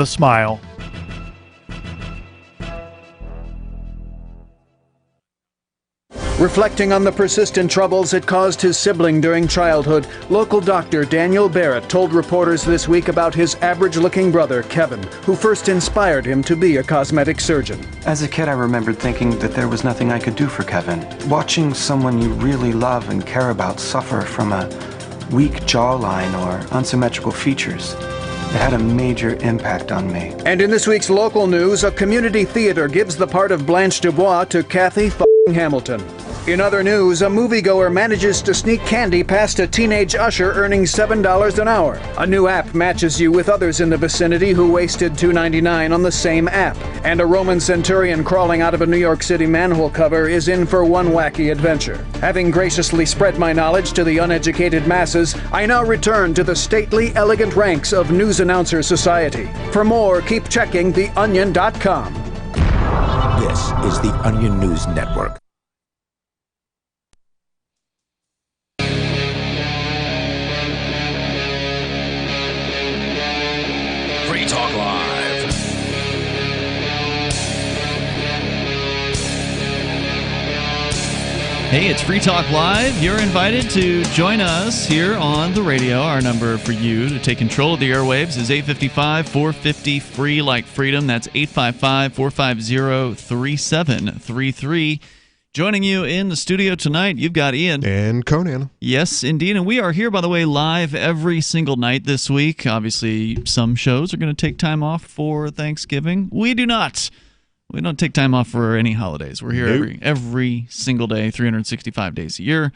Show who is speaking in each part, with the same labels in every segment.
Speaker 1: A smile.
Speaker 2: Reflecting on the persistent troubles it caused his sibling during childhood, local doctor Daniel Barrett told reporters this week about his average-looking brother, Kevin, who first inspired him to be a cosmetic surgeon.
Speaker 3: As a kid, I remembered thinking that there was nothing I could do for Kevin. Watching someone you really love and care about suffer from a weak jawline or unsymmetrical features, it had a major impact on me.
Speaker 2: And in this week's local news, a community theater gives the part of Blanche Dubois to Kathy Hamilton. In other news, a moviegoer manages to sneak candy past a teenage usher earning $7 an hour. A new app matches you with others in the vicinity who wasted $2.99 on the same app. And a Roman centurion crawling out of a New York City manhole cover is in for one wacky adventure. Having graciously spread my knowledge to the uneducated masses, I now return to the stately, elegant ranks of News Announcer Society. For more, keep checking theonion.com.
Speaker 4: This is the Onion News Network.
Speaker 5: Free Talk Live.
Speaker 6: Hey, it's Free Talk Live. You're invited to join us here on the radio. Our number for you to take control of the airwaves is 855-450-FREE like freedom. That's 855-450-3733. Joining you in the studio tonight, you've got Ian.
Speaker 7: And Conan.
Speaker 6: Yes, indeed. And we are here, by the way, live every single night this week. Obviously, some shows are going to take time off for Thanksgiving. We do not. We don't take time off for any holidays. We're here every single day, 365 days a year.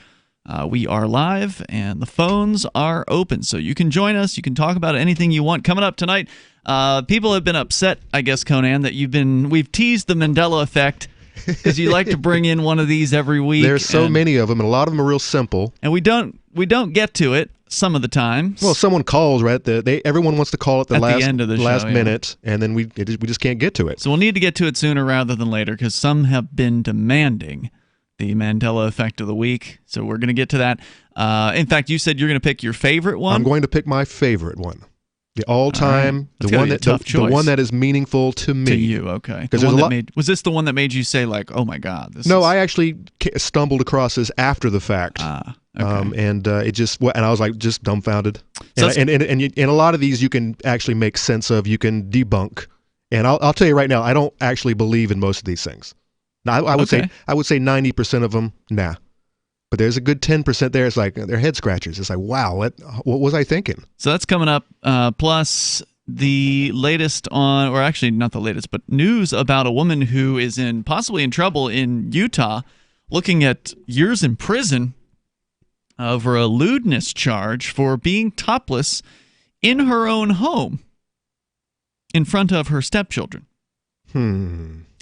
Speaker 6: We are live, and the phones are open. So you can join us. You can talk about anything you want. Coming up tonight, people have been upset, I guess, Conan, that we've teased the Mandela effect. Because you like to bring in one of these every week.
Speaker 7: There's so many of them, and a lot of them are real simple.
Speaker 6: And we don't get to it some of the time.
Speaker 7: Well, someone calls, right? Everyone wants to call at the
Speaker 6: end of the
Speaker 7: last
Speaker 6: show,
Speaker 7: minute, and then we just can't get to it.
Speaker 6: So we'll need to get to it sooner rather than later, because some have been demanding the Mandela effect of the week. So we're going to get to that. In fact, you said you're going to pick your favorite one.
Speaker 7: I'm going to pick my favorite one. The all-time,
Speaker 6: right.
Speaker 7: the one that is meaningful to me.
Speaker 6: To you, okay. Was this the one that made you say, like, oh my God?
Speaker 7: I actually stumbled across this after the fact.
Speaker 6: Okay.
Speaker 7: And I was like just dumbfounded. So and a lot of these you can actually make sense of, you can debunk. And I'll tell you right now, I don't actually believe in most of these things. Now, I would say 90% of them, nah. But there's a good 10% there. It's like they're head scratchers. It's like, wow, what was I thinking?
Speaker 6: So that's coming up. Plus the latest or actually not the latest, but news about a woman who is possibly in trouble in Utah, looking at years in prison over a lewdness charge for being topless in her own home in front of her stepchildren.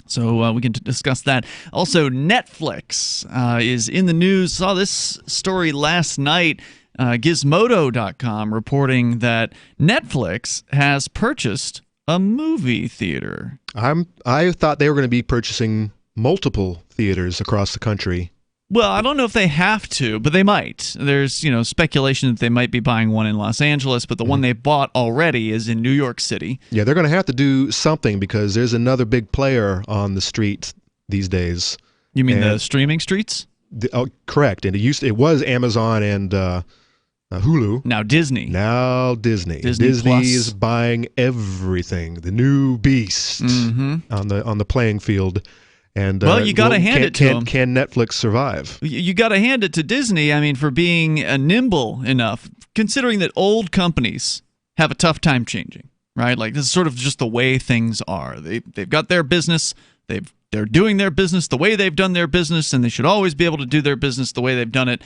Speaker 6: So we can discuss that. Also, Netflix is in the news. Saw this story last night. Gizmodo.com reporting that Netflix has purchased a movie theater.
Speaker 7: I thought they were going to be purchasing multiple theaters across the country.
Speaker 6: Well, I don't know if they have to, but they might. There's, speculation that they might be buying one in Los Angeles, but the one they bought already is in New York City. Yeah,
Speaker 7: they're going to have to do something because there's another big player on the street these days.
Speaker 6: You mean the streaming streets?
Speaker 7: Correct. And it was Amazon and Hulu.
Speaker 6: Now Disney.
Speaker 7: Disney
Speaker 6: Plus
Speaker 7: is buying everything. The new beast on the playing field. And
Speaker 6: well, you got to hand it to them.
Speaker 7: Can Netflix survive?
Speaker 6: You got to hand it to Disney. I mean, for being nimble enough, considering that old companies have a tough time changing, right? Like this is sort of just the way things are. They've got their business. They're doing their business the way they've done their business, and they should always be able to do their business the way they've done it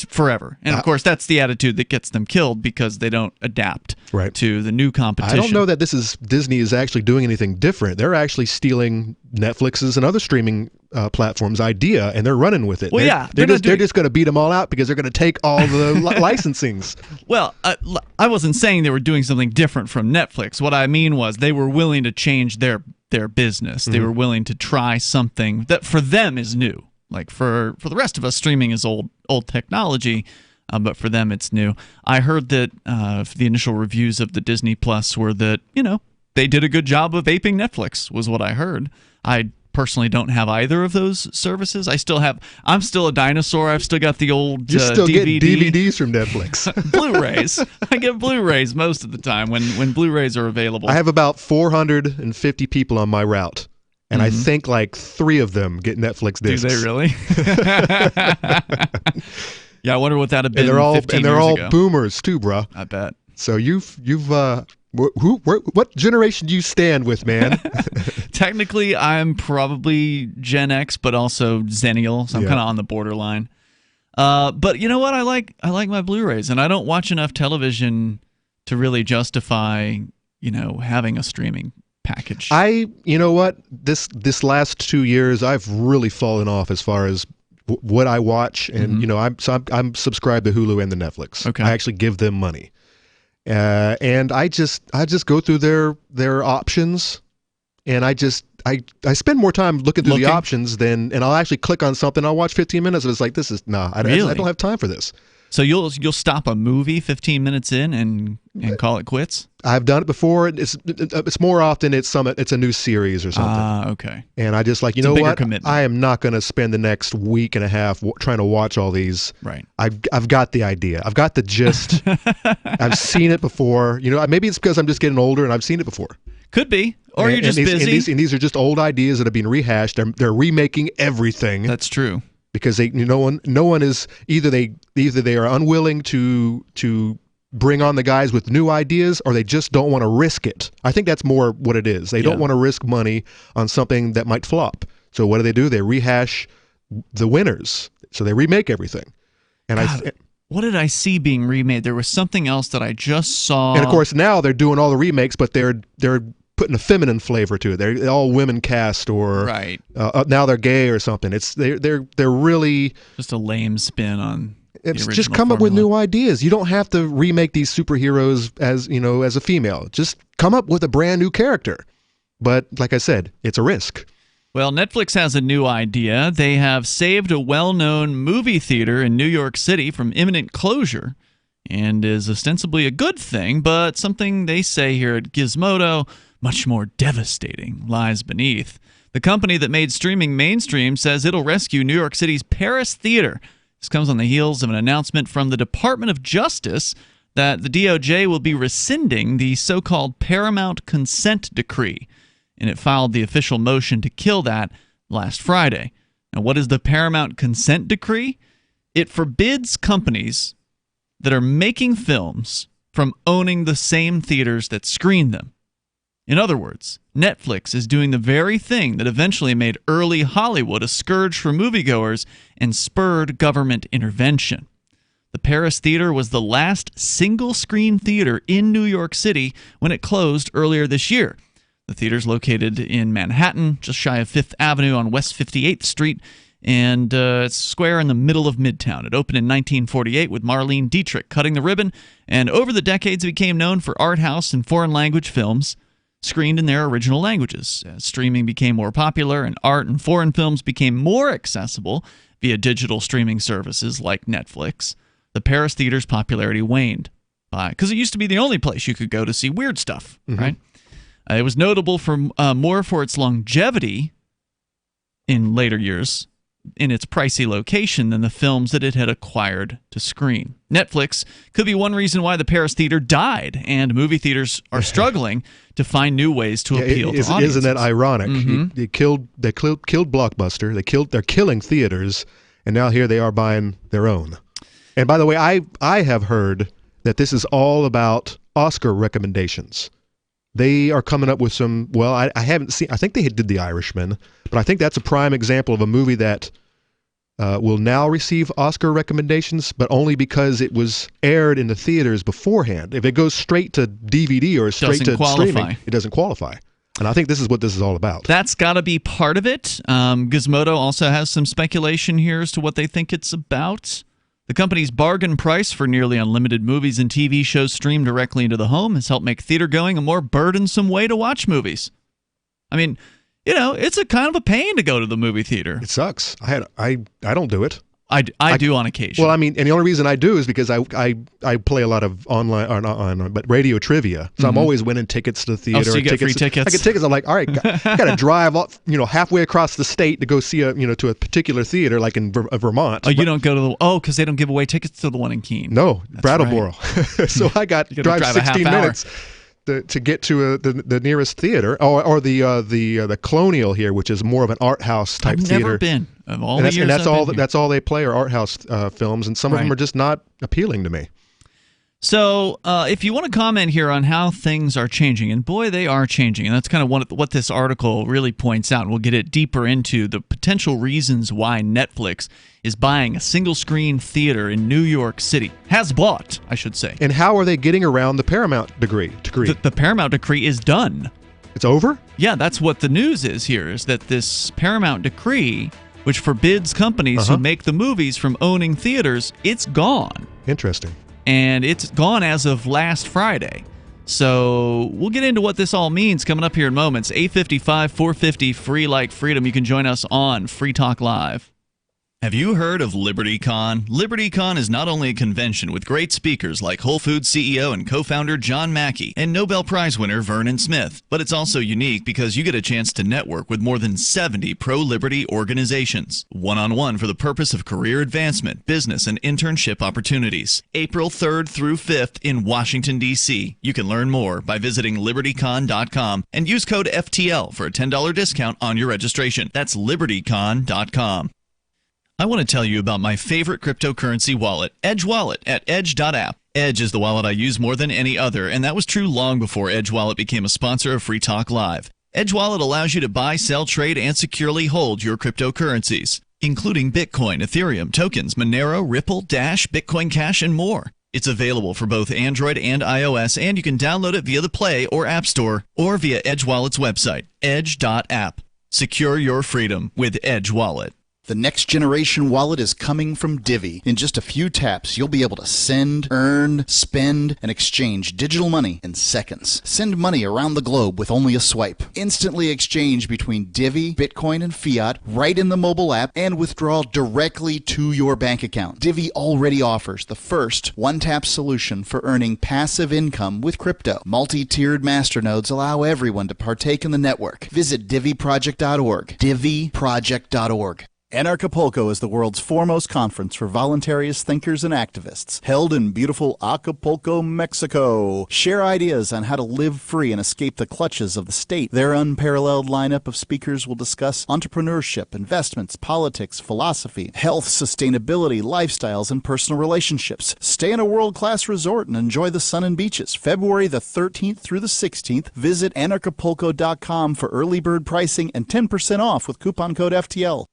Speaker 6: forever. And of course, that's the attitude that gets them killed because they don't adapt to the new competition.
Speaker 7: I don't know that Disney is actually doing anything different. They're actually stealing Netflix's and other streaming platforms' idea, and they're running with it.
Speaker 6: Well,
Speaker 7: they're just going to beat them all out because they're going to take all the licensings.
Speaker 6: Well, I wasn't saying they were doing something different from Netflix. What I mean was they were willing to change their business. They were willing to try something that for them is new. Like for the rest of us, streaming is old technology, but for them it's new. I heard that the initial reviews of the Disney Plus were that they did a good job of aping Netflix, was what I heard. I personally don't have either of those services. I'm still a dinosaur. I've still got the old
Speaker 7: you still
Speaker 6: DVD.
Speaker 7: get DVDs from Netflix.
Speaker 6: Blu-rays. I get Blu-rays most of the time when Blu-rays are available.
Speaker 7: I have about 450 people on my route, and I think like 3 of them get Netflix discs.
Speaker 6: Do they really? Yeah, I wonder what that'd have been.
Speaker 7: And they're all
Speaker 6: 15 years ago.
Speaker 7: boomers too, bro.
Speaker 6: I bet.
Speaker 7: So what generation do you stand with, man?
Speaker 6: Technically, I'm probably Gen X, but also Zennial, so I'm kind of on the borderline. But you know what? I like my Blu-rays, and I don't watch enough television to really justify, having a streaming package.
Speaker 7: You know what? This last 2 years, I've really fallen off as far as what I watch, and I'm subscribed to Hulu and the Netflix.
Speaker 6: Okay.
Speaker 7: I actually give them money. And I just go through their options, and I spend more time looking through the options and I'll actually click on something. I'll watch 15 minutes, and it's like, I don't have time for this.
Speaker 6: So you'll stop a movie 15 minutes in and call it quits?
Speaker 7: I've done it before. It's more often it's a new series or something.
Speaker 6: Okay.
Speaker 7: And I just like,
Speaker 6: it's a bigger
Speaker 7: what?
Speaker 6: Commitment.
Speaker 7: I am not going to spend the next week and a half trying to watch all these.
Speaker 6: Right.
Speaker 7: I've got the idea. I've got the gist. I've seen it before. Maybe it's because I'm just getting older and I've seen it before.
Speaker 6: Could be. Or you're just busy.
Speaker 7: And these are just old ideas that have been rehashed. They're remaking everything.
Speaker 6: That's true.
Speaker 7: Because no one is either they are unwilling to bring on the guys with new ideas, or they just don't want to risk it. I think that's more what it is. They don't want to risk money on something that might flop. So what do? They rehash the winners. So they remake everything. And
Speaker 6: what did I see being remade? There was something else that I just saw.
Speaker 7: And of course now they're doing all the remakes, but they're putting a feminine flavor to it. They're all women cast, or
Speaker 6: right.
Speaker 7: Now they're gay or something. They're really
Speaker 6: just a lame spin on.
Speaker 7: It's just come up with new ideas. You don't have to remake these superheroes as a female. Just come up with a brand new character. But like I said, it's a risk.
Speaker 6: Well, Netflix has a new idea. They have saved a well-known movie theater in New York City from imminent closure, and is ostensibly a good thing, but something they say here at Gizmodo, much more devastating, lies beneath. The company that made streaming mainstream says it'll rescue New York City's Paris Theater. This comes on the heels of an announcement from the Department of Justice that the DOJ will be rescinding the so-called Paramount Consent Decree, and it filed the official motion to kill that last Friday. Now, what is the Paramount Consent Decree? It forbids companies that are making films from owning the same theaters that screen them. In other words, Netflix is doing the very thing that eventually made early Hollywood a scourge for moviegoers and spurred government intervention. The Paris Theater was the last single-screen theater in New York City when it closed earlier this year. The theater's located in Manhattan, just shy of 5th Avenue on West 58th Street, and it's square in the middle of Midtown. It opened in 1948 with Marlene Dietrich cutting the ribbon, and over the decades it became known for art house and foreign language films screened in their original languages. As streaming became more popular and art and foreign films became more accessible via digital streaming services like Netflix, the Paris Theater's popularity waned. Because it used to be the only place you could go to see weird stuff, right? It was notable more for its longevity in later years in its pricey location than the films that it had acquired to screen. Netflix could be one reason why the Paris Theater died, and movie theaters are struggling to find new ways to appeal to audiences.
Speaker 7: Isn't that ironic? They killed Blockbuster. They're killing theaters, and now here they are buying their own. And by the way, I have heard that this is all about Oscar recommendations. They are coming up with some, well, I haven't seen, I think they did The Irishman, but I think that's a prime example of a movie that will now receive Oscar recommendations, but only because it was aired in the theaters beforehand. If it goes straight to DVD or straight to streaming, it doesn't qualify. And I think this is what this is all about.
Speaker 6: That's got to be part of it. Gizmodo also has some speculation here as to what they think it's about. The company's bargain price for nearly unlimited movies and TV shows streamed directly into the home has helped make theater-going a more burdensome way to watch movies. I mean, it's a kind of a pain to go to the movie theater.
Speaker 7: It sucks. I don't do it.
Speaker 6: I do on occasion.
Speaker 7: Well, I mean, and the only reason I do is because I play a lot of online, or not online, but radio trivia. So I'm always winning tickets to the theater.
Speaker 6: So you get free tickets?
Speaker 7: I get tickets. I'm like, all right, I got to drive off, halfway across the state to go see to a particular theater, like in Vermont.
Speaker 6: Oh, you don't go to because they don't give away tickets to the one in Keene.
Speaker 7: No,
Speaker 6: That's
Speaker 7: Brattleboro.
Speaker 6: Right.
Speaker 7: So I got to drive 16 minutes. To get to the nearest theater, or the Colonial here, which is more of an art house type theater.
Speaker 6: I've never been. Of all
Speaker 7: and
Speaker 6: the years
Speaker 7: that's
Speaker 6: I've
Speaker 7: all.
Speaker 6: been here.
Speaker 7: That's all they play are art house films, and some of them are just not appealing to me.
Speaker 6: So, if you want to comment here on how things are changing, and boy, they are changing, and that's kind of what this article really points out, and we'll get it deeper into the potential reasons why Netflix is buying a single-screen theater in New York City. Has bought, I should say.
Speaker 7: And how are they getting around the Paramount decree?
Speaker 6: The Paramount decree is done.
Speaker 7: It's over?
Speaker 6: Yeah, that's what the news is here, is that this Paramount decree, which forbids companies who make the movies from owning theaters, it's gone.
Speaker 7: Interesting.
Speaker 6: And it's gone as of last Friday. So we'll get into what this all means coming up here in moments. 855, 450, free like freedom. You can join us on Free Talk Live.
Speaker 5: Have you heard of LibertyCon? LibertyCon is not only a convention with great speakers like Whole Foods CEO and co-founder John Mackey and Nobel Prize winner Vernon Smith, but it's also unique because you get a chance to network with more than 70 pro-liberty organizations, one-on-one for the purpose of career advancement, business, and internship opportunities. April 3rd through 5th in Washington, D.C. You can learn more by visiting libertycon.com and use code FTL for a $10 discount on your registration. That's libertycon.com. I want to tell you about my favorite cryptocurrency wallet, Edge Wallet, at edge.app. Edge is the wallet I use more than any other, and that was true long before Edge Wallet became a sponsor of Free Talk Live. Edge Wallet allows you to buy, sell, trade, and securely hold your cryptocurrencies, including Bitcoin, Ethereum, tokens, Monero, Ripple, Dash, Bitcoin Cash, and more. It's available for both Android and iOS, and you can download it via the Play or App Store or via Edge Wallet's website, edge.app. Secure your freedom with Edge Wallet.
Speaker 1: The next generation wallet is coming from Divvy. In just a few taps, you'll be able to send, earn, spend, and exchange digital money in seconds. Send money around the globe with only a swipe. Instantly exchange between Divvy, Bitcoin, and fiat right in the mobile app and withdraw directly to your bank account. Divvy already offers the first one-tap solution for earning passive income with crypto. Multi-tiered masternodes allow everyone to partake in the network. Visit divvyproject.org. divvyproject.org. Anarchapulco is the world's foremost conference for voluntariist thinkers and activists, held in beautiful Acapulco, Mexico. Share ideas on how to live free and escape the clutches of the state. Their unparalleled lineup of speakers will discuss entrepreneurship, investments, politics, philosophy, health, sustainability, lifestyles, and personal relationships. Stay in a world-class resort and enjoy the sun and beaches. February the 13th through the 16th, visit anarchapulco.com for early bird pricing and 10% off with coupon code FTL.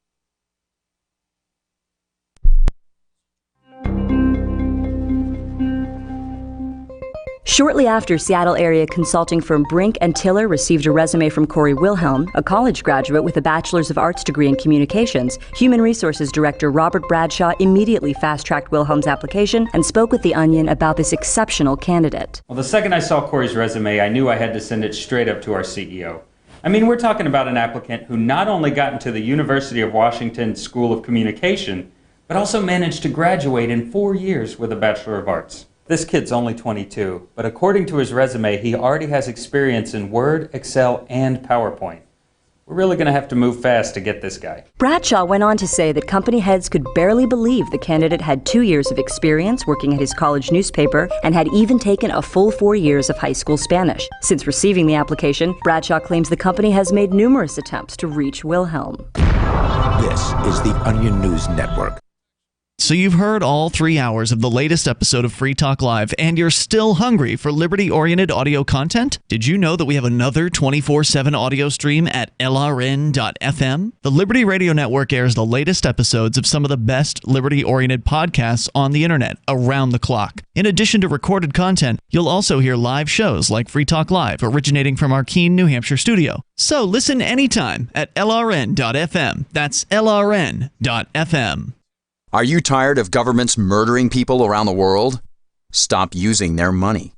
Speaker 8: Shortly after Seattle area consulting firm Brink and Tiller received a resume from Corey Wilhelm, a college graduate with a Bachelor's of Arts degree in communications, Human Resources Director Robert Bradshaw immediately fast-tracked Wilhelm's application and spoke with The Onion about this exceptional candidate.
Speaker 9: Well, the second I saw Corey's resume, I knew I had to send it straight up to our CEO. I mean, we're talking about an applicant who not only got into the University of Washington School of Communication, but also managed to graduate in 4 years with a Bachelor of Arts. This kid's only 22, but according to his resume, he already has experience in Word, Excel, and PowerPoint. We're really going to have to move fast to get this guy.
Speaker 8: Bradshaw went on to say that company heads could barely believe the candidate had 2 years of experience working at his college newspaper and had even taken a full 4 years of high school Spanish. Since receiving the application, Bradshaw claims the company has made numerous attempts to reach Wilhelm.
Speaker 4: This is the Onion News Network.
Speaker 6: So you've heard all 3 hours of the latest episode of Free Talk Live, and you're still hungry for liberty-oriented audio content? Did you know that we have another 24/7 audio stream at LRN.FM? The Liberty Radio Network airs the latest episodes of some of the best liberty-oriented podcasts on the internet around the clock. In addition to recorded content, you'll also hear live shows like Free Talk Live, originating from our Keene, New Hampshire studio. So listen anytime at LRN.FM. That's LRN.FM.
Speaker 10: Are you tired of governments murdering people around the world? Stop using their money.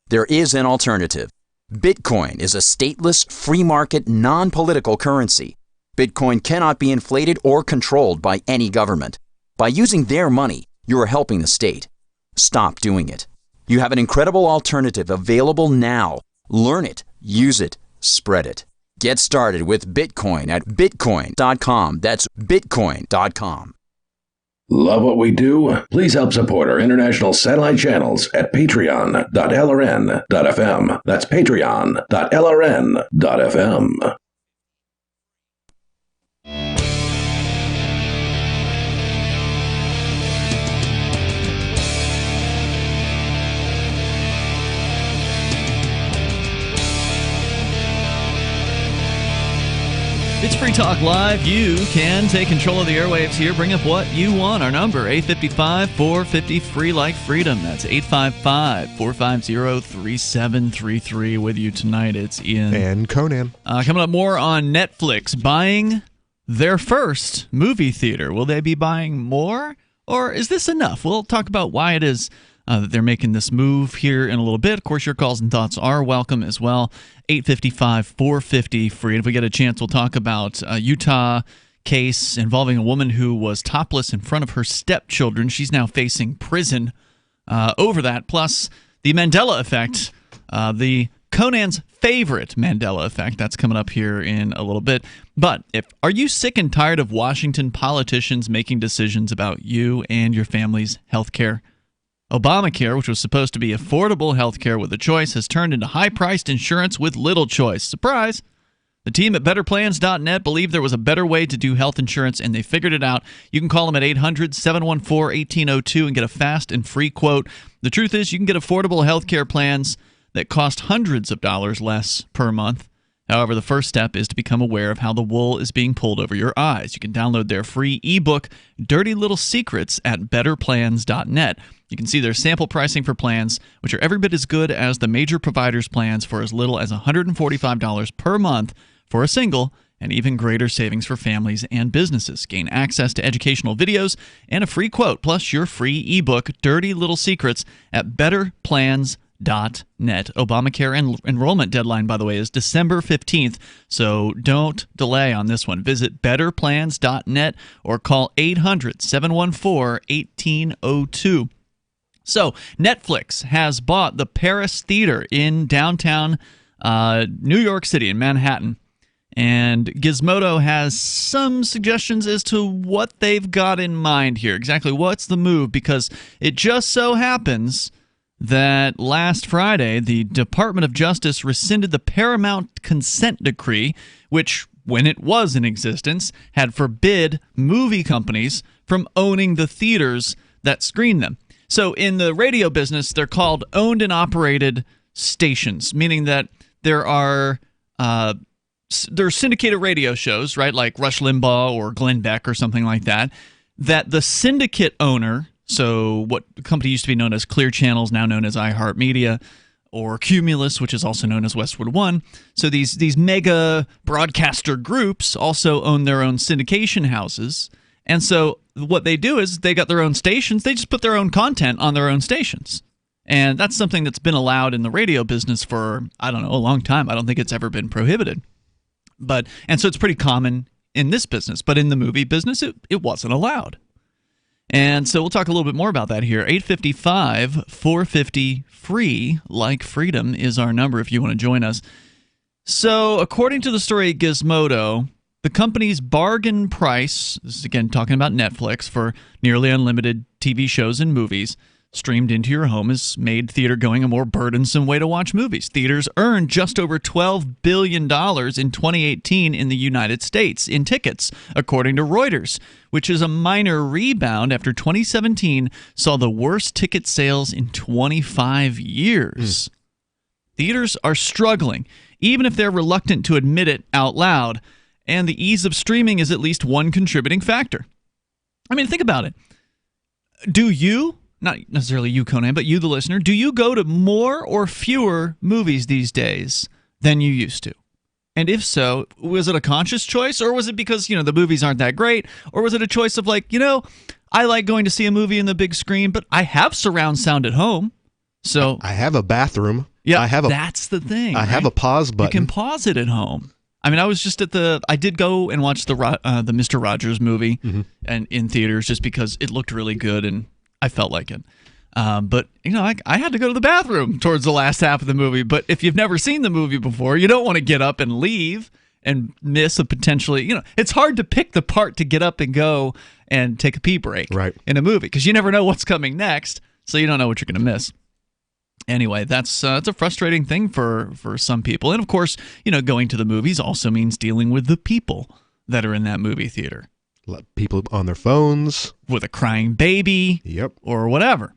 Speaker 10: There is an alternative. Bitcoin is a stateless, free market, non-political currency. Bitcoin cannot be inflated or controlled by any government. By using their money, you are helping the state. Stop doing it. You have an incredible alternative available now. Learn it, use it, spread it. Get started with Bitcoin at bitcoin.com. That's bitcoin.com.
Speaker 11: Love what we do? Please help support our international satellite channels at patreon.lrn.fm. That's patreon.lrn.fm.
Speaker 6: It's Free Talk Live. You can take control of the airwaves here. Bring up what you want. Our number, 855-450-FREE like freedom. That's 855-450-3733. With you tonight, it's Ian.
Speaker 7: And Conan.
Speaker 6: Coming up more on Netflix. Buying their first movie theater. Will they be buying more? Or is this enough? We'll talk about why it is that they're making this move here in a little bit. Of course, your calls and thoughts are welcome as well. 855-450-FREE. And if we get a chance, we'll talk about a Utah case involving a woman who was topless in front of her stepchildren. She's now facing prison over that. Plus, the Mandela effect, the Conan's favorite Mandela effect. That's coming up here in a little bit. But are you sick and tired of Washington politicians making decisions about you and your family's health care? Obamacare, which was supposed to be affordable health care with a choice, has turned into high-priced insurance with little choice. Surprise! The team at BetterPlans.net believed there was a better way to do health insurance, and they figured it out. You can call them at 800-714-1802 and get a fast and free quote. The truth is, you can get affordable health care plans that cost hundreds of dollars less per month. However, the first step is to become aware of how the wool is being pulled over your eyes. You can download their free ebook, Dirty Little Secrets, at BetterPlans.net. You can see their sample pricing for plans, which are every bit as good as the major providers' plans for as little as $145 per month for a single, and even greater savings for families and businesses. Gain access to educational videos and a free quote, plus your free ebook, Dirty Little Secrets, at BetterPlans.net. Obamacare enrollment deadline, by the way, is December 15th, so don't delay on this one. Visit betterplans.net or call 800-714-1802. So, Netflix has bought the Paris Theater in downtown New York City, in Manhattan. And Gizmodo has some suggestions as to what they've got in mind here. Exactly what's the move? Because it just so happens that last Friday, the Department of Justice rescinded the Paramount Consent Decree, which, when it was in existence, had forbid movie companies from owning the theaters that screen them. So in the radio business, they're called owned and operated stations, meaning that there are syndicated radio shows, right, like Rush Limbaugh or Glenn Beck or something like that, that the syndicate owner, so what the company used to be known as Clear Channels, now known as iHeartMedia, or Cumulus, which is also known as Westwood One. So these mega broadcaster groups also own their own syndication houses. And so what they do is they got their own stations. They just put their own content on their own stations. And that's something that's been allowed in the radio business for, I don't know, a long time. I don't think it's ever been prohibited. And so it's pretty common in this business. But in the movie business, it wasn't allowed. And so we'll talk a little bit more about that here. 855-450-FREE, like freedom, is our number if you want to join us. So according to the story at Gizmodo, the company's bargain price, this is again talking about Netflix, for nearly unlimited TV shows and movies streamed into your home has made theater going a more burdensome way to watch movies. Theaters earned just over $12 billion in 2018 in the United States in tickets, according to Reuters, which is a minor rebound after 2017 saw the worst ticket sales in 25 years. Theaters are struggling, even if they're reluctant to admit it out loud, and the ease of streaming is at least one contributing factor. I mean, think about it. Do you, not necessarily you, Conan, but you, the listener, do you go to more or fewer movies these days than you used to? And if so, was it a conscious choice, or was it because, the movies aren't that great? Or was it a choice of like, I like going to see a movie in the big screen, but I have surround sound at home. So
Speaker 7: I have a bathroom.
Speaker 6: Yeah, that's the thing.
Speaker 7: I have a pause button.
Speaker 6: You can pause it at home. I mean, I was just I did go and watch the Mr. Rogers movie and in theaters just because it looked really good and I felt like it. But, I had to go to the bathroom towards the last half of the movie. But if you've never seen the movie before, you don't want to get up and leave and miss a potentially, it's hard to pick the part to get up and go and take a pee break in a movie because you never know what's coming next. So you don't know what you're going to miss. Anyway, it's a frustrating thing for some people. And of course, going to the movies also means dealing with the people that are in that movie theater.
Speaker 7: People on their phones.
Speaker 6: With a crying baby.
Speaker 7: Yep.
Speaker 6: Or whatever.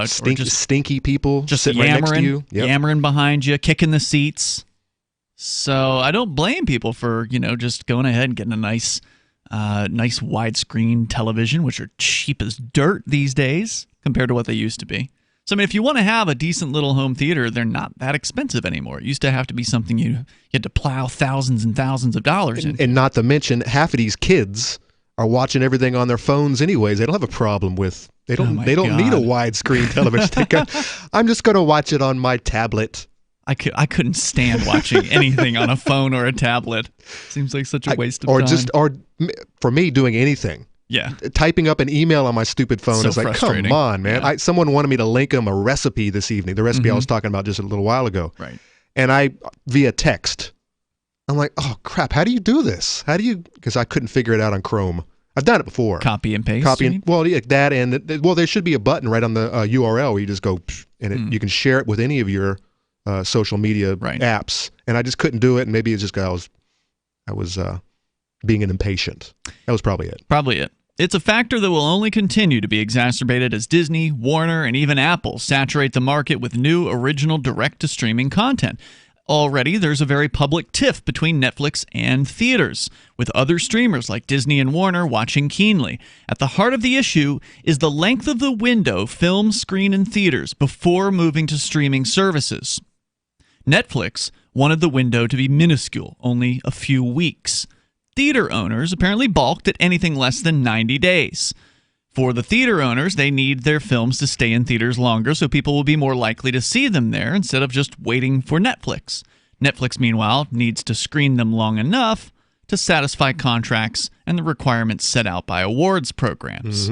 Speaker 7: Stinky people just sitting right next to you.
Speaker 6: Yep. Yammering behind you, kicking the seats. So I don't blame people for, just going ahead and getting a nice widescreen television, which are cheap as dirt these days compared to what they used to be. So, I mean, if you want to have a decent little home theater, they're not that expensive anymore. It used to have to be something you had to plow thousands and thousands of dollars in.
Speaker 7: And not to mention, half of these kids are watching everything on their phones anyways. They don't have a problem with they don't need a widescreen television. I'm just going to watch it on my tablet.
Speaker 6: I couldn't stand watching anything on a phone or a tablet. Seems like such a waste of time.
Speaker 7: Or for me, doing anything.
Speaker 6: Yeah.
Speaker 7: Typing up an email on my stupid phone is like, come on, man.
Speaker 6: Yeah.
Speaker 7: Someone wanted me to link them a recipe this evening, the recipe I was talking about just a little while ago.
Speaker 6: Right.
Speaker 7: And via text, I'm like, oh, crap, how do you do this? Because I couldn't figure it out on Chrome. I've done it before.
Speaker 6: Copy and paste?
Speaker 7: That and, there should be a button right on the URL where you just go, and you can share it with any of your social media apps. And I just couldn't do it, and maybe it's just because I was being an impatient. That was probably it.
Speaker 6: Probably it. It's a factor that will only continue to be exacerbated as Disney, Warner, and even Apple saturate the market with new original direct-to-streaming content. Already, there's a very public tiff between Netflix and theaters, with other streamers like Disney and Warner watching keenly. At the heart of the issue is the length of the window films screen in theaters before moving to streaming services. Netflix wanted the window to be minuscule, only a few weeks. Theater owners apparently balked at anything less than 90 days. For the theater owners, they need their films to stay in theaters longer so people will be more likely to see them there instead of just waiting for Netflix. Netflix, meanwhile, needs to screen them long enough to satisfy contracts and the requirements set out by awards programs.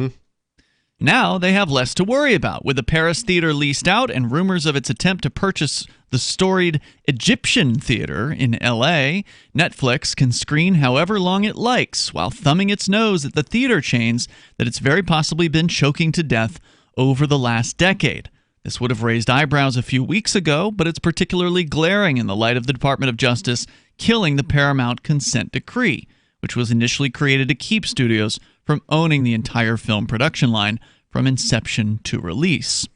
Speaker 6: Now they have less to worry about. With the Paris theater leased out and rumors of its attempt to purchase the storied Egyptian theater in L.A., Netflix can screen however long it likes while thumbing its nose at the theater chains that it's very possibly been choking to death over the last decade. This would have raised eyebrows a few weeks ago, but it's particularly glaring in the light of the Department of Justice killing the Paramount Consent Decree, which was initially created to keep studios from owning the entire film production line from inception to release.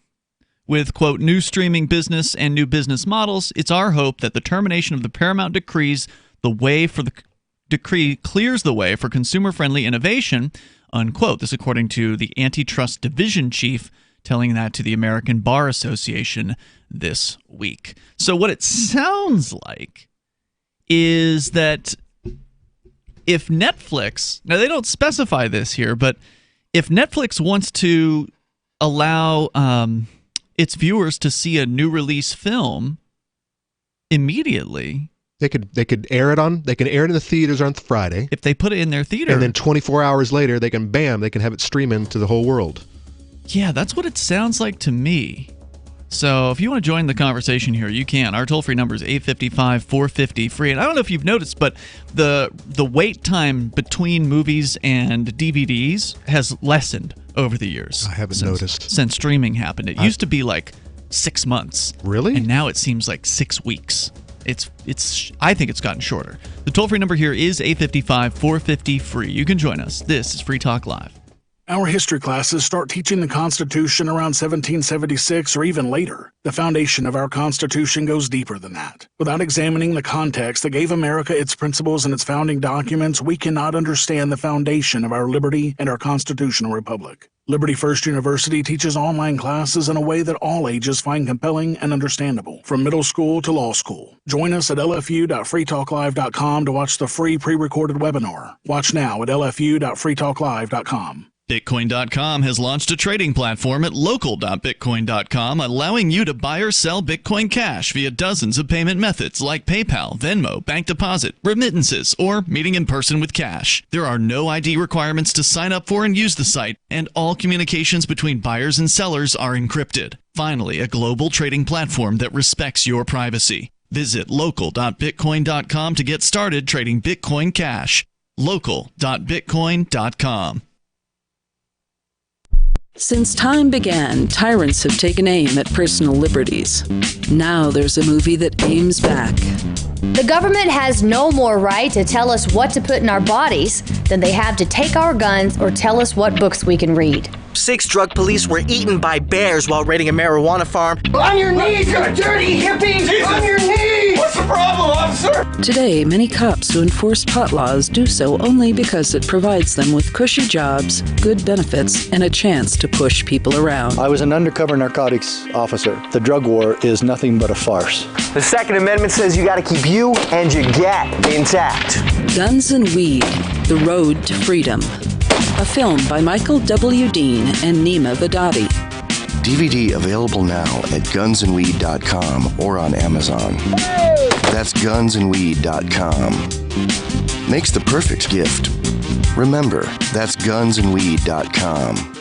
Speaker 6: With, quote, new streaming business and new business models, it's our hope that the termination of the Paramount decree clears the way for consumer-friendly innovation, unquote. This according to the Antitrust Division Chief telling that to the American Bar Association this week. So what it sounds like is that if Netflix, now they don't specify this here, but if Netflix wants to allow its viewers to see a new release film immediately,
Speaker 7: they could air it in the theaters on Friday.
Speaker 6: If they put it in their theater,
Speaker 7: and then 24 hours later they can have it streaming to the whole world.
Speaker 6: Yeah, that's what it sounds like to me. So if you want to join the conversation here, you can. Our toll-free number is 855-450-FREE. And I don't know if you've noticed, but the wait time between movies and DVDs has lessened over the years.
Speaker 7: I haven't noticed.
Speaker 6: Since streaming happened. It used to be like 6 months.
Speaker 7: Really?
Speaker 6: And now it seems like 6 weeks. I think it's gotten shorter. The toll-free number here is 855-450-FREE. You can join us. This is Free Talk Live.
Speaker 12: Our history classes start teaching the Constitution around 1776 or even later. The foundation of our Constitution goes deeper than that. Without examining the context that gave America its principles and its founding documents, we cannot understand the foundation of our liberty and our constitutional republic. Liberty First University teaches online classes in a way that all ages find compelling and understandable, from middle school to law school. Join us at lfu.freetalklive.com to watch the free pre-recorded webinar. Watch now at lfu.freetalklive.com.
Speaker 5: Bitcoin.com has launched a trading platform at local.bitcoin.com, allowing you to buy or sell Bitcoin Cash via dozens of payment methods like PayPal, Venmo, bank deposit, remittances, or meeting in person with cash. There are no ID requirements to sign up for and use the site, and all communications between buyers and sellers are encrypted. Finally, a global trading platform that respects your privacy. Visit local.bitcoin.com to get started trading Bitcoin Cash. local.bitcoin.com.
Speaker 13: Since time began, tyrants have taken aim at personal liberties. Now there's a movie that aims back.
Speaker 14: The government has no more right to tell us what to put in our bodies than they have to take our guns or tell us what books we can read.
Speaker 15: 6 drug police were eaten by bears while raiding a marijuana farm.
Speaker 16: On your knees, you dirty hippie! Jesus. On your knees! What's the problem, officer?
Speaker 13: Today, many cops who enforce pot laws do so only because it provides them with cushy jobs, good benefits, and a chance to push people around.
Speaker 17: I was an undercover narcotics officer. The drug war is nothing but a farce.
Speaker 15: The Second Amendment says you gotta keep you and your gat intact.
Speaker 13: Guns and Weed, The Road to Freedom. A film by Michael W. Dean and Nima Vadadi.
Speaker 18: DVD available now at gunsandweed.com or on Amazon. That's gunsandweed.com. Makes the perfect gift. Remember, that's gunsandweed.com.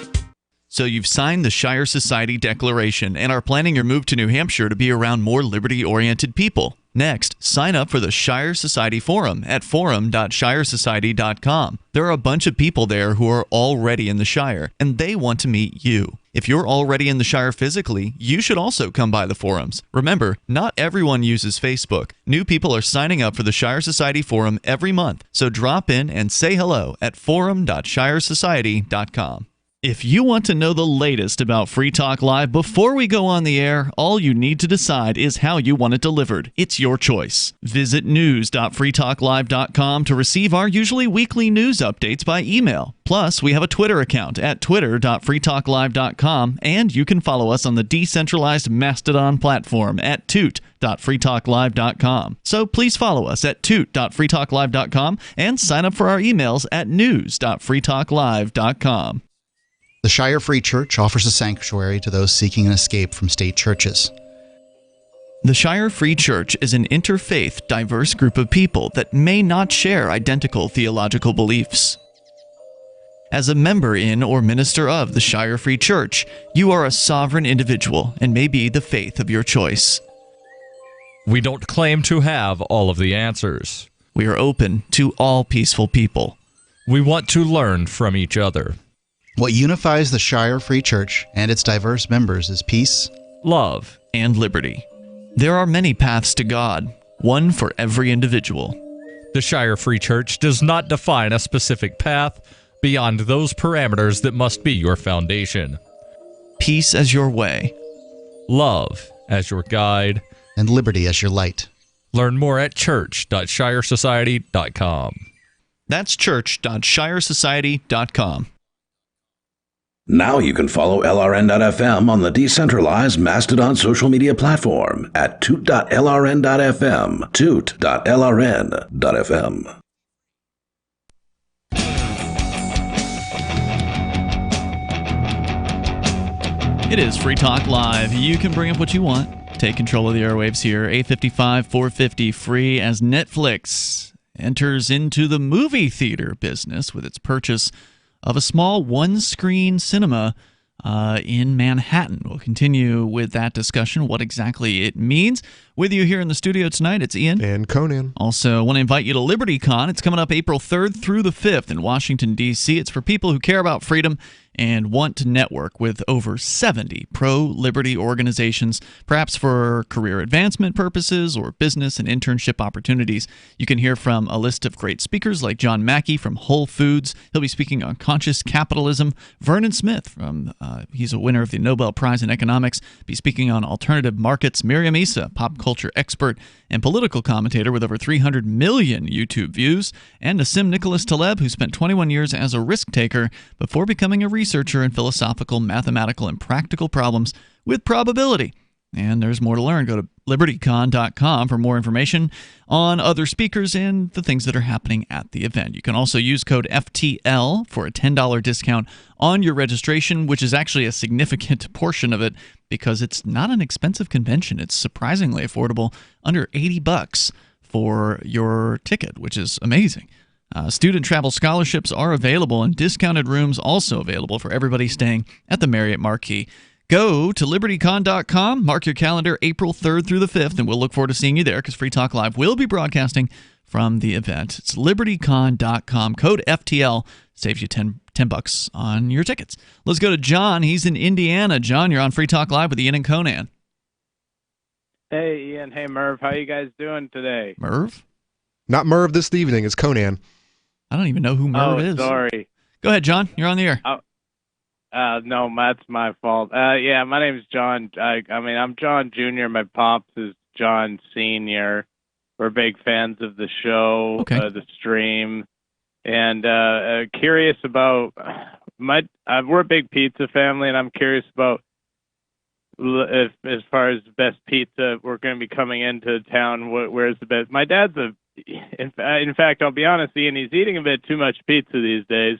Speaker 5: So you've signed the Shire Society Declaration and are planning your move to New Hampshire to be around more liberty-oriented people. Next, sign up for the Shire Society Forum at forum.shiresociety.com. There are a bunch of people there who are already in the Shire, and they want to meet you. If you're already in the Shire physically, you should also come by the forums. Remember, not everyone uses Facebook. New people are signing up for the Shire Society Forum every month, so drop in and say hello at forum.shiresociety.com. If you want to know the latest about Free Talk Live before we go on the air, all you need to decide is how you want it delivered. It's your choice. Visit news.freetalklive.com to receive our usually weekly news updates by email. Plus, we have a Twitter account at twitter.freetalklive.com, and you can follow us on the decentralized Mastodon platform at toot.freetalklive.com. So please follow us at toot.freetalklive.com and sign up for our emails at news.freetalklive.com.
Speaker 1: The Shire Free Church offers a sanctuary to those seeking an escape from state churches.
Speaker 5: The Shire Free Church is an interfaith, diverse group of people that may not share identical theological beliefs. As a member in or minister of the Shire Free Church, you are a sovereign individual and may be the faith of your choice.
Speaker 19: We don't claim to have all of the answers.
Speaker 5: We are open to all peaceful people.
Speaker 19: We want to learn from each other.
Speaker 1: What unifies the Shire Free Church and its diverse members is peace,
Speaker 19: love,
Speaker 5: and liberty. There are many paths to God, one for every individual.
Speaker 19: The Shire Free Church does not define a specific path beyond those parameters that must be your foundation.
Speaker 5: Peace as your way,
Speaker 19: love as your guide,
Speaker 1: and liberty as your light.
Speaker 19: Learn more at church.shiresociety.com.
Speaker 5: That's church.shiresociety.com.
Speaker 11: Now you can follow LRN.FM on the decentralized Mastodon social media platform at toot.lrn.fm, toot.lrn.fm.
Speaker 5: It is Free Talk Live. You can bring up what you want. Take control of the airwaves here. 855-450 free as Netflix enters into the movie theater business with its purchase of a small one-screen cinema in Manhattan. We'll continue with that discussion, what exactly it means. With you here in the studio tonight, it's Ian.
Speaker 7: And Conan.
Speaker 5: Also, want to invite you to LibertyCon. It's coming up April 3rd through the 5th in Washington, D.C. It's for people who care about freedom and want to network with over 70 pro-liberty organizations, perhaps for career advancement purposes or business and internship opportunities. You can hear from a list of great speakers like John Mackey from Whole Foods. He'll be speaking on conscious capitalism. Vernon Smith, he's a winner of the Nobel Prize in Economics, be speaking on alternative markets. Miriam Issa, pop culture expert and political commentator with over 300 million YouTube views. And Nassim Nicholas Taleb, who spent 21 years as a risk taker before becoming a researcher in philosophical, mathematical, and practical problems with probability. And there's more to learn. Go to
Speaker 6: libertycon.com for more information on other speakers and the things that are happening at the event. You can also use code FTL for a $10 discount on your registration, which is actually a significant portion of it because it's not an expensive convention. It's surprisingly affordable, under $80 for your ticket, which is amazing. Student travel scholarships are available, and discounted rooms also available for everybody staying at the Marriott Marquis. Go to libertycon.com, mark your calendar April 3rd through the 5th, and we'll look forward to seeing you there because Free Talk Live will be broadcasting from the event. It's libertycon.com. Code FTL saves you $10 on your tickets. Let's go to John. He's in Indiana. John, you're on Free Talk Live with Ian and Conan.
Speaker 20: Hey, Ian. Hey, Merv. How you guys doing today?
Speaker 6: Merv?
Speaker 7: Not Merv this evening. It's Conan.
Speaker 6: I don't even know who Merv is.
Speaker 20: Sorry.
Speaker 6: Go ahead, John. You're on the air.
Speaker 20: No, that's my fault. Yeah, my name's John. I'm John Jr. My pops is John Sr. We're big fans of the show, the stream, and curious about we're a big pizza family, and I'm curious about as far as the best pizza. We're going to be coming into town. Where's the best? My dad's in fact, I'll be honest, Ian, he's eating a bit too much pizza these days.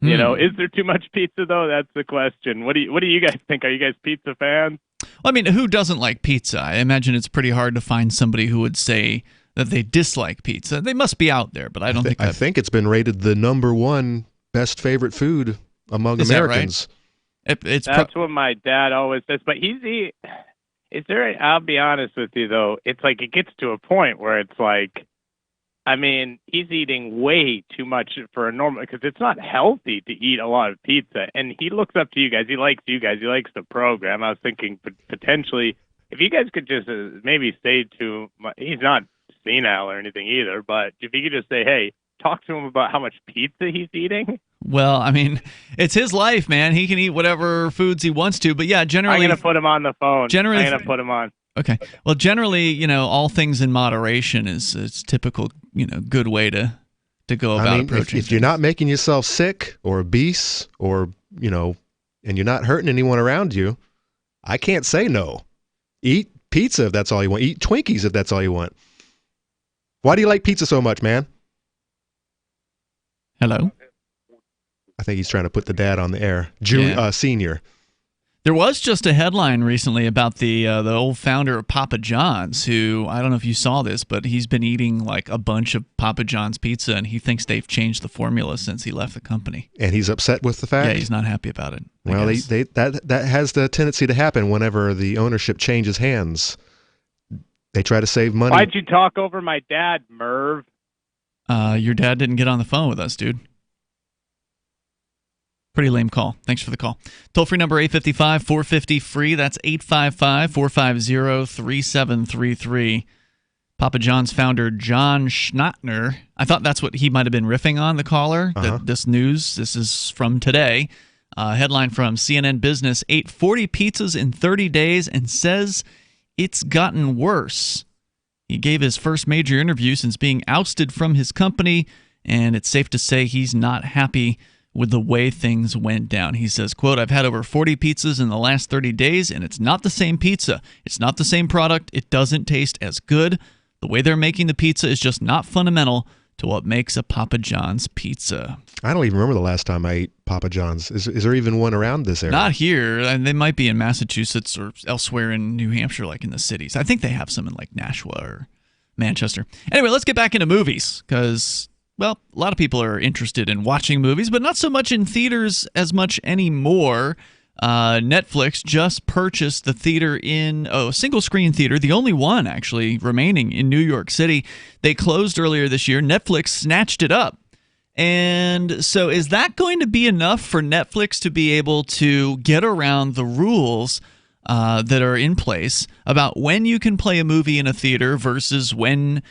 Speaker 20: You know, is there too much pizza, though? That's the question. What do you guys think? Are you guys pizza fans?
Speaker 6: Well, I mean, who doesn't like pizza? I imagine it's pretty hard to find somebody who would say that they dislike pizza. They must be out there, but I don't think
Speaker 7: I think it's been rated the #1 best favorite food among Americans.
Speaker 6: That right?
Speaker 20: That's what my dad always says. But I'll be honest with you, though. It's like it gets to a point where it's like, I mean, he's eating way too much for a normal, because it's not healthy to eat a lot of pizza. And he looks up to you guys. He likes you guys. He likes the program. I was thinking potentially if you guys could just maybe say he's not senile or anything either, but if you could just say, hey, talk to him about how much pizza he's eating.
Speaker 6: Well, I mean, it's his life, man. He can eat whatever foods he wants to. But yeah, generally,
Speaker 20: I'm going to put him on the phone. I'm going to put him on.
Speaker 6: Okay. Well, generally, all things in moderation is typical, good way to go about approaching
Speaker 7: if you're not making yourself sick or obese or, and you're not hurting anyone around you, I can't say no. Eat pizza if that's all you want. Eat Twinkies if that's all you want. Why do you like pizza so much, man?
Speaker 6: Hello?
Speaker 7: I think he's trying to put the dad on the air. Senior.
Speaker 6: There was just a headline recently about the old founder of Papa John's, who, I don't know if you saw this, but he's been eating like a bunch of Papa John's pizza, and he thinks they've changed the formula since he left the company.
Speaker 7: And he's upset with the fact?
Speaker 6: Yeah, he's not happy about it.
Speaker 7: Well, that has the tendency to happen whenever the ownership changes hands. They try to save money.
Speaker 20: Why'd you talk over my dad, Merv?
Speaker 6: Your dad didn't get on the phone with us, dude. Pretty lame call. Thanks for the call. Toll-free number 855-450-FREE. That's 855-450-3733. Papa John's founder John Schnattner. I thought that's what he might have been riffing on, the caller. This news, this is from today. Headline from CNN Business, ate 40 pizzas in 30 days and says it's gotten worse. He gave his first major interview since being ousted from his company, and it's safe to say he's not happy with the way things went down. He says, quote, I've had over 40 pizzas in the last 30 days, and it's not the same pizza. It's not the same product. It doesn't taste as good. The way they're making the pizza is just not fundamental to what makes a Papa John's pizza.
Speaker 7: I don't even remember the last time I ate Papa John's. Is there even one around this area?
Speaker 6: Not here. And they might be in Massachusetts or elsewhere in New Hampshire, like in the cities. I think they have some in like Nashua or Manchester. Anyway, let's get back into movies because, well, a lot of people are interested in watching movies, but not so much in theaters as much anymore. Netflix just purchased the theater in a single-screen theater, the only one actually remaining in New York City. They closed earlier this year. Netflix snatched it up. And so is that going to be enough for Netflix to be able to get around the rules that are in place about when you can play a movie in a theater versus when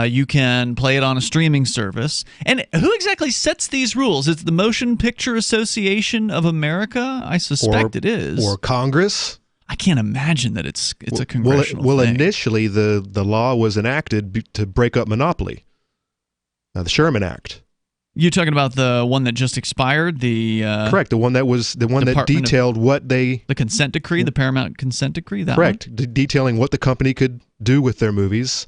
Speaker 6: you can play it on a streaming service? And who exactly sets these rules? It's the Motion Picture Association of America? I suspect it is.
Speaker 7: Or Congress?
Speaker 6: I can't imagine that it's a congressional thing.
Speaker 7: Well, initially the law was enacted to break up monopoly, the Sherman Act.
Speaker 6: You talking about the one that just expired?
Speaker 7: Correct. The one that detailed what the
Speaker 6: consent decree, the Paramount consent decree. That
Speaker 7: correct. Detailing what the company could do with their movies,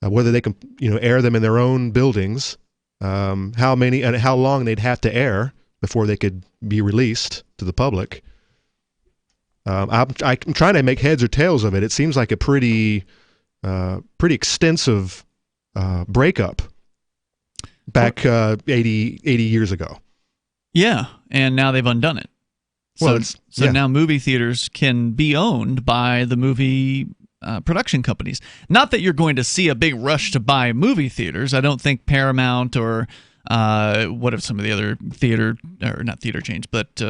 Speaker 7: whether they can air them in their own buildings, how many and how long they'd have to air before they could be released to the public. I'm trying to make heads or tails of it. It seems like a pretty extensive breakup back 80 years ago.
Speaker 6: Yeah, and now they've undone it. So now movie theaters can be owned by the movie production companies. Not that you're going to see a big rush to buy movie theaters. I don't think Paramount or what are some of the other not theater chains, but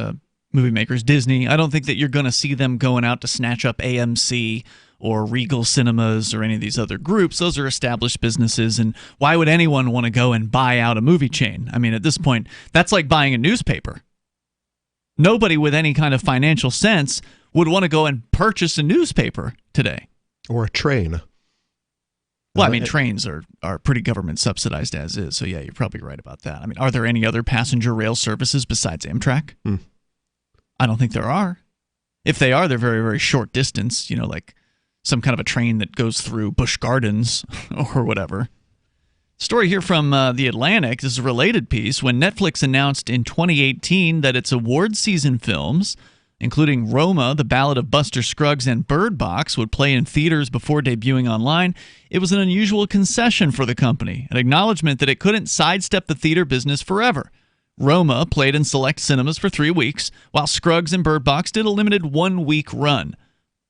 Speaker 6: movie makers, Disney. I don't think that you're going to see them going out to snatch up AMC or Regal Cinemas or any of these other groups. Those are established businesses, and why would anyone want to go and buy out a movie chain? I mean, at this point, that's like buying a newspaper. Nobody with any kind of financial sense would want to go and purchase a newspaper today.
Speaker 7: Or a train.
Speaker 6: Well, I mean, trains are pretty government subsidized as is, so yeah, you're probably right about that. I mean, are there any other passenger rail services besides Amtrak? I don't think there are. If they are, they're very, very short distance, like some kind of a train that goes through Busch Gardens or whatever. Story here from The Atlantic. This is a related piece. When Netflix announced in 2018 that its award season films, including Roma, The Ballad of Buster Scruggs, and Bird Box, would play in theaters before debuting online, it was an unusual concession for the company, an acknowledgement that it couldn't sidestep the theater business forever. Roma played in select cinemas for 3 weeks, while Scruggs and Bird Box did a limited 1-week run.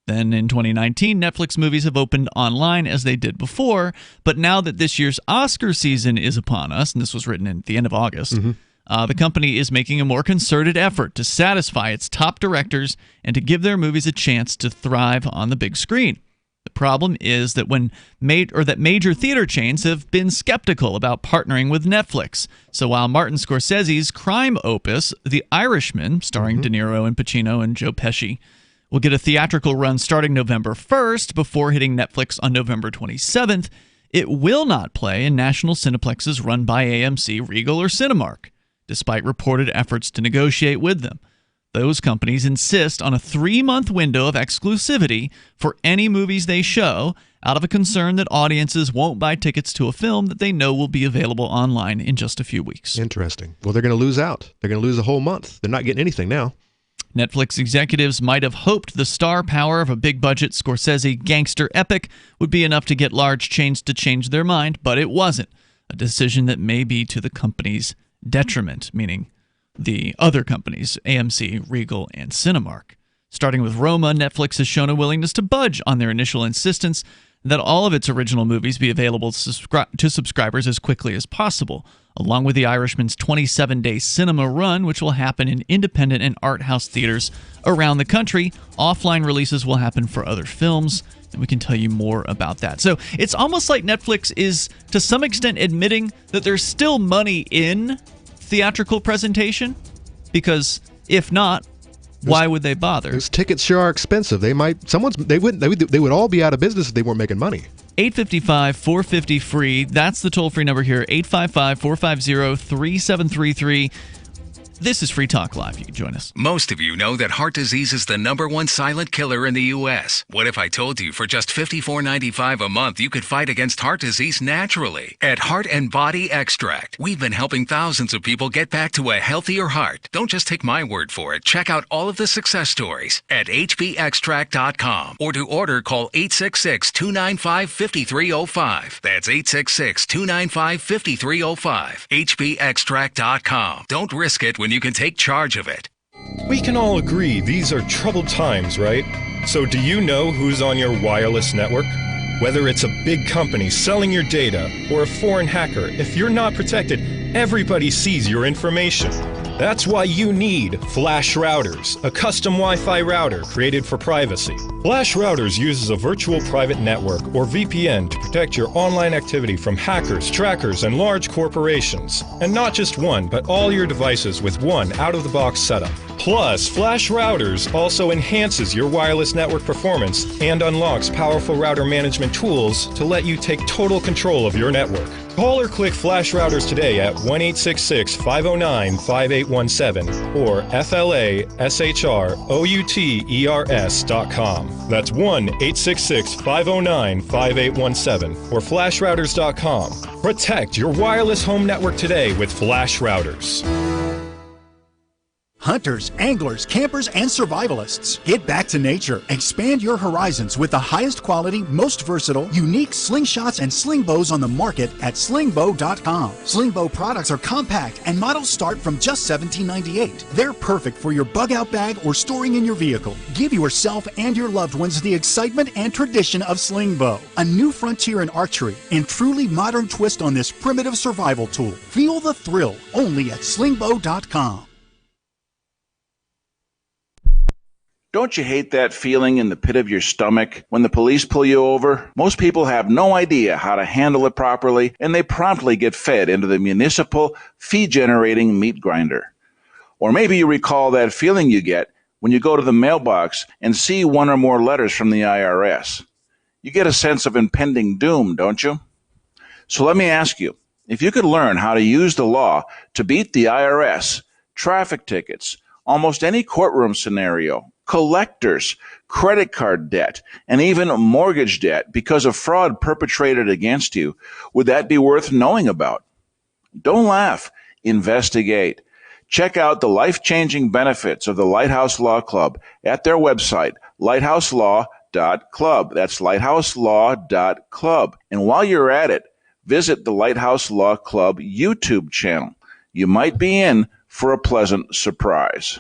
Speaker 6: Then in 2019, Netflix movies have opened online as they did before, but now that this year's Oscar season is upon us, and this was written at the end of August, the company is making a more concerted effort to satisfy its top directors and to give their movies a chance to thrive on the big screen. The problem is that major theater chains have been skeptical about partnering with Netflix. So while Martin Scorsese's crime opus, The Irishman, starring De Niro and Pacino and Joe Pesci, will get a theatrical run starting November 1st before hitting Netflix on November 27th, it will not play in national cineplexes run by AMC, Regal, or Cinemark, despite reported efforts to negotiate with them. Those companies insist on a 3-month window of exclusivity for any movies they show, out of a concern that audiences won't buy tickets to a film that they know will be available online in just a few weeks.
Speaker 7: Interesting. Well, they're going to lose out. They're going to lose a whole month. They're not getting anything now.
Speaker 6: Netflix executives might have hoped the star power of a big-budget Scorsese gangster epic would be enough to get large chains to change their mind, but it wasn't. A decision that may be to the company's detriment, meaning the other companies, AMC, Regal, and Cinemark. Starting with Roma, Netflix has shown a willingness to budge on their initial insistence that all of its original movies be available to subscribers as quickly as possible, along with The Irishman's 27-day cinema run, which will happen in independent and art house theaters around the country. Offline releases will happen for other films, and we can tell you more about that. So it's almost like Netflix is, to some extent, admitting that there's still money in theatrical presentation, because if not, why would they bother?
Speaker 7: Those tickets sure are expensive. They would all be out of business if they weren't making money.
Speaker 6: 855-450-FREE. That's the toll-free number here, 855-450-3733. This is Free Talk Live. You can join us.
Speaker 21: Most of you know that heart disease is the #1 silent killer in the U.S. What if I told you for just $54.95 a month you could fight against heart disease naturally? At Heart and Body Extract, we've been helping thousands of people get back to a healthier heart. Don't just take my word for it. Check out all of the success stories at hbextract.com, or to order, call 866-295-5305. That's 866-295-5305. hbextract.com. Don't risk it when you can take charge of it.
Speaker 22: We can all agree these are troubled times, right? So do you know who's on your wireless network? Whether it's a big company selling your data or a foreign hacker, if you're not protected, everybody sees your information. That's why you need Flash Routers, a custom Wi-Fi router created for privacy. Flash Routers uses a virtual private network, or VPN, to protect your online activity from hackers, trackers, and large corporations. And not just one, but all your devices with one out-of-the-box setup. Plus, Flash Routers also enhances your wireless network performance and unlocks powerful router management tools to let you take total control of your network. Call or click Flash Routers today at 1-866-509-5817 or FLASHROUTERS.com. That's 1-866-509-5817 or flashrouters.com. Protect your wireless home network today with Flash Routers.
Speaker 2: Hunters, anglers, campers, and survivalists. Get back to nature. Expand your horizons with the highest quality, most versatile, unique slingshots and sling bows on the market at slingbow.com. Sling bow products are compact and models start from just $17.98. They're perfect for your bug out bag or storing in your vehicle. Give yourself and your loved ones the excitement and tradition of sling bow. A new frontier in archery and truly modern twist on this primitive survival tool. Feel the thrill only at slingbow.com.
Speaker 3: Don't you hate that feeling in the pit of your stomach when the police pull you over? Most people have no idea how to handle it properly, and they promptly get fed into the municipal fee-generating meat grinder. Or maybe you recall that feeling you get when you go to the mailbox and see one or more letters from the IRS. You get a sense of impending doom, don't you? So let me ask you, if you could learn how to use the law to beat the IRS, traffic tickets, almost any courtroom scenario, collectors, credit card debt, and even mortgage debt because of fraud perpetrated against you, would that be worth knowing about? Don't laugh. Investigate. Check out the life-changing benefits of the Lighthouse Law Club at their website, lighthouselaw.club. That's lighthouselaw.club. And while you're at it, visit the Lighthouse Law Club YouTube channel. You might be in for a pleasant surprise.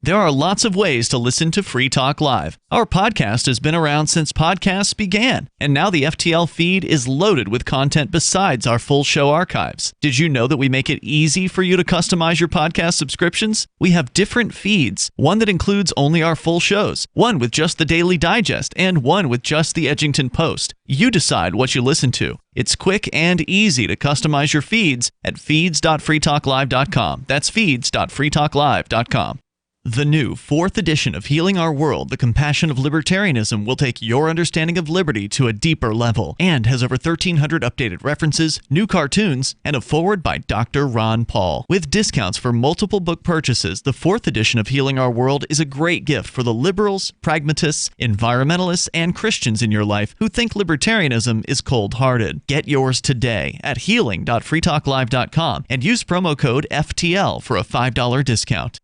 Speaker 5: There are lots of ways to listen to Free Talk Live. Our podcast has been around since podcasts began, and now the FTL feed is loaded with content besides our full show archives. Did you know that we make it easy for you to customize your podcast subscriptions? We have different feeds, one that includes only our full shows, one with just the Daily Digest, and one with just the Edgington Post. You decide what you listen to. It's quick and easy to customize your feeds at feeds.freetalklive.com. That's feeds.freetalklive.com. The new 4th edition of Healing Our World, The Compassion of Libertarianism, will take your understanding of liberty to a deeper level and has over 1,300 updated references, new cartoons, and a foreword by Dr. Ron Paul. With discounts for multiple book purchases, the 4th edition of Healing Our World is a great gift for the liberals, pragmatists, environmentalists, and Christians in your life who think libertarianism is cold-hearted. Get yours today at healing.freetalklive.com and use promo code FTL for a $5 discount.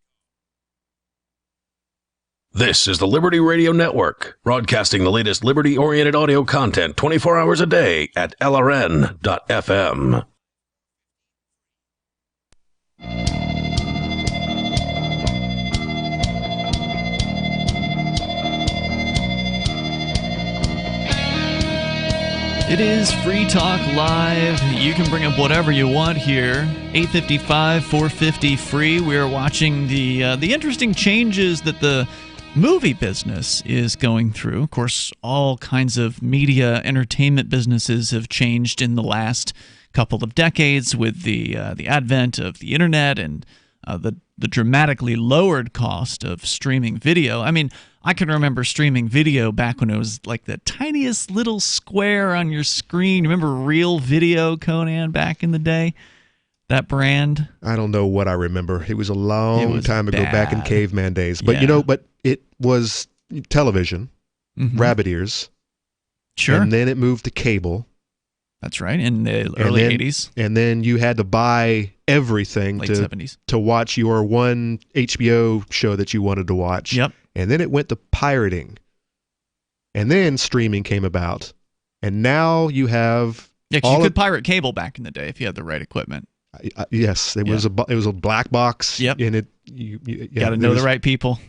Speaker 11: This is the Liberty Radio Network, broadcasting the latest liberty-oriented audio content 24 hours a day at LRN.FM.
Speaker 6: It is Free Talk Live. You can bring up whatever you want here. 855 450 free. We are watching the interesting changes that the movie business is going through. Of course, all kinds of media entertainment businesses have changed in the last couple of decades with the advent of the internet and the dramatically lowered cost of streaming video. I mean, I can remember streaming video back when it was like the tiniest little square on your screen. Remember Real Video, Conan, back in the day? That brand?
Speaker 7: I don't know what I remember. It was a long time ago,
Speaker 6: bad.
Speaker 7: back in caveman days. But but it was television, rabbit ears.
Speaker 6: Sure.
Speaker 7: And then it moved to cable.
Speaker 6: That's right, in the early 80s.
Speaker 7: And then you had to buy everything
Speaker 6: Late 70s.
Speaker 7: to watch your one HBO show that you wanted to watch.
Speaker 6: Yep.
Speaker 7: And then it went to pirating. And then streaming came about. And now you have...
Speaker 6: Yeah, 'cause you could pirate cable back in the day if you had the right equipment.
Speaker 7: Yes, it was a black box.
Speaker 6: Yep.
Speaker 7: And
Speaker 6: you got to know the right people.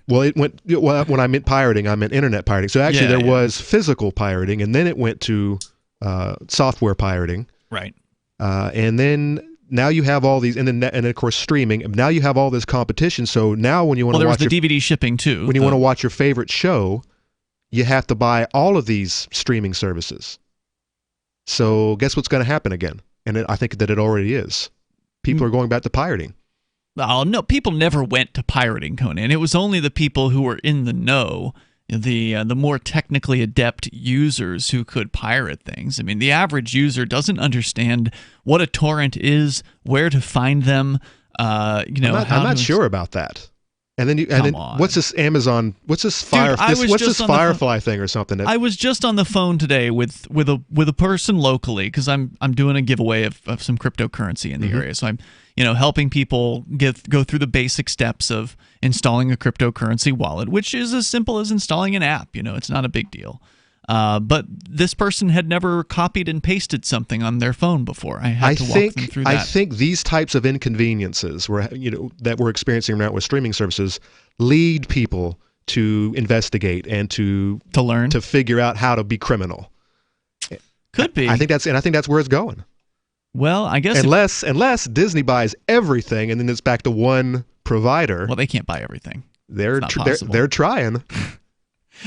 Speaker 7: Well, when I meant pirating, I meant internet pirating. So actually there was physical pirating, and then it went to software pirating.
Speaker 6: Right.
Speaker 7: And then now you have all these, and then of course streaming. Now you have all this competition. So now when you want to watch
Speaker 6: there was the DVD shipping too.
Speaker 7: When you want to watch your favorite show, you have to buy all of these streaming services. So guess what's going to happen again? And I think that it already is. People are going back to pirating.
Speaker 6: Oh, no, people never went to pirating, Conan. It was only the people who were in the know the more technically adept users who could pirate things. I mean, the average user doesn't understand what a torrent is, where to find them. I'm
Speaker 7: not sure about that. And then what's this Amazon? What's this Firefly thing or something?
Speaker 6: I was just on the phone today with a person locally because I'm doing a giveaway of some cryptocurrency in the area. So I'm helping people go through the basic steps of installing a cryptocurrency wallet, which is as simple as installing an app. It's not a big deal. But this person had never copied and pasted something on their phone before. I had to walk them through that.
Speaker 7: I think these types of inconveniences that we're experiencing now with streaming services lead people to investigate and to
Speaker 6: learn,
Speaker 7: to figure out how to be criminal.
Speaker 6: Could be.
Speaker 7: I think that's where it's going.
Speaker 6: Well, I guess
Speaker 7: unless Disney buys everything and then it's back to one provider.
Speaker 6: Well, they can't buy everything.
Speaker 7: They're trying.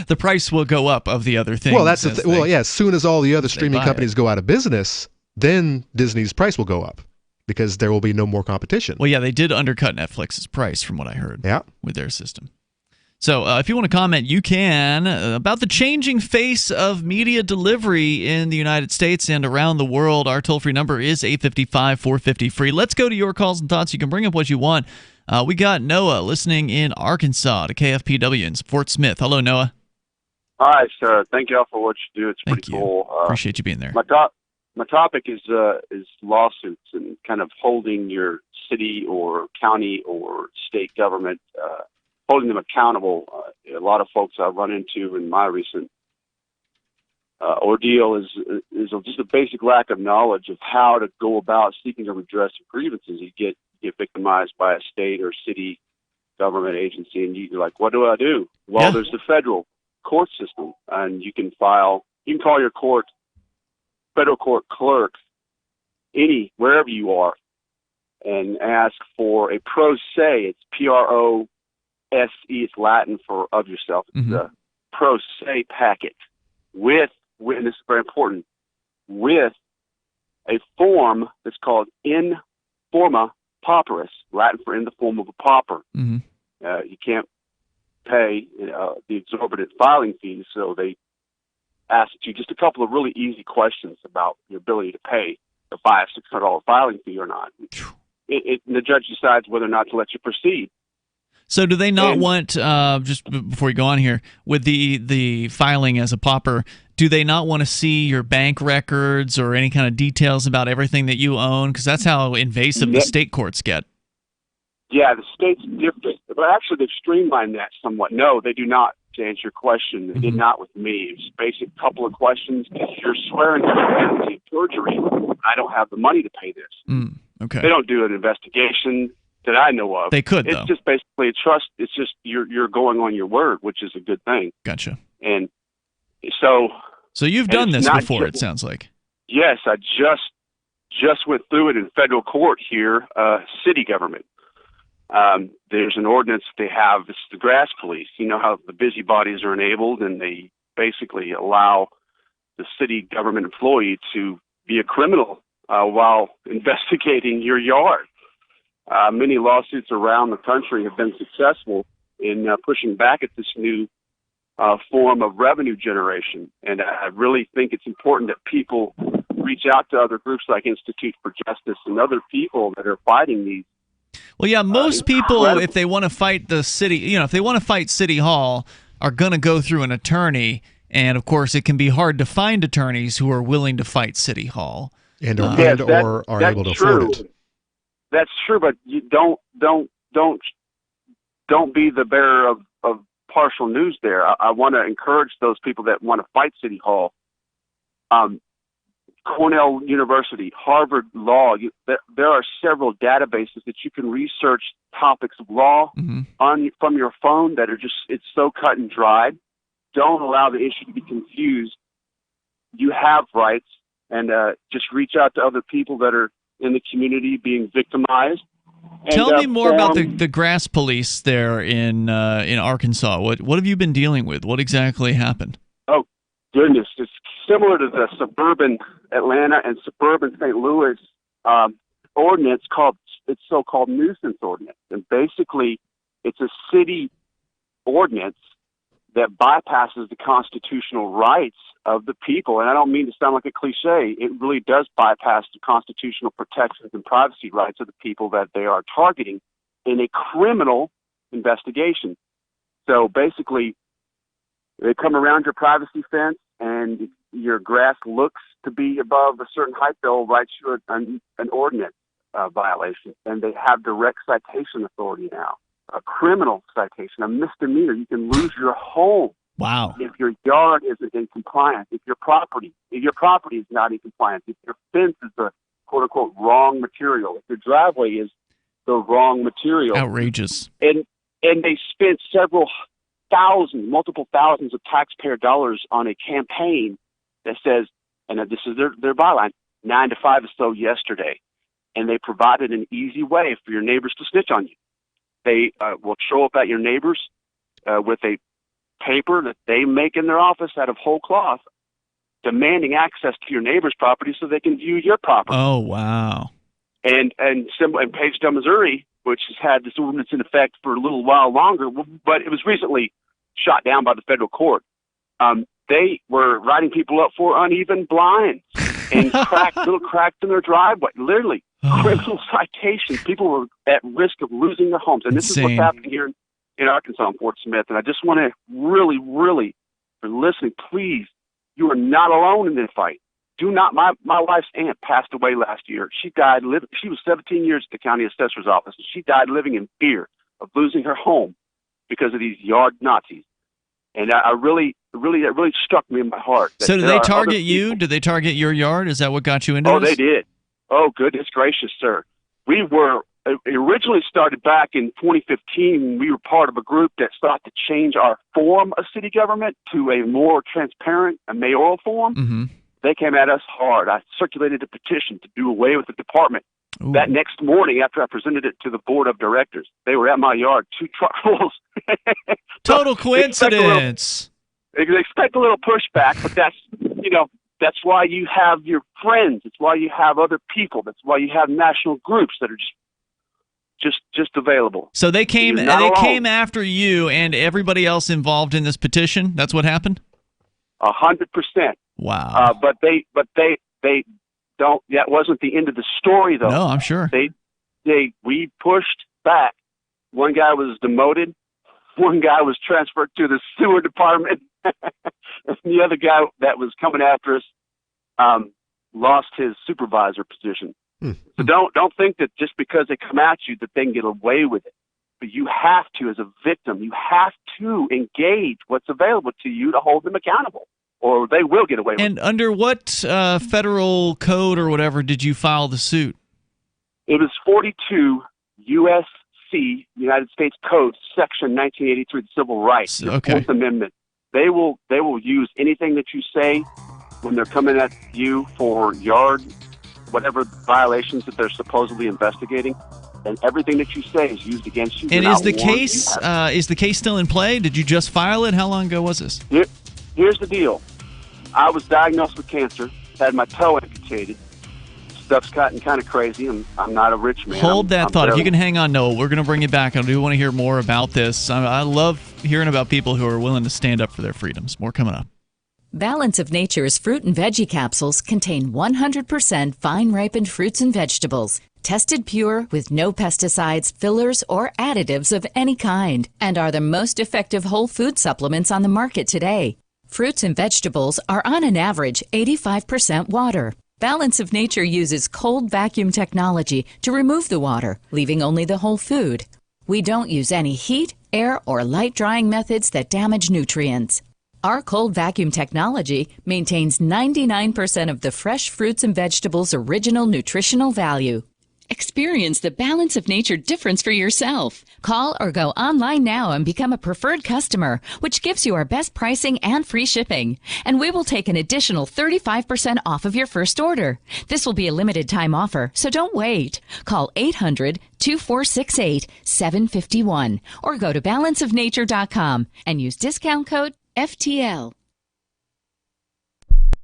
Speaker 6: The price will go up of the other things.
Speaker 7: Well, that's as soon as all the other streaming companies go out of business, then Disney's price will go up because there will be no more competition.
Speaker 6: Well, yeah, they did undercut Netflix's price from what I heard.
Speaker 7: Yeah.
Speaker 6: With their system. So if you want to comment, you can about the changing face of media delivery in the United States and around the world. Our toll-free number is 855-450-FREE. Let's go to your calls and thoughts. You can bring up what you want. We got Noah listening in Arkansas to KFPW in Fort Smith. Hello, Noah.
Speaker 8: Hi, sir. Thank you all for what you do. It's pretty cool.
Speaker 6: Appreciate you being there.
Speaker 8: My topic is lawsuits and kind of holding your city or county or state government, holding them accountable. A lot of folks I've run into in my recent ordeal is just a basic lack of knowledge of how to go about seeking a redress of grievances. You get victimized by a state or city government agency, and you're like, what do I do? Well, there's the federal court system, and you can call your federal court clerk wherever you are and ask for a pro se. It's PROSE, it's Latin for of yourself. It's a pro se packet with, and this is very important, with a form that's called in forma pauperis, Latin for in the form of a pauper. You can't pay the exorbitant filing fees, so they asked you just a couple of really easy questions about your ability to pay the $500-$600 filing fee or not. And the judge decides whether or not to let you proceed.
Speaker 6: So do they not want, just before you go on here, with the filing as a pauper, do they not want to see your bank records or any kind of details about everything that you own? Because that's how invasive the state courts get.
Speaker 8: Yeah, the state's different. But actually, they've streamlined that somewhat. No, they do not, to answer your question. They did not with me. It's basic couple of questions. You're swearing to perjury. I don't have the money to pay this.
Speaker 6: Okay.
Speaker 8: They don't do an investigation that I know of.
Speaker 6: They could,
Speaker 8: It's
Speaker 6: though.
Speaker 8: just basically a trust. It's just you're going on your word, which is a good thing.
Speaker 6: Gotcha.
Speaker 8: And so
Speaker 6: you've done this before, it sounds like.
Speaker 8: Yes, I just went through it in federal court here, city government. There's an ordinance they have. It's the grass police. You know how the busybodies are enabled, and they basically allow the city government employee to be a criminal while investigating your yard. Many lawsuits around the country have been successful in pushing back at this new form of revenue generation. And I really think it's important that people reach out to other groups like Institute for Justice and other people that are fighting these.
Speaker 6: Well, yeah, most people, if they want to fight the city, if they want to fight City Hall, are going to go through an attorney. And, of course, it can be hard to find attorneys who are willing to fight City Hall.
Speaker 7: And are able to afford it.
Speaker 8: That's true, but you don't be the bearer of partial news there. I want to encourage those people that want to fight City Hall. Cornell University, Harvard Law. There are several databases that you can research topics of law from your phone that are it's so cut and dried. Don't allow the issue to be confused. You have rights, and just reach out to other people that are in the community being victimized.
Speaker 6: Tell me more about the grass police there in Arkansas. What have you been dealing with? What exactly happened?
Speaker 8: Oh, goodness. It's similar to the suburban Atlanta and suburban St. Louis ordinance it's so-called nuisance ordinance. And basically, it's a city ordinance that bypasses the constitutional rights of the people. And I don't mean to sound like a cliche. It really does bypass the constitutional protections and privacy rights of the people that they are targeting in a criminal investigation. So basically, they come around your privacy fence, and if your grass looks to be above a certain height, they'll write you an ordinance violation. And they have direct citation authority now. A criminal citation, a misdemeanor. You can lose your home.
Speaker 6: Wow.
Speaker 8: If your yard isn't in compliance, if your property is not in compliance, if your fence is the quote unquote wrong material, if your driveway is the wrong material.
Speaker 6: Outrageous.
Speaker 8: And they spent multiple thousands of taxpayer dollars on a campaign that says, and this is their byline, 9 to 5 is so yesterday. And they provided an easy way for your neighbors to snitch on you. They will show up at your neighbors with a paper that they make in their office out of whole cloth, demanding access to your neighbor's property so they can view your property.
Speaker 6: Oh, wow.
Speaker 8: And Pagetown, Missouri, which has had this ordinance in effect for a little while longer, but it was recently shot down by the federal court. They were writing people up for uneven blinds and little cracks in their driveway. Literally, criminal citations. People were at risk of losing their homes. And this is what's happening here in Arkansas and Fort Smith. And I just want to really, really, for listening, please, you are not alone in this fight. Do not. My wife's aunt passed away last year. She died. She was 17 years at the county assessor's office, and she died living in fear of losing her home because of these yard Nazis. And it really struck me in my heart.
Speaker 6: So did they target you? Did they target your yard? Is that what got you into this?
Speaker 8: Oh, they did. Oh, goodness gracious, sir. We were originally started back in 2015. We were part of a group that sought to change our form of city government to a more transparent, a mayoral form.
Speaker 6: Mm-hmm.
Speaker 8: They came at us hard. I circulated a petition to do away with the department.
Speaker 6: Ooh.
Speaker 8: That next morning, after I presented it to the board of directors, they were at my yard, 2 truckfuls.
Speaker 6: Total coincidence.
Speaker 8: They expect a little pushback, but that's why you have your friends. It's why you have other people. That's why you have national groups that are just available.
Speaker 6: So they came after you and everybody else involved in this petition. That's what happened?
Speaker 8: 100%.
Speaker 6: Wow.
Speaker 8: But they don't. That wasn't the end of the story, though.
Speaker 6: No, I'm sure.
Speaker 8: We pushed back. One guy was demoted. One guy was transferred to the sewer department. And the other guy that was coming after us lost his supervisor position. So don't think that just because they come at you that they can get away with it. But you have to, as a victim, you have to engage what's available to you to hold them accountable, or they will get away with it.
Speaker 6: And under what federal code or whatever did you file the suit?
Speaker 8: It was 42 U.S.C., United States Code, Section 1983, the Civil Rights, the Fourth Amendment. They will use anything that you say when they're coming at you for whatever violations that they're supposedly investigating, and everything that you say is used against you.
Speaker 6: And is the case still in play? Did you just file it? How long ago was this?
Speaker 8: Here's the deal. I was diagnosed with cancer, had my toe amputated. Stuff's gotten kind of crazy, and I'm not a rich man.
Speaker 6: Hold that thought. If you can hang on, Noah, we're going to bring you back. I do want to hear more about this. I love hearing about people who are willing to stand up for their freedoms. More coming up.
Speaker 4: Balance of Nature's fruit and veggie capsules contain 100% fine-ripened fruits and vegetables, tested pure with no pesticides, fillers, or additives of any kind, and are the most effective whole food supplements on the market today. Fruits and vegetables are on an average 85% water. Balance of Nature uses cold vacuum technology to remove the water, leaving only the whole food. We don't use any heat, air, or light drying methods that damage nutrients. Our cold vacuum technology maintains 99% of the fresh fruits and vegetables' original nutritional value. Experience the Balance of Nature difference for yourself. Call or go online now and become a preferred customer, which gives you our best pricing and free shipping. And we will take an additional 35% off of your first order. This will be a limited time offer, so don't wait. Call 800-2468-751 or go to balanceofnature.com and use discount code FTL.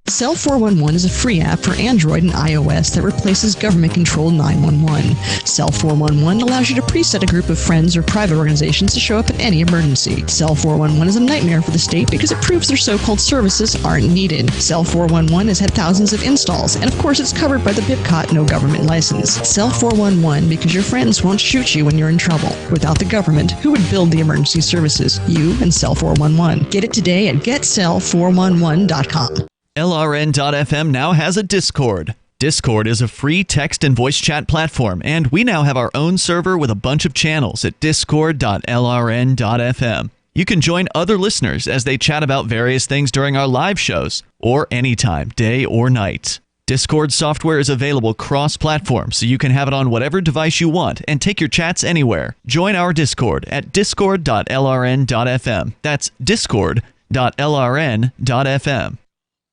Speaker 9: Cell 411 is a free app for Android and iOS that replaces government-controlled 911. Cell 411 allows you to preset a group of friends or private organizations to show up in any emergency. Cell 411 is a nightmare for the state because it proves their so-called services aren't needed. Cell 411 has had thousands of installs, and of course it's covered by the BIPCOT no government license. Cell 411 because your friends won't shoot you when you're in trouble. Without the government, who would build the emergency services? You and Cell 411. Get it today at getcell411.com.
Speaker 5: LRN.FM now has a Discord. Discord is a free text and voice chat platform, and we now have our own server with a bunch of channels at discord.lrn.fm. You can join other listeners as they chat about various things during our live shows, or anytime, day or night. Discord software is available cross-platform, so you can have it on whatever device you want and take your chats anywhere. Join our Discord at discord.lrn.fm. That's discord.lrn.fm.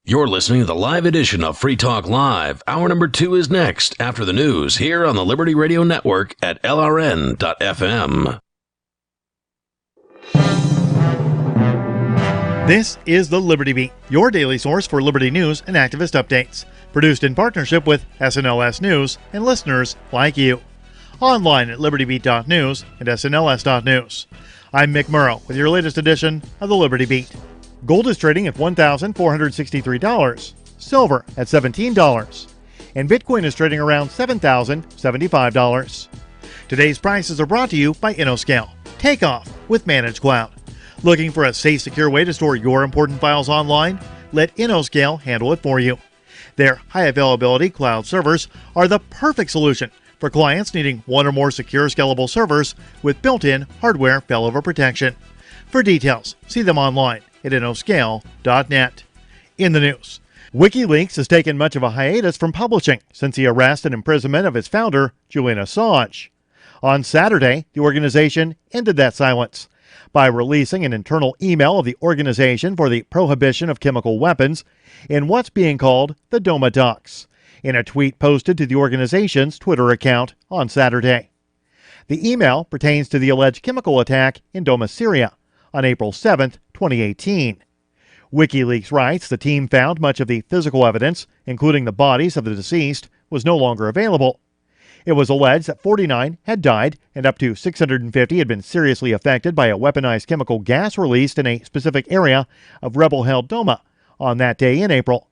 Speaker 11: You're listening to the live edition of Free Talk Live. Hour number 2 is next after the news here on the Liberty Radio Network at LRN.FM.
Speaker 10: This is the Liberty Beat, your daily source for Liberty news and activist updates. Produced in partnership with SNLS News and listeners like you. Online at libertybeat.news and snls.news. I'm Mick Murrow with your latest edition of the Liberty Beat. Gold is trading at $1,463, silver at $17, and Bitcoin is trading around $7,075. Today's prices are brought to you by InnoScale. Take off with Managed Cloud. Looking for a safe, secure way to store your important files online? Let InnoScale handle it for you. Their high availability cloud servers are the perfect solution for clients needing one or more secure, scalable servers with built-in hardware failover protection. For details, see them online at innoscale.net. In the news, WikiLeaks has taken much of a hiatus from publishing since the arrest and imprisonment of its founder, Julian Assange. On Saturday, the organization ended that silence by releasing an internal email of the Organization for the Prohibition of Chemical Weapons in what's being called the DOMA docs, in a tweet posted to the organization's Twitter account on Saturday. The email pertains to the alleged chemical attack in Doma, Syria, on April 7, 2018. WikiLeaks writes the team found much of the physical evidence, including the bodies of the deceased, was no longer available. It was alleged that 49 had died and up to 650 had been seriously affected by a weaponized chemical gas released in a specific area of rebel-held Doma on that day in April.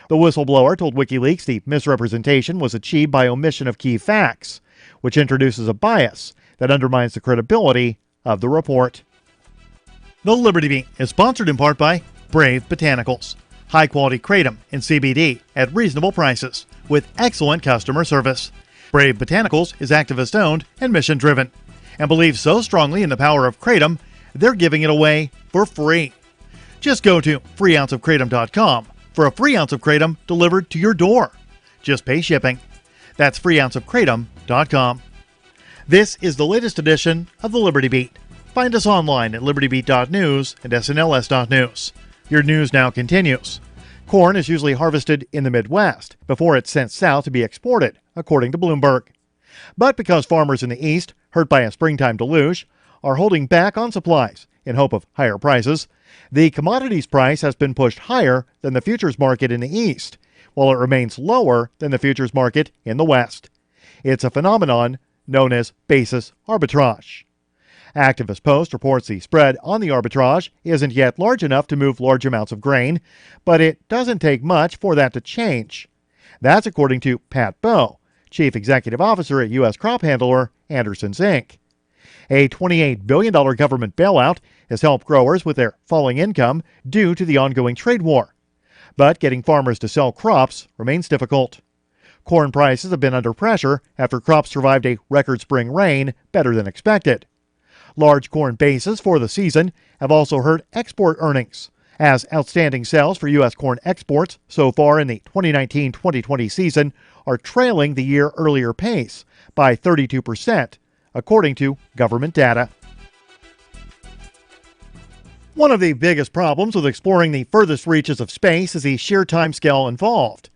Speaker 10: The whistleblower told WikiLeaks the misrepresentation was achieved by omission of key facts, which introduces a bias that undermines the credibility of the report. The Liberty Beat is sponsored in part by Brave Botanicals, high-quality kratom and CBD at reasonable prices with excellent customer service. Brave Botanicals is activist-owned and mission-driven and believes so strongly in the power of kratom, they're giving it away for free. Just go to freeounceofkratom.com for a free ounce of kratom delivered to your door. Just pay shipping. That's freeounceofkratom.com. This is the latest edition of the Liberty Beat. Find us online at libertybeat.news and snls.news. Your news now continues. Corn is usually harvested in the Midwest before it's sent south to be exported, according to Bloomberg. But because farmers in the East, hurt by a springtime deluge, are holding back on supplies in hope of higher prices, the commodities price has been pushed higher than the futures market in the East, while it remains lower than the futures market in the West. It's a phenomenon known as basis arbitrage. Activist Post reports the spread on the arbitrage isn't yet large enough to move large amounts of grain, but it doesn't take much for that to change. That's according to Pat Bowe, Chief Executive Officer at U.S. crop handler Andersons, Inc. A $28 billion government bailout has helped growers with their falling income due to the ongoing trade war. But getting farmers to sell crops remains difficult. Corn prices have been under pressure after crops survived a record spring rain better than expected. Large corn bases for the season have also hurt export earnings, as outstanding sales for U.S. corn exports so far in the 2019-2020 season are trailing the year earlier pace by 32%, according to government data. One of the biggest problems with exploring the furthest reaches of space is the sheer timescale involved.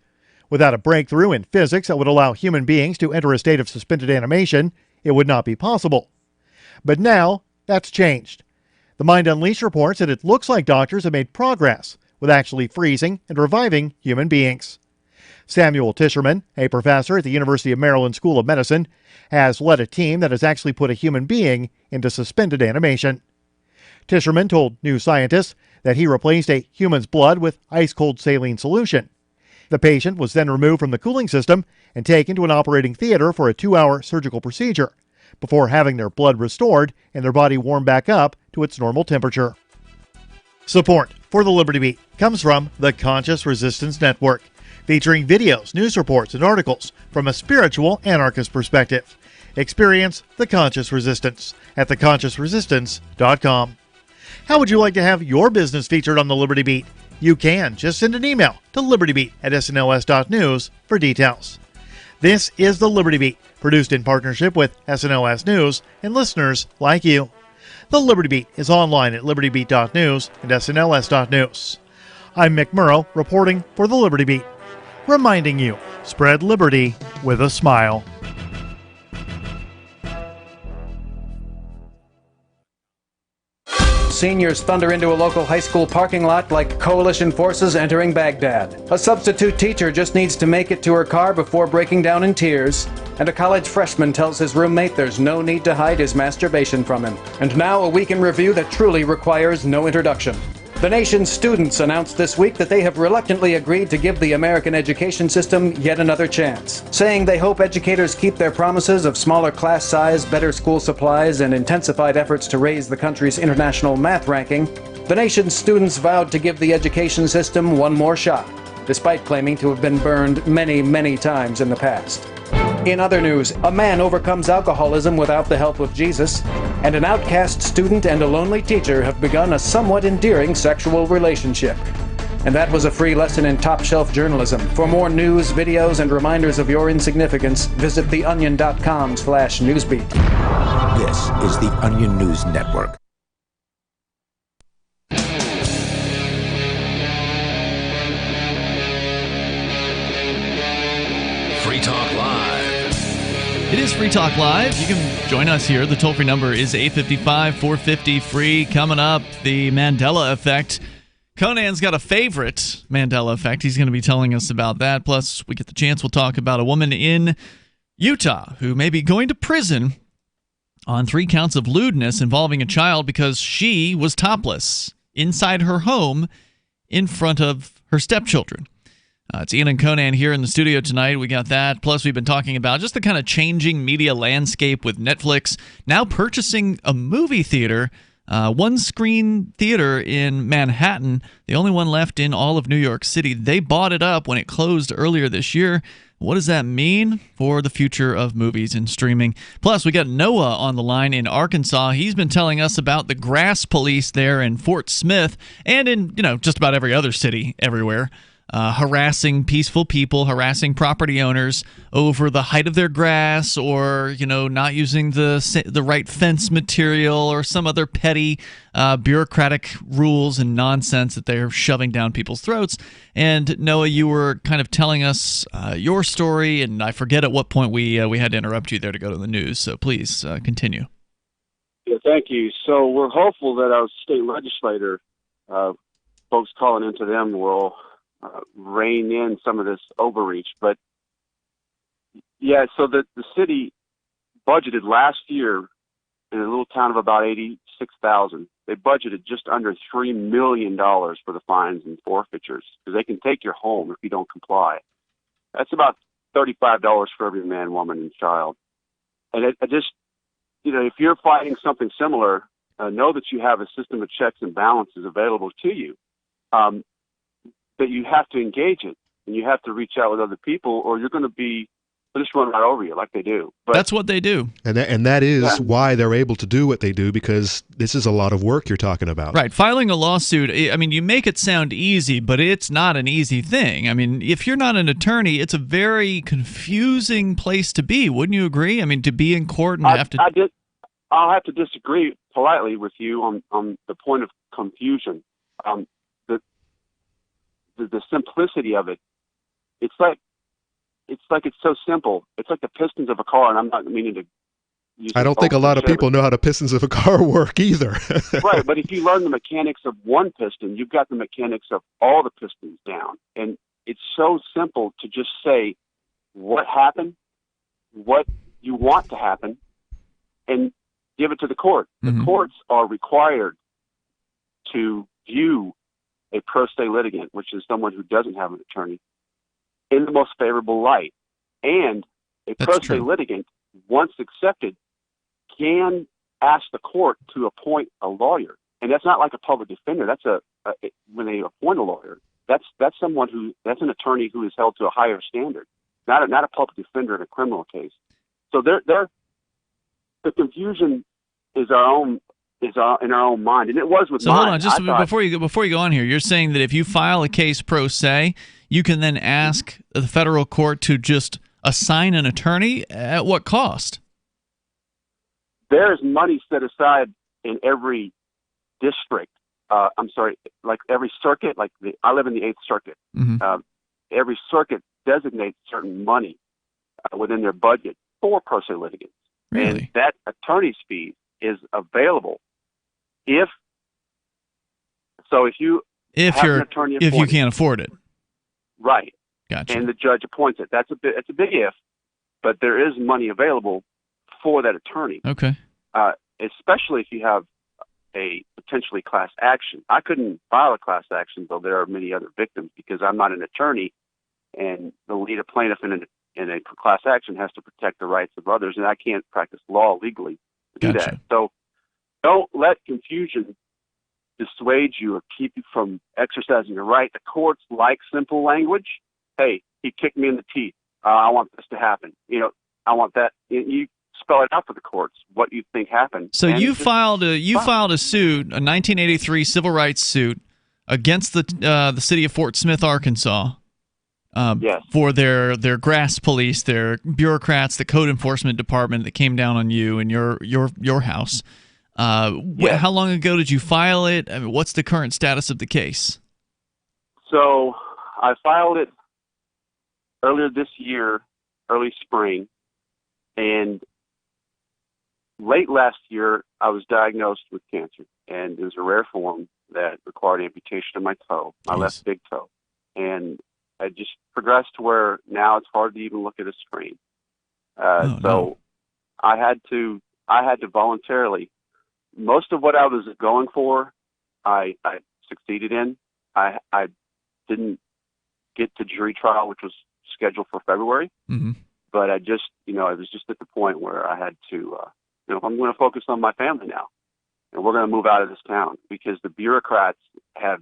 Speaker 10: Without a breakthrough in physics that would allow human beings to enter a state of suspended animation, it would not be possible. But now, that's changed. The Mind Unleashed reports that it looks like doctors have made progress with actually freezing and reviving human beings. Samuel Tischerman, a professor at the University of Maryland School of Medicine, has led a team that has actually put a human being into suspended animation. Tischerman told New Scientist that he replaced a human's blood with ice-cold saline solution. The patient was then removed from the cooling system and taken to an operating theater for a 2-hour surgical procedure, before having their blood restored and their body warmed back up to its normal temperature. Support for the Liberty Beat comes from the Conscious Resistance Network, featuring videos, news reports, and articles from a spiritual anarchist perspective. Experience the Conscious Resistance at theconsciousresistance.com. How would you like to have your business featured on the Liberty Beat? You can. Just send an email to libertybeat@snls.news for details. This is the Liberty Beat, produced in partnership with SNLS News and listeners like you. The Liberty Beat is online at libertybeat.news and snls.news. I'm Mick Murrow, reporting for the Liberty Beat, reminding you, spread liberty with a smile.
Speaker 12: Seniors thunder into a local high school parking lot like coalition forces entering Baghdad. A substitute teacher just needs to make it to her car before breaking down in tears. And a college freshman tells his roommate there's no need to hide his masturbation from him. And now a week in review that truly requires no introduction. The nation's students announced this week that they have reluctantly agreed to give the American education system yet another chance, saying they hope educators keep their promises of smaller class size, better school supplies, and intensified efforts to raise the country's international math ranking. The nation's students vowed to give the education system one more shot, despite claiming to have been burned many, many times in the past. In other news, a man overcomes alcoholism without the help of Jesus, and an outcast student and a lonely teacher have begun a somewhat endearing sexual relationship. And that was a free lesson in top-shelf journalism. For more news, videos, and reminders of your insignificance, visit theonion.com/newsbeat.
Speaker 14: This is the Onion News Network.
Speaker 5: Free Talk Live. It is Free Talk Live. You can join us here. The toll-free number is 855-450-FREE. Coming up, the Mandela Effect. Conan's got a favorite Mandela Effect. He's going to be telling us about that. Plus, we get the chance, we'll talk about a woman in Utah who may be going to prison on 3 counts of lewdness involving a child because she was topless inside her home in front of her stepchildren. It's Ian and Conan here in the studio tonight. We got that. Plus, we've been talking about just the kind of changing media landscape with Netflix now purchasing a movie theater, one-screen theater in Manhattan, the only one left in all of New York City. They bought it up when it closed earlier this year. What does that mean for the future of movies and streaming? Plus, we got Noah on the line in Arkansas. He's been telling us about the grass police there in Fort Smith and in, just about every other city everywhere. Harassing peaceful people, harassing property owners over the height of their grass, or not using the right fence material, or some other petty bureaucratic rules and nonsense that they're shoving down people's throats. And Noah, you were kind of telling us your story, and I forget at what point we had to interrupt you there to go to the news. So please continue.
Speaker 8: Yeah, thank you. So we're hopeful that our state legislator, folks calling into them, will rein in some of this overreach. But yeah, so the city budgeted last year in a little town of about 86,000. They budgeted just under $3 million for the fines and forfeitures, because they can take your home if you don't comply. That's about $35 for every man, woman, and child. And it just, if you're fighting something similar, know that you have a system of checks and balances available to you. That you have to engage it, and you have to reach out with other people, or you're going to just run right over you like they do. But
Speaker 5: that's what they do.
Speaker 7: And that is why they're able to do what they do, because this is a lot of work you're talking about.
Speaker 5: Right. Filing a lawsuit, I mean, you make it sound easy, but it's not an easy thing. I mean, if you're not an attorney, it's a very confusing place to be. Wouldn't you agree? I mean, to be in court and have to...
Speaker 8: I'll have to disagree politely with you on the point of confusion. The simplicity of it, it's so simple. It's like the pistons of a car, and I'm not meaning to
Speaker 7: I don't think a lot of people know how the pistons of a car work either.
Speaker 8: Right, but if you learn the mechanics of one piston, you've got the mechanics of all the pistons down. And it's so simple to just say what happened, what you want to happen, and give it to the court. The courts are required to view a pro se litigant, which is someone who doesn't have an attorney, in the most favorable light. And a pro se litigant, once accepted, can ask the court to appoint a lawyer. And that's not like a public defender. That's when they appoint a lawyer, that's an attorney who is held to a higher standard, not a public defender in a criminal case. So the confusion is in our own mind, and it was with
Speaker 6: so
Speaker 8: mine.
Speaker 6: Hold on, just before you go on here, you're saying that if you file a case pro se, you can then ask the federal court to just assign an attorney at what cost?
Speaker 8: There's money set aside in every district. Like every circuit. I live in the 8th Circuit. Every circuit designates certain money within their budget for pro se litigants.
Speaker 6: Really?
Speaker 8: And that attorney's fee is available if you
Speaker 6: can't afford it.
Speaker 8: Right.
Speaker 6: Gotcha.
Speaker 8: And the judge appoints it. It's a big if, but there is money available for that attorney.
Speaker 6: Okay.
Speaker 8: Especially if you have a potentially class action. I couldn't file a class action, though there are many other victims, because I'm not an attorney, and the lead a plaintiff in a class action has to protect the rights of others, and I can't practice law legally to do that. So don't let confusion dissuade you or keep you from exercising your right. The courts like simple language. Hey, he kicked me in the teeth. I want this to happen. I want that. You spell it out for the courts what you think happened.
Speaker 6: So you filed a suit, a 1983 civil rights suit against the city of Fort Smith, Arkansas.
Speaker 8: Yes.
Speaker 6: For their grass police, their bureaucrats, the code enforcement department that came down on you and your house.
Speaker 8: Yes.
Speaker 6: How long ago did you file it? I mean, what's the current status of the case?
Speaker 8: So I filed it earlier this year, early spring, and late last year I was diagnosed with cancer, and it was a rare form that required amputation of my toe, my left big toe, and I just progressed to where now it's hard to even look at a screen. So I had to voluntarily. Most of what I was going for, I succeeded in. I didn't get to jury trial, which was scheduled for February. But I was just at the point where I had to, I'm going to focus on my family now, and we're going to move out of this town because the bureaucrats have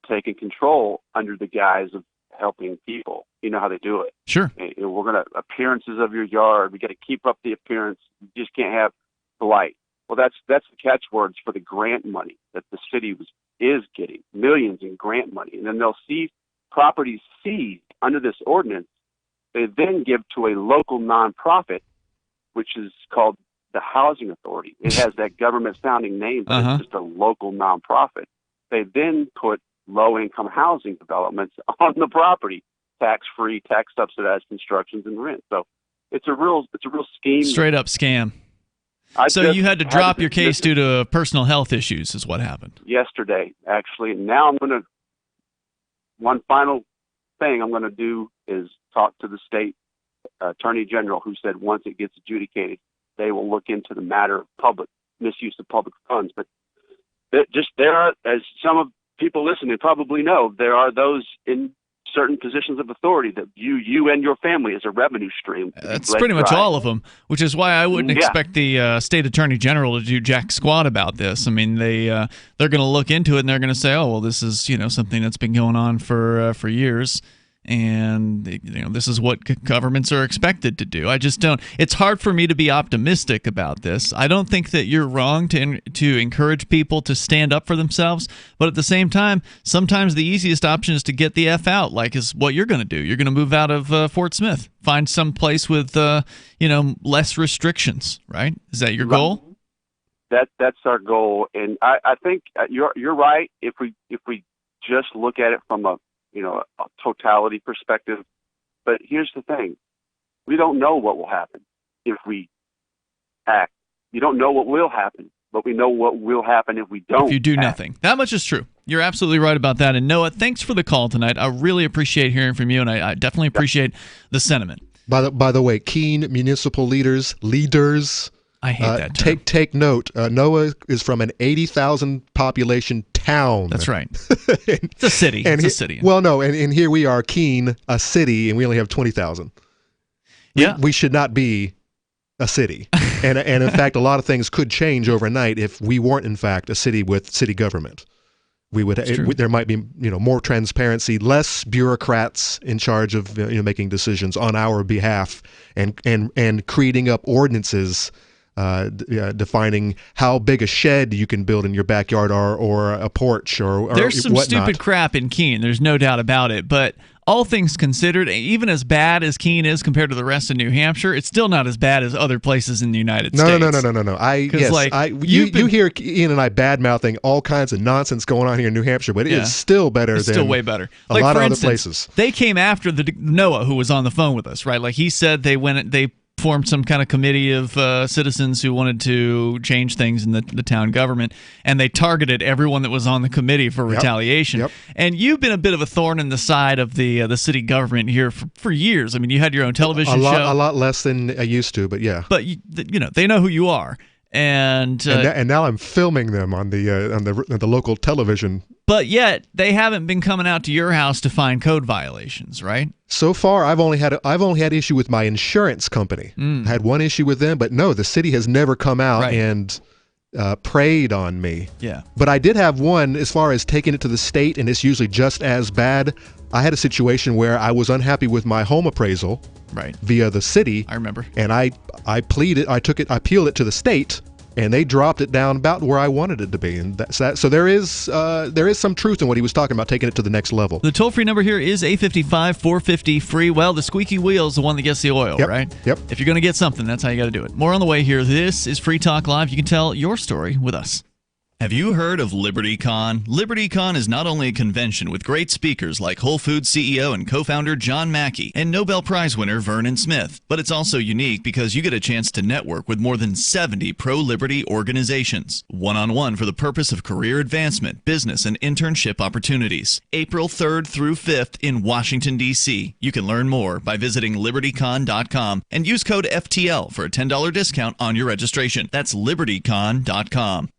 Speaker 8: taken control under the guise of helping people. You know how they do it.
Speaker 6: Sure.
Speaker 8: And we're going to appearances of your yard. We got to keep up the appearance. You just can't have blight. Well, that's the catchwords for the grant money that the city is getting, millions in grant money, and then they'll see properties seized under this ordinance. They then give to a local nonprofit, which is called the Housing Authority. It has that government sounding name, but it's just a local nonprofit. They then put low-income housing developments on the property, tax-free, tax-subsidized constructions and rent. So it's a real scheme.
Speaker 6: Straight up scam. So you had to drop your case due to personal health issues, is what happened.
Speaker 8: Yesterday, actually. Now one final thing I'm going to do is talk to the state attorney general, who said once it gets adjudicated, they will look into the matter of misuse of public funds. But there are, as some of people listening probably know, there are those in certain positions of authority that view you and your family as a revenue stream.
Speaker 6: That's pretty much all of them, which is why I wouldn't expect the state attorney general to do jack squat about this. I mean, they're going to look into it and they're going to say, oh, well, this is something that's been going on for years. And this is what governments are expected to do. I just don't. It's hard for me to be optimistic about this. I don't think that you're wrong to encourage people to stand up for themselves, but at the same time, sometimes the easiest option is to get the F out, like is what you're going to do. You're going to move out of Fort Smith, find some place with less restrictions. Right? Is that your goal?
Speaker 8: That's our goal, and I think you're right. If we just look at it from a totality perspective. But here's the thing. We don't know what will happen if we act. You don't know what will happen, but we know what will happen if we don't.
Speaker 6: If you do
Speaker 8: act.
Speaker 6: nothing. That much is true. You're absolutely right about that. And Noah, thanks for the call tonight. I really appreciate hearing from you, and I definitely appreciate the sentiment.
Speaker 7: By the way, keen municipal leaders.
Speaker 6: I hate that term.
Speaker 7: Take note. Noah is from an 80,000 population town.
Speaker 6: That's right. It's a city. It's a city.
Speaker 7: Well, no, and here we are, Keene, a city, and we only have 20,000.
Speaker 6: Yeah.
Speaker 7: We should not be a city. and in fact, a lot of things could change overnight if we weren't, in fact, a city with city government. We would. There might be, more transparency, less bureaucrats in charge of making decisions on our behalf, and creating up ordinances defining how big a shed you can build in your backyard or a porch or
Speaker 6: there's some
Speaker 7: whatnot.
Speaker 6: stupid crap in Keene. There's no doubt about it. But all things considered, even as bad as Keene is compared to the rest of New Hampshire, it's still not as bad as other places in the United States.
Speaker 7: No. You hear Ian and I bad-mouthing all kinds of nonsense going on here in New Hampshire, but it is still better
Speaker 6: it's
Speaker 7: than
Speaker 6: still way better.
Speaker 7: a lot
Speaker 6: for
Speaker 7: of
Speaker 6: instance,
Speaker 7: other places.
Speaker 6: They came after the Noah, who was on the phone with us, right? Like he said, they formed some kind of committee of citizens who wanted to change things in the town government, and they targeted everyone that was on the committee for retaliation.
Speaker 7: Yep.
Speaker 6: And you've been a bit of a thorn in the side of the city government here for years. I mean, you had your own television show.
Speaker 7: A lot less than I used to, but yeah.
Speaker 6: But they know who you are, and
Speaker 7: now I'm filming them on the local television.
Speaker 6: But yet they haven't been coming out to your house to find code violations, right?
Speaker 7: So far, I've only had issue with my insurance company. I had one issue with them, but no, the city has never come out and preyed on me.
Speaker 6: Yeah.
Speaker 7: But I did have one as far as taking it to the state, and it's usually just as bad. I had a situation where I was unhappy with my home appraisal via the city.
Speaker 6: I remember.
Speaker 7: And I appealed it to the state, and they dropped it down about where I wanted it to be. And that's that. So there is some truth in what he was talking about, taking it to the next level.
Speaker 6: The toll-free number here is 855-450-FREE. Well, the squeaky wheel is the one that gets the oil, right?
Speaker 7: Yep.
Speaker 6: If you're going to get something, that's how you got to do it. More on the way here. This is Free Talk Live. You can tell your story with us.
Speaker 5: Have you heard of LibertyCon? LibertyCon is not only a convention with great speakers like Whole Foods CEO and co-founder John Mackey and Nobel Prize winner Vernon Smith, but it's also unique because you get a chance to network with more than 70 pro-liberty organizations, one-on-one for the purpose of career advancement, business, and internship opportunities. April 3rd through 5th in Washington, D.C. You can learn more by visiting libertycon.com and use code FTL for a $10 discount on your registration. That's libertycon.com.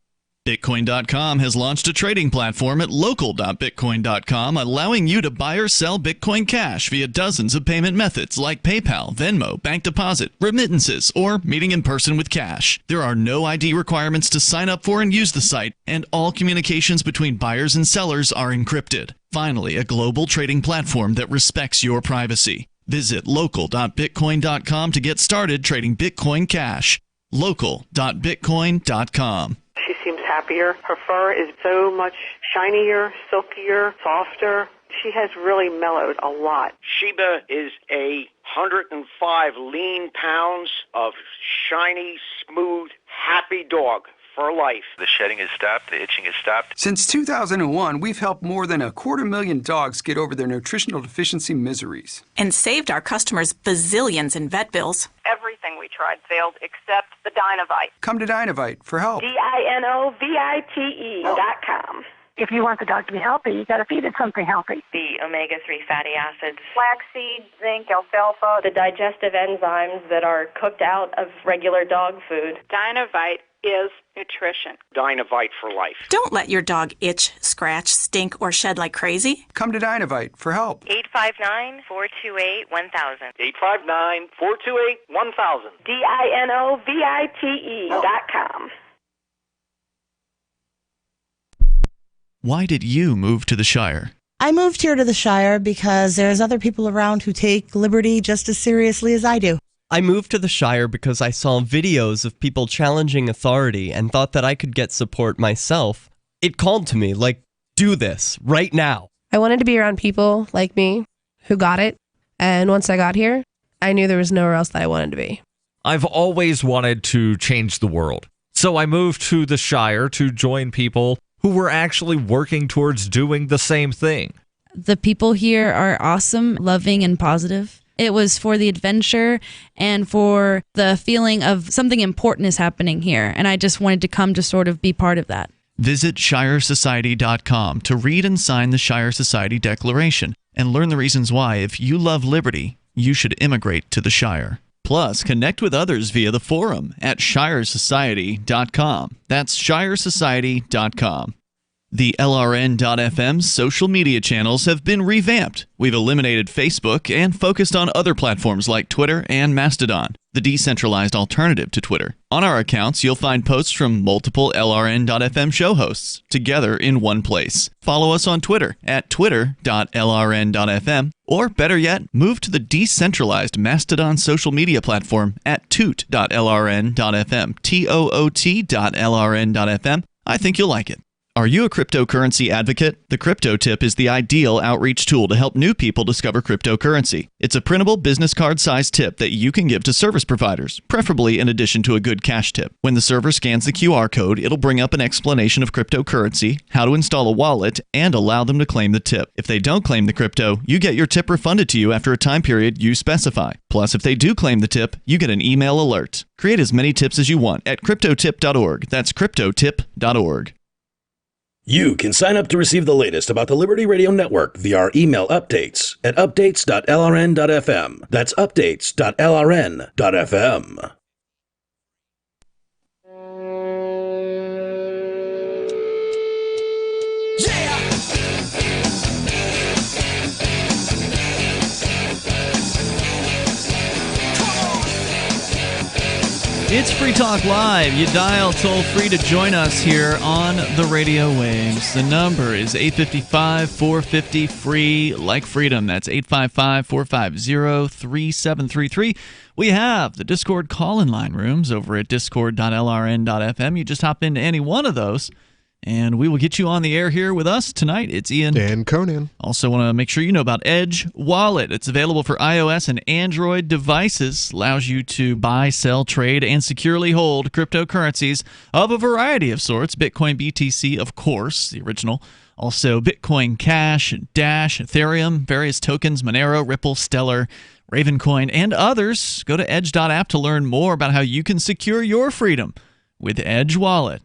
Speaker 5: Bitcoin.com has launched a trading platform at local.bitcoin.com, allowing you to buy or sell Bitcoin Cash via dozens of payment methods like PayPal, Venmo, bank deposit, remittances, or meeting in person with cash. There are no ID requirements to sign up for and use the site, and all communications between buyers and sellers are encrypted. Finally, a global trading platform that respects your privacy. Visit local.bitcoin.com to get started trading Bitcoin Cash. local.bitcoin.com.
Speaker 16: She seems happier. Her fur is so much shinier, silkier, softer. She has really mellowed a lot.
Speaker 17: Sheba is 105 lean pounds of shiny, smooth, happy dog for life.
Speaker 23: The shedding has stopped. The itching has stopped.
Speaker 24: Since 2001, we've helped more than 250,000 dogs get over their nutritional deficiency miseries.
Speaker 25: And saved our customers bazillions in vet bills.
Speaker 16: Everything we tried failed except the Dynovite.
Speaker 24: Come to Dynovite for help.
Speaker 16: DINOVITE.com.
Speaker 26: If you want the dog to be healthy, you got to feed it something healthy.
Speaker 16: The omega-3 fatty acids, flaxseed, zinc, alfalfa, the digestive enzymes that are cooked out of regular dog food.
Speaker 26: Dynovite is nutrition.
Speaker 17: Dynovite for life.
Speaker 25: Don't let your dog itch, scratch, stink, or shed like crazy.
Speaker 24: Come to Dynovite for help.
Speaker 16: 859-428-1000.
Speaker 17: 859-428-1000.
Speaker 16: DINOVITE.com.
Speaker 6: Why did you move to the Shire?
Speaker 27: I moved here to the Shire because there's other people around who take liberty just as seriously as I do.
Speaker 28: I moved to the Shire because I saw videos of people challenging authority and thought that I could get support myself. It called to me, like, do this, right now.
Speaker 29: I wanted to be around people like me who got it, and once I got here, I knew there was nowhere else that I wanted to be.
Speaker 19: I've always wanted to change the world, so I moved to the Shire to join people who were actually working towards doing the same thing.
Speaker 30: The people here are awesome, loving, and positive.
Speaker 1: It was for the adventure and for the feeling of something important is happening here. And I just wanted to come to sort of be part of that.
Speaker 5: Visit ShireSociety.com to read and sign the Shire Society Declaration and learn the reasons why, if you love liberty, you should immigrate to the Shire. Plus, connect with others via the forum at ShireSociety.com. That's ShireSociety.com. The LRN.FM social media channels have been revamped. We've eliminated Facebook and focused on other platforms like Twitter and Mastodon, the decentralized alternative to Twitter. On our accounts, you'll find posts from multiple LRN.FM show hosts together in one place. Follow us on Twitter at twitter.lrn.fm, or better yet, move to the decentralized Mastodon social media platform at toot.lrn.fm, toot.lrn.fm. I think you'll like it. Are you a cryptocurrency advocate? The Crypto Tip is the ideal outreach tool to help new people discover cryptocurrency. It's a printable business card-sized tip that you can give to service providers, preferably in addition to a good cash tip. When the server scans the QR code, it'll bring up an explanation of cryptocurrency, how to install a wallet, and allow them to claim the tip. If they don't claim the crypto, you get your tip refunded to you after a time period you specify. Plus, if they do claim the tip, you get an email alert. Create as many tips as you want at cryptotip.org. That's cryptotip.org.
Speaker 11: You can sign up to receive the latest about the Liberty Radio Network via our email updates at updates.lrn.fm. That's updates.lrn.fm.
Speaker 6: It's Free Talk Live. You dial toll-free to join us here on the radio waves. The number is 855-450-FREE, like freedom. That's 855-450-3733. We have the Discord call-in line rooms over at discord.lrn.fm. You just hop into any one of those, and we will get you on the air here with us tonight. It's Ian.
Speaker 7: And Conan.
Speaker 6: Also want to make sure you know about Edge Wallet. It's available for iOS and Android devices. Allows you to buy, sell, trade, and securely hold cryptocurrencies of a variety of sorts. Bitcoin, BTC, of course, the original. Also Bitcoin Cash, Dash, Ethereum, various tokens, Monero, Ripple, Stellar, Ravencoin, and others. Go to edge.app to learn more about how you can secure your freedom with Edge Wallet.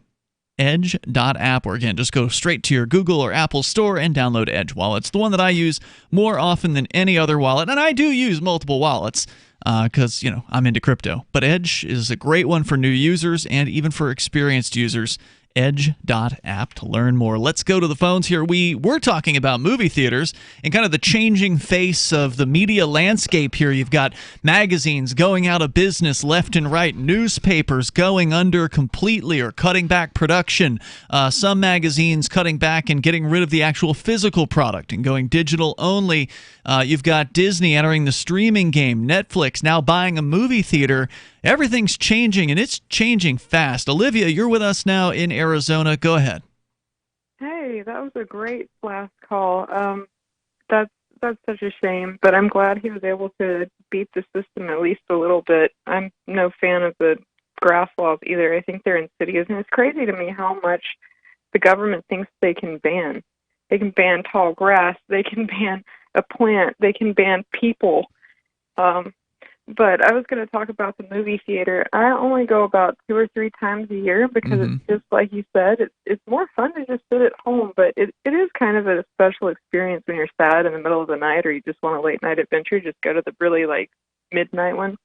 Speaker 6: Edge.app, or again, just go straight to your Google or Apple store and download Edge Wallet. It's the one that I use more often than any other wallet, and I do use multiple wallets because, I'm into crypto. But Edge is a great one for new users and even for experienced users. Edge.app to learn more. Let's go to the phones here. We're talking about movie theaters and kind of the changing face of the media landscape here. You've got magazines going out of business left and right, newspapers going under completely or cutting back production, some magazines cutting back and getting rid of the actual physical product and going digital only. You've got Disney entering the streaming game, Netflix now buying a movie theater. Everything's changing, and it's changing fast. Olivia, you're with us now in Arizona. Go ahead.
Speaker 2: Hey, that was a great last call. That's such a shame, but I'm glad he was able to beat the system at least a little bit. I'm no fan of the grass laws either. I think they're insidious, and it's crazy to me how much the government thinks they can ban. They can ban tall grass. They can ban a plant. They can ban people. But I was going to talk about the movie theater. I only go about 2 or 3 times a year because it's just like you said, it's more fun to just sit at home, but it is kind of a special experience when you're sad in the middle of the night or you just want a late night adventure. Just go to the really midnight one.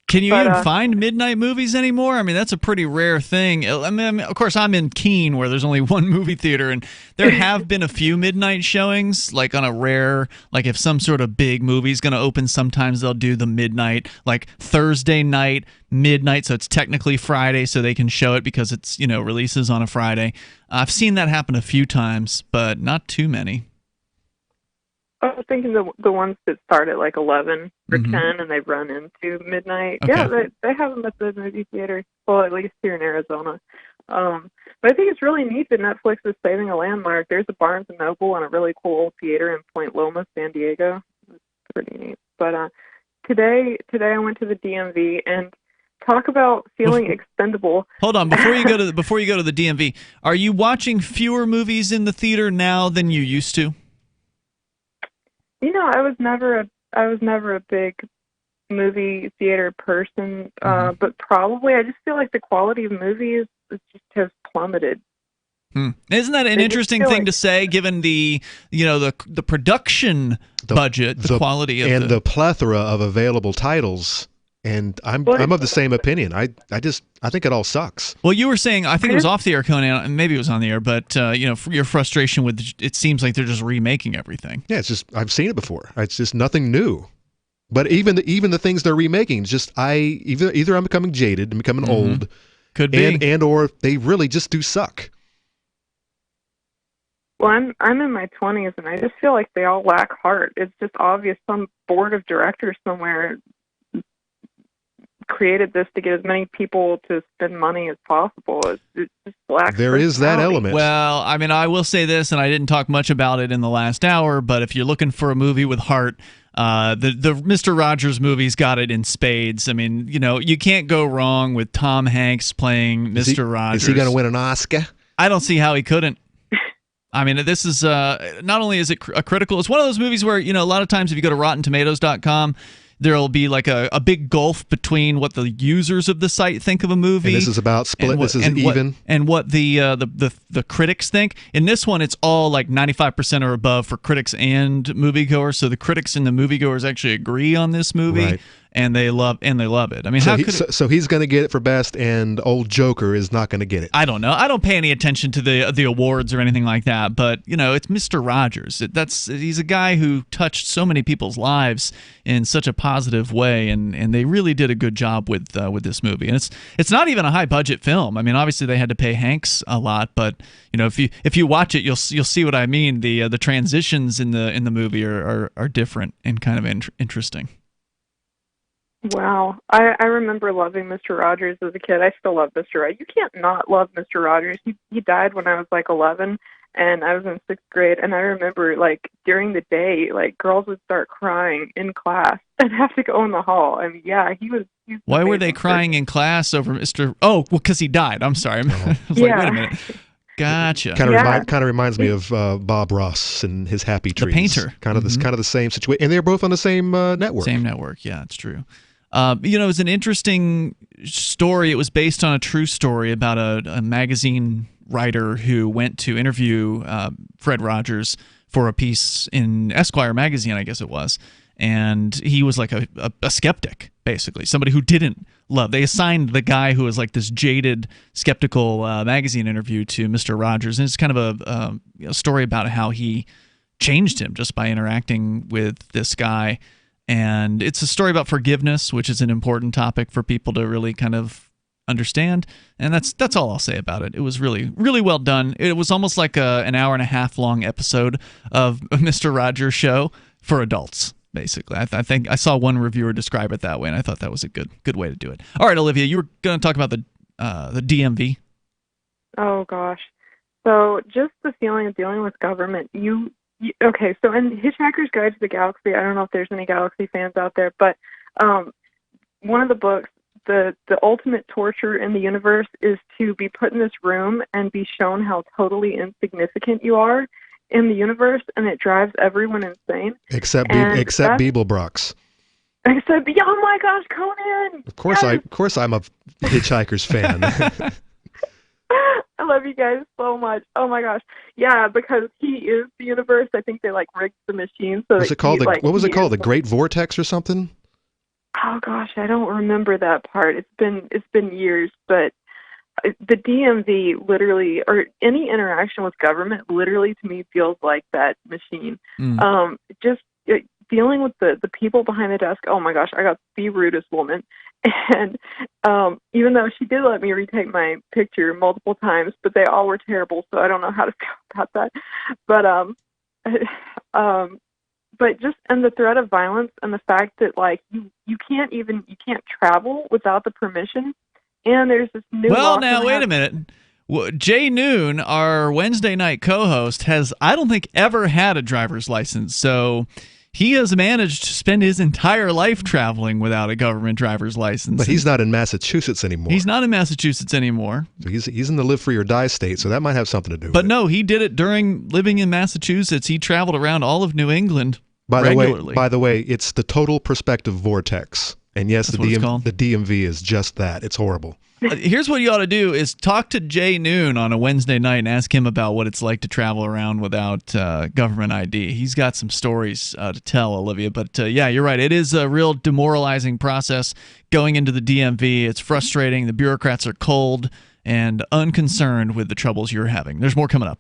Speaker 6: Can you even find midnight movies anymore? I mean, that's a pretty rare thing. I mean, of course, I'm in Keene where there's only one movie theater, and there have been a few midnight showings, like on a rare, like if some sort of big movie's going to open, sometimes they'll do the midnight, like Thursday night, midnight, so it's technically Friday, so they can show it because it's, releases on a Friday. I've seen that happen a few times, but not too many.
Speaker 2: I was thinking the ones that start at 11 or 10 and they run into midnight.
Speaker 6: Okay.
Speaker 2: Yeah, they have them at the movie theater, well, at least here in Arizona. But I think it's really neat that Netflix is saving a landmark. There's a Barnes & Noble and a really cool theater in Point Loma, San Diego. It's pretty neat. But today I went to the DMV and talk about feeling expendable.
Speaker 6: Hold on, before you go to the DMV, are you watching fewer movies in the theater now than you used to?
Speaker 2: I was never was never a big movie theater person, but probably I just feel like the quality of movies just has plummeted.
Speaker 6: Isn't that an interesting thing to say, given the the production budget, the quality of
Speaker 7: the plethora of available titles? And I'm of the same opinion. I think it all sucks.
Speaker 6: Well, you were saying, I think it was off the air, Conan, and maybe it was on the air, but your frustration with it seems like they're just remaking everything.
Speaker 7: Yeah, it's just I've seen it before. It's just nothing new. But even the things they're remaking, just either I'm becoming jaded and becoming old,
Speaker 6: could be,
Speaker 7: and or they really just do suck.
Speaker 2: Well, I'm in my 20s, and I just feel like they all lack heart. It's just obvious some board of directors somewhere created this to get as many people to spend money as possible. It just lacks.
Speaker 7: There is that element.
Speaker 6: Well, I mean, I will say this, and I didn't talk much about it in the last hour, but if you're looking for a movie with heart, the Mr. Rogers movie's got it in spades. I mean, you can't go wrong with Tom Hanks playing Mr. Rogers.
Speaker 7: Is he going to win an Oscar?
Speaker 6: I don't see how he couldn't. I mean, this is not only is it a critical, it's one of those movies where, a lot of times if you go to RottenTomatoes.com, there'll be like a big gulf between what the users of the site think of a movie.
Speaker 7: And this is about split. This is even.
Speaker 6: And what the critics think. In this one, it's all like 95% or above for critics and moviegoers. So the critics and the moviegoers actually agree on this movie. Right. And they love it. I mean,
Speaker 7: so he's going to get it for best, and old Joker is not going to get it.
Speaker 6: I don't know. I don't pay any attention to the awards or anything like that. But it's Mr. Rogers. He's a guy who touched so many people's lives in such a positive way, and they really did a good job with this movie. And it's not even a high budget film. I mean, obviously they had to pay Hanks a lot, but if you watch it, you'll see what I mean. The transitions in the movie are different and kind of interesting.
Speaker 2: Wow. I remember loving Mr. Rogers as a kid. I still love Mr. Rogers. You can't not love Mr. Rogers. He died when I was like 11, and I was in 6th grade, and I remember like during the day, like girls would start crying in class and have to go in the hall. I mean, yeah, he was
Speaker 6: Why were they crying in class over Mr. Oh, well, because he died. I'm sorry. I was like, wait a minute. Gotcha.
Speaker 7: Kind of reminds me of Bob Ross and his Happy Trees.
Speaker 6: The painter.
Speaker 7: Kind of the same situation, and they're both on the same network.
Speaker 6: Same network. Yeah, it's true. It's an interesting story. It was based on a true story about a magazine writer who went to interview Fred Rogers for a piece in Esquire magazine, I guess it was. And he was like a skeptic, basically, somebody who didn't love. They assigned the guy who was like this jaded, skeptical magazine interview to Mr. Rogers. And it's kind of a story about how he changed him just by interacting with this guy. And it's a story about forgiveness, which is an important topic for people to really kind of understand. And that's all I'll say about it. It was really, really well done. It was almost like an hour and a half long episode of a Mr. Rogers show for adults, basically. I think I saw one reviewer describe it that way, and I thought that was a good way to do it. All right, Olivia, you were going to talk about the DMV.
Speaker 2: Oh, gosh. So just the feeling of dealing with government, okay, so in Hitchhiker's Guide to the Galaxy, I don't know if there's any Galaxy fans out there, but one of the books, the ultimate torture in the universe is to be put in this room and be shown how totally insignificant you are in the universe, and it drives everyone insane.
Speaker 7: Except Beeblebrox.
Speaker 2: Except, oh my gosh, Conan!
Speaker 7: Of course, I'm a Hitchhiker's fan.
Speaker 2: I love you guys so much. Oh my gosh. Yeah, because he is the universe. I think they rigged the machine so
Speaker 7: what was it called? The Great Vortex or something?
Speaker 2: Oh gosh, I don't remember that part. It's been years, but the DMV literally, or any interaction with government literally to me feels like that machine. Just dealing with the people behind the desk. Oh my gosh, I got the rudest woman. And even though she did let me retake my picture multiple times, but they all were terrible, so I don't know how to feel about that. But just and the threat of violence and the fact that you can't travel without the permission. And there's this new.
Speaker 6: Well, now wait a minute. Jay Noon, our Wednesday night co-host, has I don't think ever had a driver's license, so. He has managed to spend his entire life traveling without a government driver's license.
Speaker 7: But he's not in Massachusetts anymore.
Speaker 6: He's not in Massachusetts anymore.
Speaker 7: So he's in the live free or die state, so that might have something to do with it.
Speaker 6: But no, he did it during living in Massachusetts. He traveled around all of New England
Speaker 7: By
Speaker 6: regularly.
Speaker 7: By the way, it's the total perspective vortex. And yes, the DMV is just that. It's horrible.
Speaker 6: Here's what you ought to do is talk to Jay Noon on a Wednesday night and ask him about what it's like to travel around without government ID. He's got some stories to tell, Olivia. But yeah, you're right. It is a real demoralizing process going into the DMV. It's frustrating. The bureaucrats are cold and unconcerned with the troubles you're having. There's more coming up.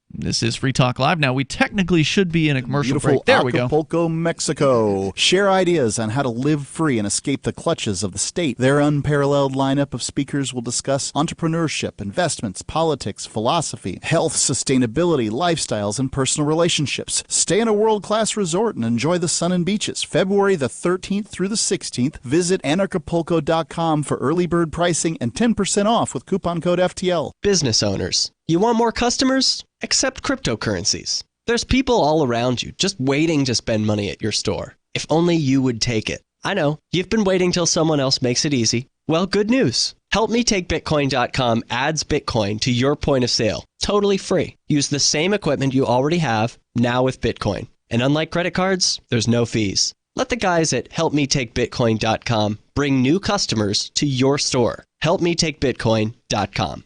Speaker 6: This is Free Talk Live. Now, we technically should be in a commercial break. There we go.
Speaker 3: Acapulco, Mexico. Share ideas on how to live free and escape the clutches of the state. Their unparalleled lineup of speakers will discuss entrepreneurship, investments, politics, philosophy, health, sustainability, lifestyles, and personal relationships. Stay in a world-class resort and enjoy the sun and beaches. February the 13th through the 16th. Visit anarchapulco.com for early bird pricing and 10% off with coupon code FTL.
Speaker 28: Business owners, you want more customers? Accept cryptocurrencies. There's people all around you just waiting to spend money at your store. If only you would take it. I know, you've been waiting till someone else makes it easy. Well, good news. HelpMeTakeBitcoin.com adds Bitcoin to your point of sale. Totally free. Use the same equipment you already have, now with Bitcoin. And unlike credit cards, there's no fees. Let the guys at HelpMeTakeBitcoin.com bring new customers to your store. HelpMeTakeBitcoin.com.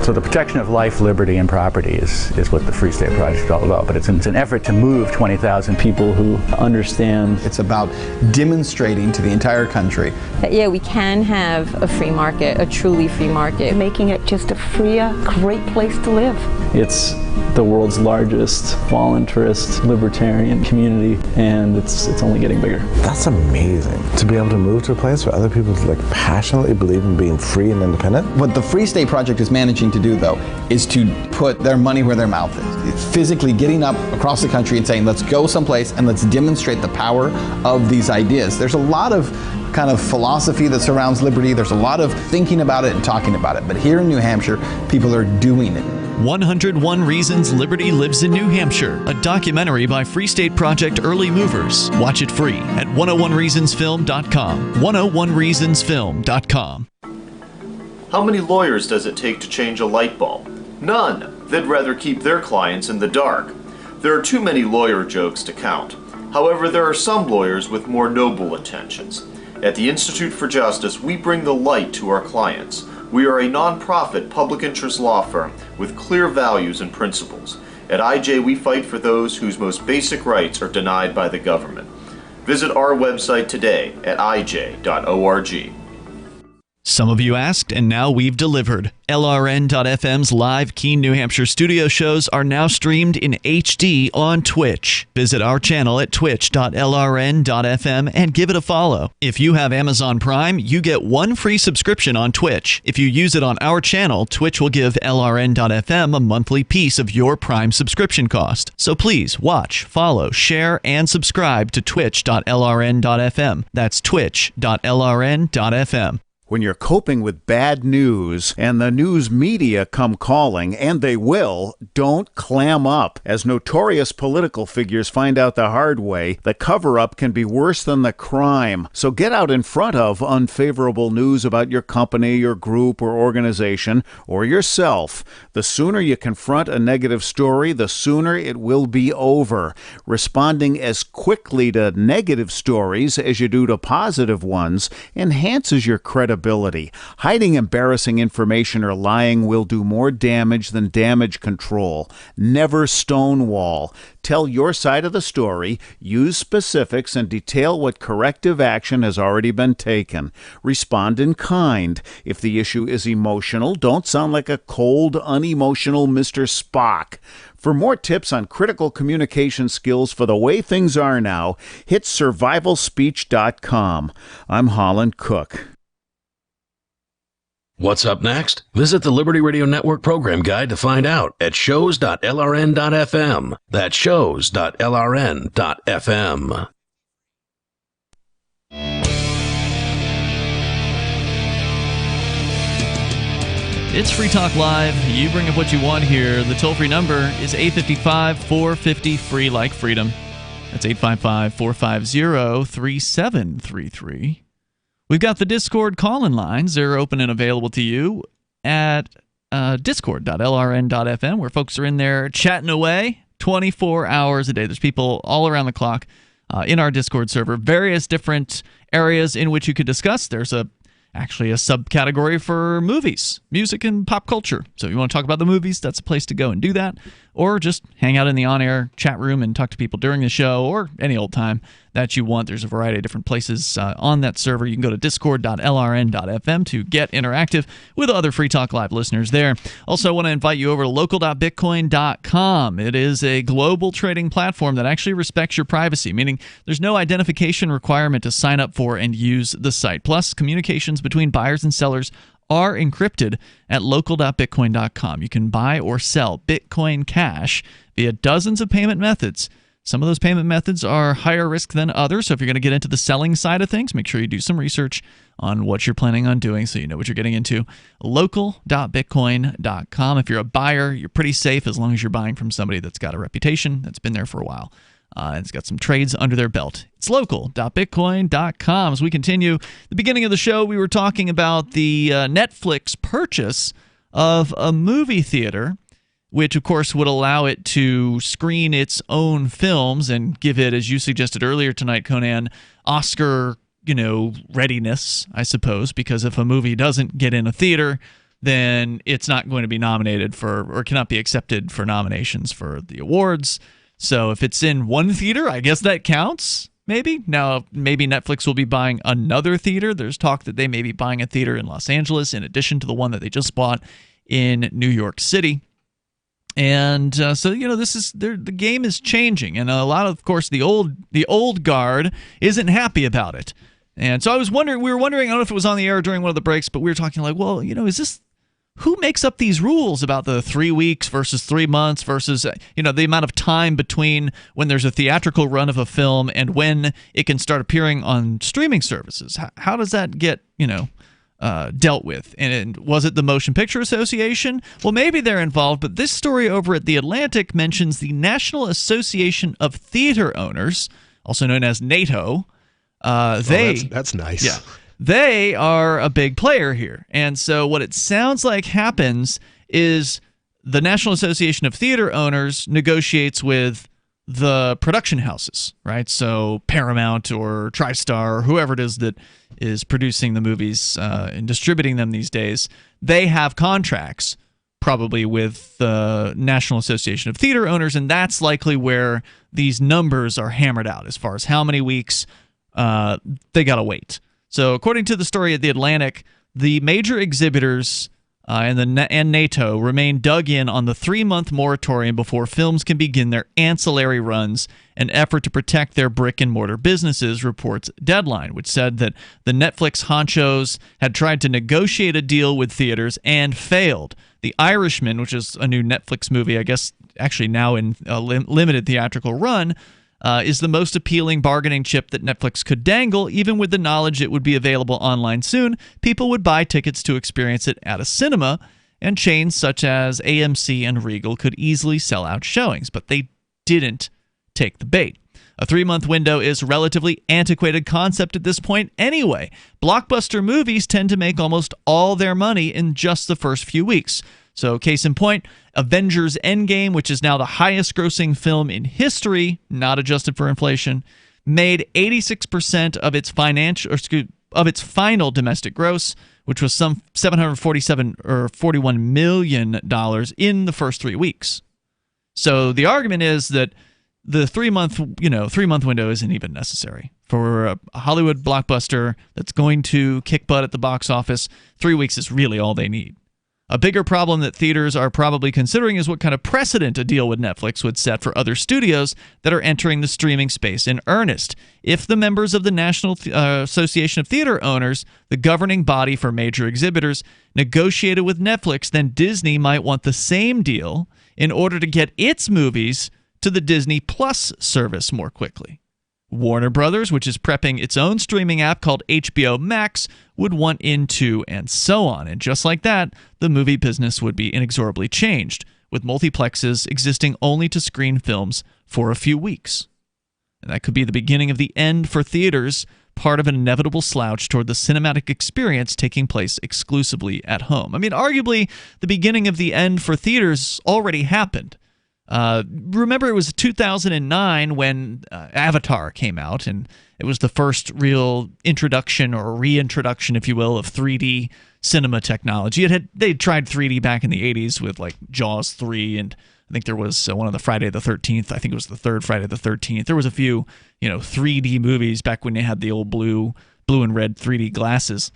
Speaker 4: So the protection of life, liberty, and property is what the Free State Project is all about. But it's an effort to move 20,000 people who understand.
Speaker 9: It's about demonstrating to the entire country
Speaker 13: that, yeah, we can have a free market, a truly free market.
Speaker 26: Making it just a freer, great place to live.
Speaker 4: It's the world's largest voluntarist libertarian community, and it's only getting bigger.
Speaker 15: That's amazing, to be able to move to a place where other people passionately believe in being free and independent.
Speaker 9: What the Free State Project is managing to do, though, is to put their money where their mouth is. It's physically getting up across the country and saying, let's go someplace and let's demonstrate the power of these ideas. There's a lot of kind of philosophy that surrounds liberty. There's a lot of thinking about it and talking about it. But here in New Hampshire, people are doing it.
Speaker 5: 101 Reasons Liberty Lives in New Hampshire, a documentary by Free State Project Early Movers. Watch it free at 101reasonsfilm.com. 101reasonsfilm.com.
Speaker 18: How many lawyers does it take to change a light bulb? None. They'd rather keep their clients in the dark. There are too many lawyer jokes to count. However, there are some lawyers with more noble intentions. At the Institute for Justice, we bring the light to our clients. We are a non-profit public interest law firm with clear values and principles. At IJ, we fight for those whose most basic rights are denied by the government. Visit our website today at ij.org.
Speaker 5: Some of you asked, and now we've delivered. LRN.FM's live Keene, New Hampshire studio shows are now streamed in HD on Twitch. Visit our channel at twitch.lrn.fm and give it a follow. If you have Amazon Prime, you get one free subscription on Twitch. If you use it on our channel, Twitch will give LRN.FM a monthly piece of your Prime subscription cost. So please watch, follow, share, and subscribe to twitch.lrn.fm. That's twitch.lrn.fm.
Speaker 20: When you're coping with bad news and the news media come calling, and they will, don't clam up. As notorious political figures find out the hard way, the cover-up can be worse than the crime. So get out in front of unfavorable news about your company, your group, or organization, or yourself. The sooner you confront a negative story, the sooner it will be over. Responding as quickly to negative stories as you do to positive ones enhances your credibility. Hiding embarrassing information or lying will do more damage than damage control. Never stonewall. Tell your side of the story, use specifics, and detail what corrective action has already been taken. Respond in kind. If the issue is emotional, don't sound like a cold, unemotional Mr. Spock. For more tips on critical communication skills for the way things are now, hit survivalspeech.com. I'm Holland Cook.
Speaker 11: What's up next? Visit the Liberty Radio Network program guide to find out at shows.lrn.fm. That's shows.lrn.fm.
Speaker 6: It's Free Talk Live. You bring up what you want here. The toll-free number is 855-450-FREE like freedom. That's 855-450-3733. We've got the Discord call-in lines. They're open and available to you at discord.lrn.fm, where folks are in there chatting away 24 hours a day. There's people all around the clock in our Discord server, various different areas in which you could discuss. There's actually a subcategory for movies, music, and pop culture. So if you want to talk about the movies, that's a place to go and do that. Or just hang out in the on-air chat room and talk to people during the show or any old time that you want. There's a variety of different places on that server. You can go to discord.lrn.fm to get interactive with other Free Talk Live listeners there. Also, I want to invite you over to local.bitcoin.com. It is a global trading platform that actually respects your privacy, meaning there's no identification requirement to sign up for and use the site. Plus, communications between buyers and sellers are encrypted at local.bitcoin.com. You can buy or sell Bitcoin Cash via dozens of payment methods. Some of those payment methods are higher risk than others, so if you're going to get into the selling side of things, make sure you do some research on what you're planning on doing so you know what you're getting into. Local.bitcoin.com. If you're a buyer, you're pretty safe as long as you're buying from somebody that's got a reputation, that's been there for a while. And it's got some trades under their belt. It's local.bitcoin.com. As we continue, the beginning of the show, we were talking about the Netflix purchase of a movie theater, which, of course, would allow it to screen its own films and give it, as you suggested earlier tonight, Conan, Oscar, readiness, I suppose, because if a movie doesn't get in a theater, then it's not going to be nominated for or cannot be accepted for nominations for the awards. So if it's in one theater, I guess that counts, maybe. Now, maybe Netflix will be buying another theater. There's talk that they may be buying a theater in Los Angeles in addition to the one that they just bought in New York City. And so, the game is changing. And a lot of course, the old guard isn't happy about it. And so we were wondering, I don't know if it was on the air during one of the breaks, but we were talking like, well, is this, who makes up these rules about the 3 weeks versus 3 months versus, the amount of time between when there's a theatrical run of a film and when it can start appearing on streaming services? How does that get, dealt with? And was it the Motion Picture Association? Well, maybe they're involved, but this story over at The Atlantic mentions the National Association of Theater Owners, also known as NATO.
Speaker 7: That's nice.
Speaker 6: Yeah. They are a big player here. And so what it sounds like happens is the National Association of Theater Owners negotiates with the production houses, right? So Paramount or TriStar or whoever it is that is producing the movies and distributing them these days, they have contracts probably with the National Association of Theater Owners, and that's likely where these numbers are hammered out as far as how many weeks they got to wait. So according to the story at The Atlantic, the major exhibitors and NATO remain dug in on the 3-month moratorium before films can begin their ancillary runs, an effort to protect their brick-and-mortar businesses, reports Deadline, which said that the Netflix honchos had tried to negotiate a deal with theaters and failed. The Irishman, which is a new Netflix movie, I guess actually now in a limited theatrical run, is the most appealing bargaining chip that Netflix could dangle. Even with the knowledge it would be available online soon, people would buy tickets to experience it at a cinema, and chains such as AMC and Regal could easily sell out showings, but they didn't take the bait. A 3-month window is a relatively antiquated concept at this point anyway. Blockbuster movies tend to make almost all their money in just the first few weeks. So, case in point, Avengers Endgame, which is now the highest-grossing film in history, not adjusted for inflation, made 86% of its final domestic gross, which was some $741 million in the first 3 weeks. So the argument is that the 3-month window isn't even necessary for a Hollywood blockbuster that's going to kick butt at the box office. 3 weeks is really all they need. A bigger problem that theaters are probably considering is what kind of precedent a deal with Netflix would set for other studios that are entering the streaming space in earnest. If the members of the National Association of Theater Owners, the governing body for major exhibitors, negotiated with Netflix, then Disney might want the same deal in order to get its movies to the Disney Plus service more quickly. Warner Brothers, which is prepping its own streaming app called HBO Max, would want in too, and so on. And just like that, the movie business would be inexorably changed, with multiplexes existing only to screen films for a few weeks. And that could be the beginning of the end for theaters, part of an inevitable slouch toward the cinematic experience taking place exclusively at home. I mean, arguably, the beginning of the end for theaters already happened. Remember, it was 2009 when Avatar came out, and it was the first real introduction or reintroduction, if you will, of 3D cinema technology. They'd tried 3D back in the 80s with like Jaws 3, and I think there was one of the Friday the 13th. I think it was the third Friday the 13th. There was a few, 3D movies back when they had the old blue and red 3D glasses.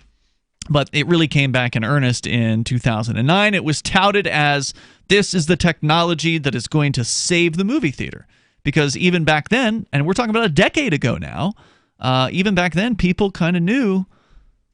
Speaker 6: But it really came back in earnest in 2009. It was touted as this is the technology that is going to save the movie theater. Because even back then, and we're talking about a decade ago now, even back then, people kind of knew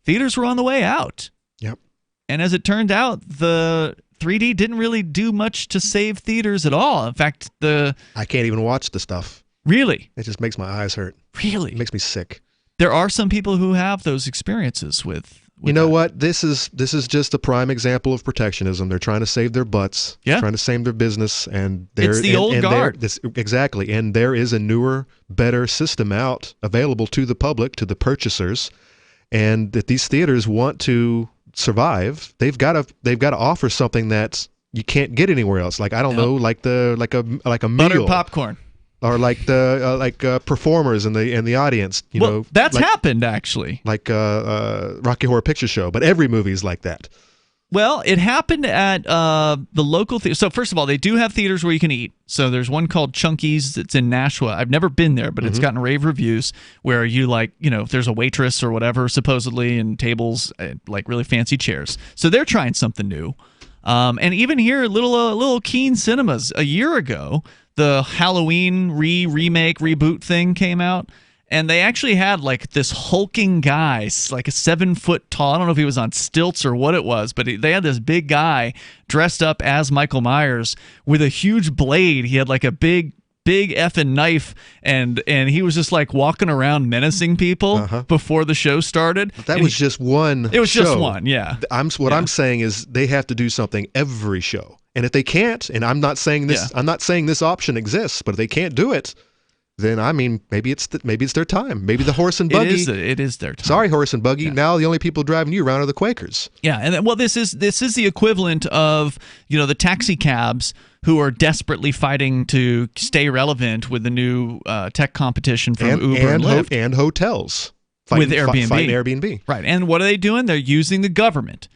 Speaker 6: theaters were on the way out.
Speaker 7: Yep.
Speaker 6: And as it turned out, the 3D didn't really do much to save theaters at all. In fact,
Speaker 7: I can't even watch the stuff.
Speaker 6: Really?
Speaker 7: It just makes my eyes hurt.
Speaker 6: Really?
Speaker 7: It makes me sick.
Speaker 6: There are some people who have those experiences with
Speaker 7: you know what? This is just a prime example of protectionism. They're trying to save their butts.
Speaker 6: Yeah.
Speaker 7: Trying to save their business, and
Speaker 6: it's the old guard.
Speaker 7: Exactly. And there is a newer, better system out available to the public, to the purchasers, and that these theaters want to survive. They've got to offer something that you can't get anywhere else. Like I don't know, like a meal,
Speaker 6: buttered popcorn.
Speaker 7: Or like performers in the audience,
Speaker 6: that's happened actually.
Speaker 7: Like Rocky Horror Picture Show, but every movie is like that.
Speaker 6: Well, it happened at the local theater. So first of all, they do have theaters where you can eat. So there's one called Chunky's that's in Nashua. I've never been there, but it's gotten rave reviews where you if there's a waitress or whatever supposedly and tables, like really fancy chairs. So they're trying something new. And even here, little Keen Cinemas a year ago, the Halloween remake reboot thing came out, and they actually had like this hulking guy, like a 7 foot tall. I don't know if he was on stilts or what it was, but they had this big guy dressed up as Michael Myers with a huge blade. He had like a big effing knife, and he was just like walking around menacing people before the show started.
Speaker 7: That was just one.
Speaker 6: It was
Speaker 7: show.
Speaker 6: just one, yeah.
Speaker 7: I'm saying is they have to do something every show. And if they can't, and I'm not saying this option exists, but if they can't do it, then I mean maybe it's their time. Maybe the horse and buggy.
Speaker 6: It is their time.
Speaker 7: Sorry, horse and buggy. Yeah. Now the only people driving you around are the Quakers.
Speaker 6: Yeah, and this is the equivalent of the taxi cabs who are desperately fighting to stay relevant with the new tech competition from Uber and Lyft.
Speaker 7: And hotels.
Speaker 6: With Airbnb.
Speaker 7: Fighting Airbnb.
Speaker 6: Right. And what are they doing? They're using the government.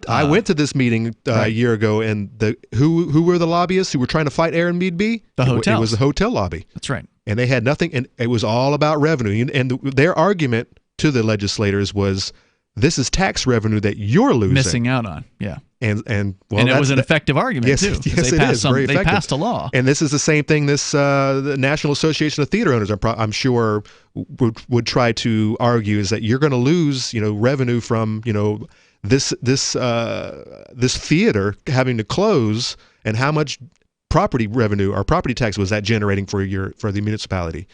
Speaker 7: I went to this meeting a year ago, and who were the lobbyists who were trying to fight Airbnb?
Speaker 6: The hotels.
Speaker 7: It was the hotel lobby.
Speaker 6: That's right.
Speaker 7: And they had nothing, and it was all about revenue. And their argument to the legislators was, this is tax revenue that you're losing.
Speaker 6: Missing out on, yeah.
Speaker 7: And
Speaker 6: it was an effective argument, too.
Speaker 7: Yes, it is. Very effective.
Speaker 6: They passed a law.
Speaker 7: And this is the same thing the National Association of Theater Owners, I'm sure, would try to argue, is that you're going to lose, revenue from, this theater having to close, and how much property revenue or property tax was that generating for the municipality.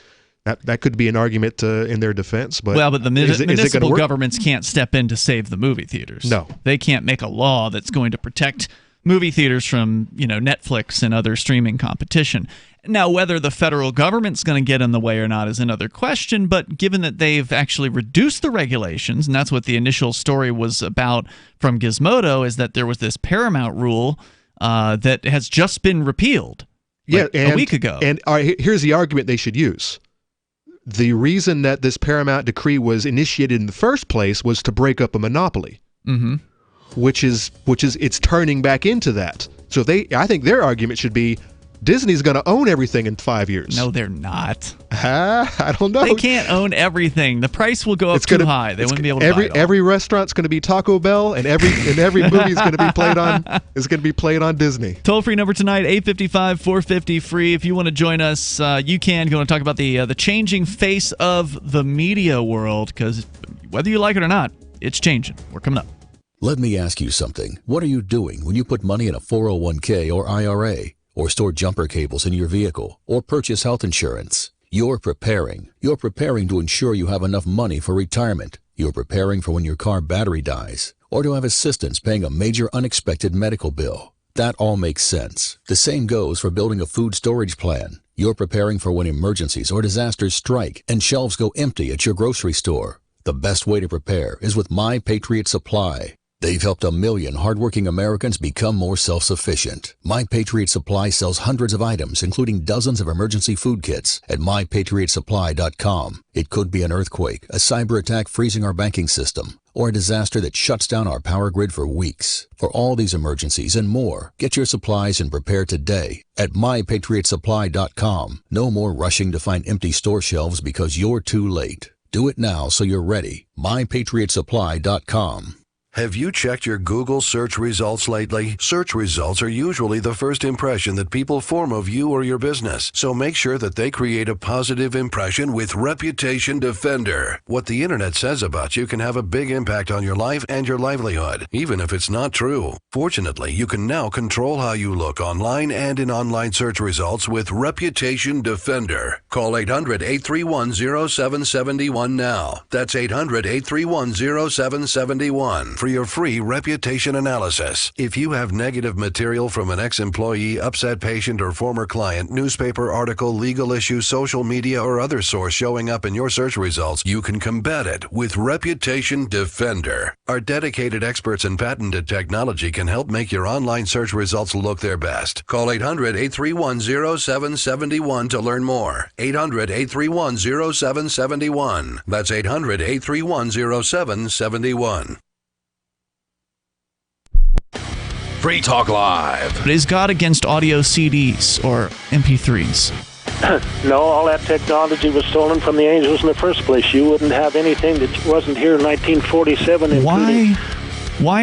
Speaker 7: That could be an argument in their defense, but
Speaker 6: the municipal governments can't step in to save the movie theaters.
Speaker 7: No,
Speaker 6: they can't make a law that's going to protect movie theaters from Netflix and other streaming competition. Now, whether the federal government's going to get in the way or not is another question. But given that they've actually reduced the regulations, and that's what the initial story was about from Gizmodo, is that there was this Paramount rule that has just been repealed. A week ago.
Speaker 7: And here's the argument they should use. The reason that this Paramount decree was initiated in the first place was to break up a monopoly, which is it's turning back into that. So I think their argument should be, Disney's going to own everything in 5 years.
Speaker 6: No, they're not.
Speaker 7: I don't know.
Speaker 6: They can't own everything. The price will go up too high. They wouldn't be able to buy it all.
Speaker 7: Every restaurant's going to be Taco Bell, and every movie is going to be played on Disney.
Speaker 6: Toll-free number tonight, 855-450-FREE. If you want to join us, you can. You want to talk about the changing face of the media world, because whether you like it or not, it's changing. We're coming up.
Speaker 8: Let me ask you something. What are you doing when you put money in a 401k or IRA? Or store jumper cables in your vehicle, or purchase health insurance? You're preparing. You're preparing to ensure you have enough money for retirement. You're preparing for when your car battery dies, or to have assistance paying a major unexpected medical bill. That all makes sense. The same goes for building a food storage plan. You're preparing for when emergencies or disasters strike and shelves go empty at your grocery store. The best way to prepare is with My Patriot Supply. They've helped 1 million hardworking Americans become more self-sufficient. My Patriot Supply sells hundreds of items, including dozens of emergency food kits at mypatriotsupply.com. It could be an earthquake, a cyber attack freezing our banking system, or a disaster that shuts down our power grid for weeks. For all these emergencies and more, get your supplies and prepare today at mypatriotsupply.com. No more rushing to find empty store shelves because you're too late. Do it now so you're ready. mypatriotsupply.com.
Speaker 10: Have you checked your Google search results lately? Search results are usually the first impression that people form of you or your business, so make sure that they create a positive impression with Reputation Defender. What the internet says about you can have a big impact on your life and your livelihood, even if it's not true. Fortunately, you can now control how you look online and in online search results with Reputation Defender. Call 800-831-0771 now. That's 800-831-0771 for your free reputation analysis. If you have negative material from an ex-employee, upset patient, or former client, newspaper article, legal issue, social media, or other source showing up in your search results, you can combat it with Reputation Defender. Our dedicated experts in patented technology can help make your online search results look their best. Call 800-831-0771 to learn more. 800-831-0771. That's 800-831-0771.
Speaker 11: Free Talk Live.
Speaker 6: But is God against audio CDs or MP3s?
Speaker 12: No, all that technology was stolen from the angels in the first place. You wouldn't have anything that wasn't here in 1947.
Speaker 6: Why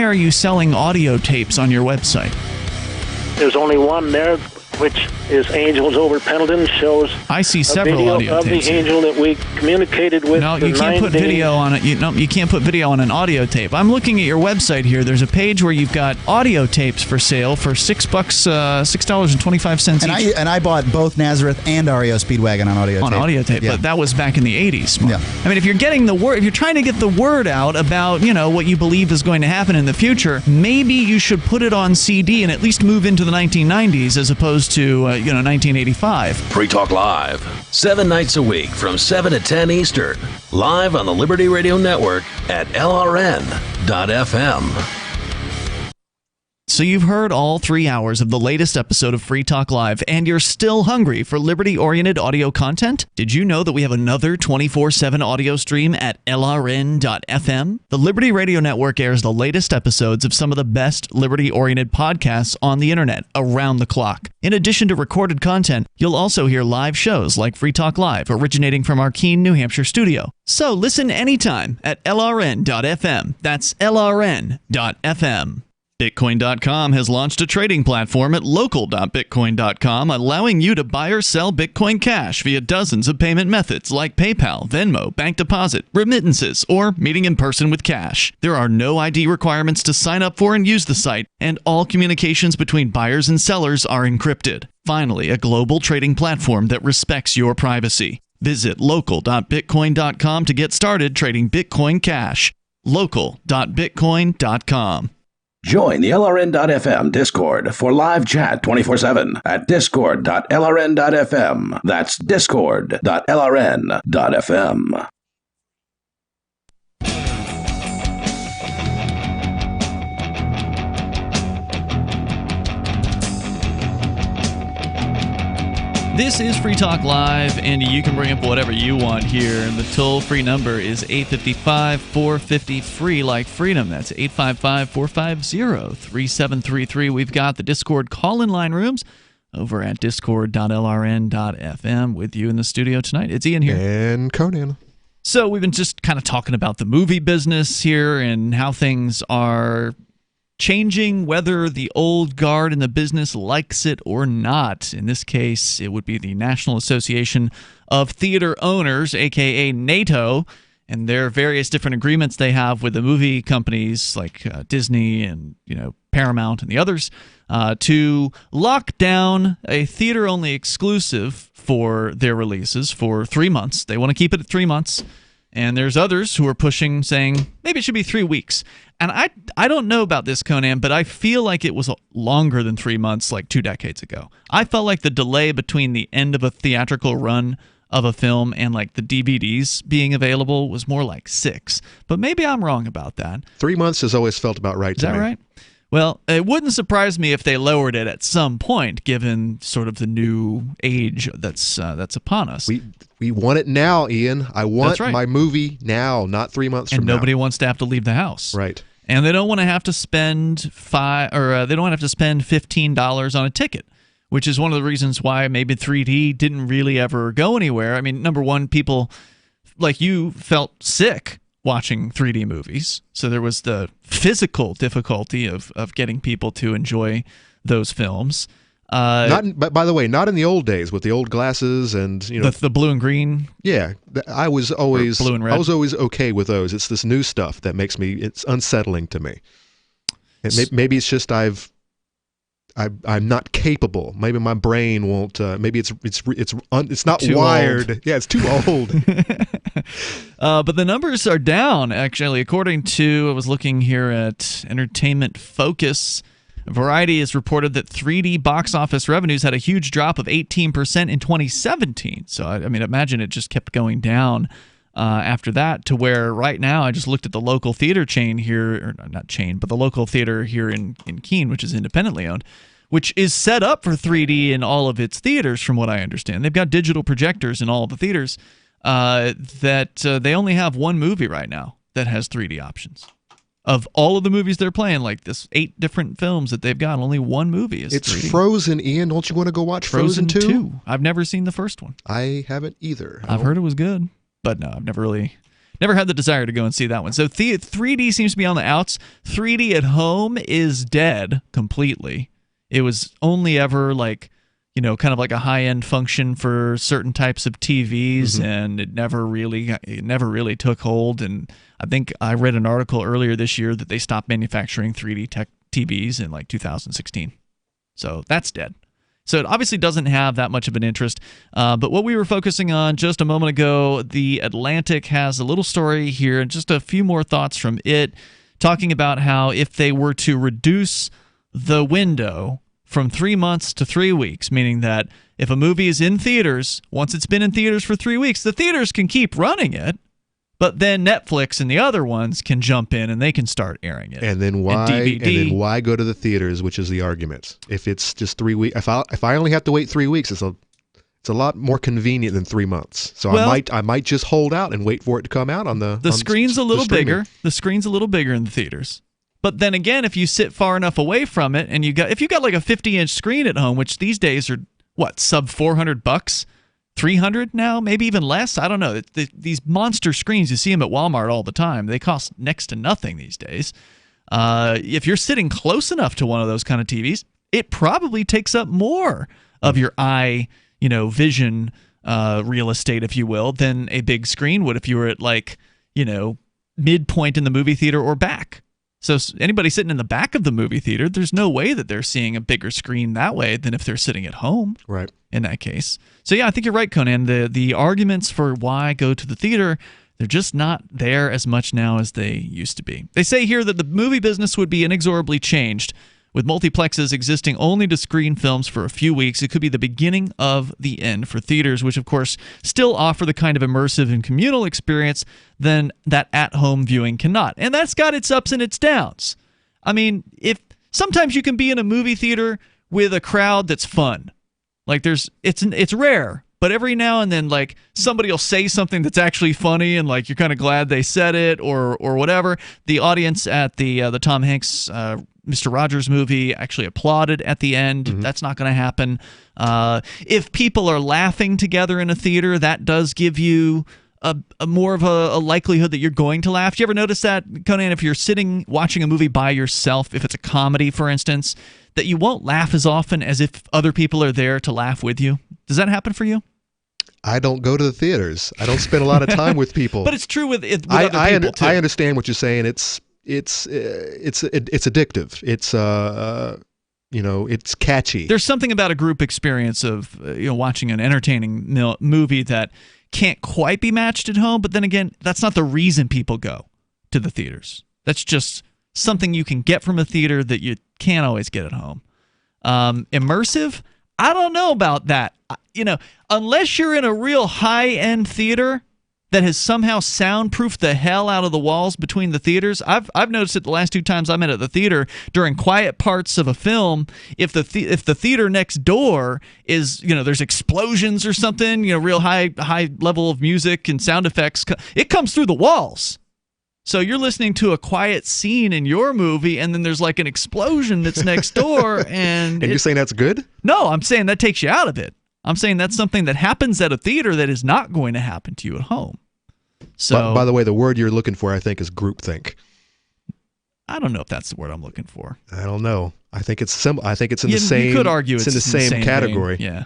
Speaker 6: are you selling audio tapes on your website?
Speaker 12: There's only one there, which is Angels Over Pendleton, shows
Speaker 6: I see several audio
Speaker 12: of
Speaker 6: tapes
Speaker 12: the angel that we communicated with.
Speaker 6: No, you can't put video on it. You can't put video on an audio tape. I'm looking at your website here. There's a page where you've got audio tapes for sale for $6, $6.25 each.
Speaker 3: And I bought both Nazareth and REO Speedwagon on audio tape.
Speaker 6: On audio tape,
Speaker 3: yeah.
Speaker 6: But that was back in the 80s. Mark.
Speaker 3: Yeah.
Speaker 6: I mean, if you're getting the word, if you're trying to get the word out about, what you believe is going to happen in the future, maybe you should put it on CD and at least move into the 1990s as opposed to 1985.
Speaker 11: Free Talk Live, 7 nights a week from 7 to 10 Eastern, live on the Liberty Radio Network at LRN.FM.
Speaker 6: So you've heard all 3 hours of the latest episode of Free Talk Live, and you're still hungry for liberty-oriented audio content? Did you know that we have another 24/7 audio stream at LRN.FM? The Liberty Radio Network airs the latest episodes of some of the best liberty-oriented podcasts on the internet around the clock. In addition to recorded content, you'll also hear live shows like Free Talk Live, originating from our Keene, New Hampshire studio. So listen anytime at LRN.FM. That's LRN.FM. Bitcoin.com has launched a trading platform at local.bitcoin.com, allowing you to buy or sell Bitcoin Cash via dozens of payment methods like PayPal, Venmo, bank deposit, remittances, or meeting in person with cash. There are no ID requirements to sign up for and use the site, and all communications between buyers and sellers are encrypted. Finally, a global trading platform that respects your privacy. Visit local.bitcoin.com to get started trading Bitcoin Cash. local.bitcoin.com.
Speaker 11: Join the LRN.FM Discord for live chat 24/7 at discord.lrn.fm. That's discord.lrn.fm.
Speaker 6: This is Free Talk Live, and you can bring up whatever you want here. And the toll-free number is 855-450-FREE, like freedom. That's 855-450-3733. We've got the Discord call-in line rooms over at discord.lrn.fm with you in the studio tonight. It's Ian here.
Speaker 7: And Conan.
Speaker 6: So we've been just kind of talking about the movie business here and how things are changing, whether the old guard in the business likes it or not. In this case, it would be the National Association of Theater Owners, aka NATO, and their various different agreements they have with the movie companies like Disney and Paramount and the others to lock down a theater-only exclusive for their releases for 3 months. They want to keep it at 3 months. And there's others who are pushing, saying maybe it should be 3 weeks. And I don't know about this, Conan, but I feel like it was longer than 3 months, like 2 decades ago. I felt like the delay between the end of a theatrical run of a film and like the DVDs being available was more like 6. But maybe I'm wrong about that.
Speaker 7: 3 months has always felt about right to me.
Speaker 6: Is that right? Well, it wouldn't surprise me if they lowered it at some point, given sort of the new age that's upon us.
Speaker 7: We want it now, Ian. I want
Speaker 6: right.
Speaker 7: my movie now, not 3 months from now.
Speaker 6: And nobody wants to have to leave the house.
Speaker 7: Right.
Speaker 6: And they don't want to have to spend $15 on a ticket, which is one of the reasons why maybe 3D didn't really ever go anywhere. I mean, number one, people like you felt sick watching 3D movies, so there was the physical difficulty of getting people to enjoy those films.
Speaker 7: But by the way, not in the old days with the old glasses and
Speaker 6: the blue and green.
Speaker 7: Yeah, I was always
Speaker 6: blue and red.
Speaker 7: I was always okay with those. It's this new stuff that makes it's unsettling to me. Maybe it's just I'm not capable. Maybe my brain won't. Maybe it's not
Speaker 6: too
Speaker 7: wired.
Speaker 6: Old.
Speaker 7: Yeah, it's too old.
Speaker 6: But the numbers are down, actually. According to, I was looking here at Entertainment Focus, Variety has reported that 3D box office revenues had a huge drop of 18% in 2017. So, I mean, imagine it just kept going down after that to where right now, I just looked at the local theater chain here, or not chain, but the local theater here in Keene, which is independently owned, which is set up for 3D in all of its theaters, from what I understand. They've got digital projectors in all of the theaters. They only have one movie right now that has 3D options. Of all of the movies they're playing, like this 8 different films that they've got, only one movie is 3D.
Speaker 7: It's Frozen, Ian. Don't you want to go watch Frozen 2?
Speaker 6: I've never seen the first one.
Speaker 7: I haven't either.
Speaker 6: I've heard it was good, but no, I've never had the desire to go and see that one. So 3D seems to be on the outs. 3D at home is dead completely. It was only ever like, kind of like a high-end function for certain types of TVs, and it never really took hold. And I think I read an article earlier this year that they stopped manufacturing 3D tech TVs in like 2016. So that's dead. So it obviously doesn't have that much of an interest. But what we were focusing on just a moment ago, The Atlantic has a little story here, and just a few more thoughts from it, talking about how if they were to reduce the window from 3 months to 3 weeks, meaning that if a movie is in theaters, once it's been in theaters for 3 weeks, the theaters can keep running it, but then Netflix and the other ones can jump in and they can start airing it.
Speaker 7: And then why go to the theaters, which is the argument? If it's just 3 weeks, if I only have to wait 3 weeks, it's a lot more convenient than 3 months. So I might just hold out and wait for it to come out on the
Speaker 6: screen's a little bigger. The screen's a little bigger in the theaters. But then again, if you sit far enough away from it, and if you got like a 50-inch screen at home, which these days are sub $400, $300 now, maybe even less. I don't know. These monster screens, you see them at Walmart all the time. They cost next to nothing these days. If you're sitting close enough to one of those kind of TVs, it probably takes up more of your eye, vision real estate, if you will, than a big screen would if you were at midpoint in the movie theater or back. So anybody sitting in the back of the movie theater, there's no way that they're seeing a bigger screen that way than if they're sitting at home.
Speaker 7: Right.
Speaker 6: In that case. So yeah, I think you're right, Conan. The arguments for why go to the theater, they're just not there as much now as they used to be. They say here that the movie business would be inexorably changed. With multiplexes existing only to screen films for a few weeks, it could be the beginning of the end for theaters, which of course still offer the kind of immersive and communal experience then that at-home viewing cannot. And that's got its ups and its downs. I mean, sometimes you can be in a movie theater with a crowd that's fun. Like it's rare, but every now and then like somebody will say something that's actually funny and like you're kind of glad they said it or whatever. The audience at the Tom Hanks Mr. Rogers movie actually applauded at the end. That's not going to happen. If people are laughing together in a theater, that does give you a more of a likelihood that you're going to laugh. Do you ever notice that, Conan, if you're sitting watching a movie by yourself, if it's a comedy, for instance, that you won't laugh as often as if other people are there to laugh with you? Does that happen for you?
Speaker 7: I don't go to the theaters. I don't spend a lot of time with people.
Speaker 6: But it's true with other people, too.
Speaker 7: I understand what you're saying. It's addictive. It's catchy.
Speaker 6: There's something about a group experience of watching an entertaining movie that can't quite be matched at home, but then again, that's not the reason people go to the theaters. That's just something you can get from a theater that you can't always get at home. Immersive? I don't know about that. Unless you're in a real high-end theater that has somehow soundproofed the hell out of the walls between the theaters. I've noticed it the last 2 times I'm at the theater during quiet parts of a film. If the theater next door is, there's explosions or something, real high level of music and sound effects, it comes through the walls. So you're listening to a quiet scene in your movie, and then there's like an explosion that's next door, and
Speaker 7: you're saying that's good?
Speaker 6: No, I'm saying that takes you out of it. I'm saying that's something that happens at a theater that is not going to happen to you at home. So,
Speaker 7: by the way, the word you're looking for, I think, is groupthink.
Speaker 6: I don't know if that's the word I'm looking for.
Speaker 7: I don't know. I think it's I think it's in the same.
Speaker 6: You could argue
Speaker 7: it's in the same category.
Speaker 6: Vein. Yeah.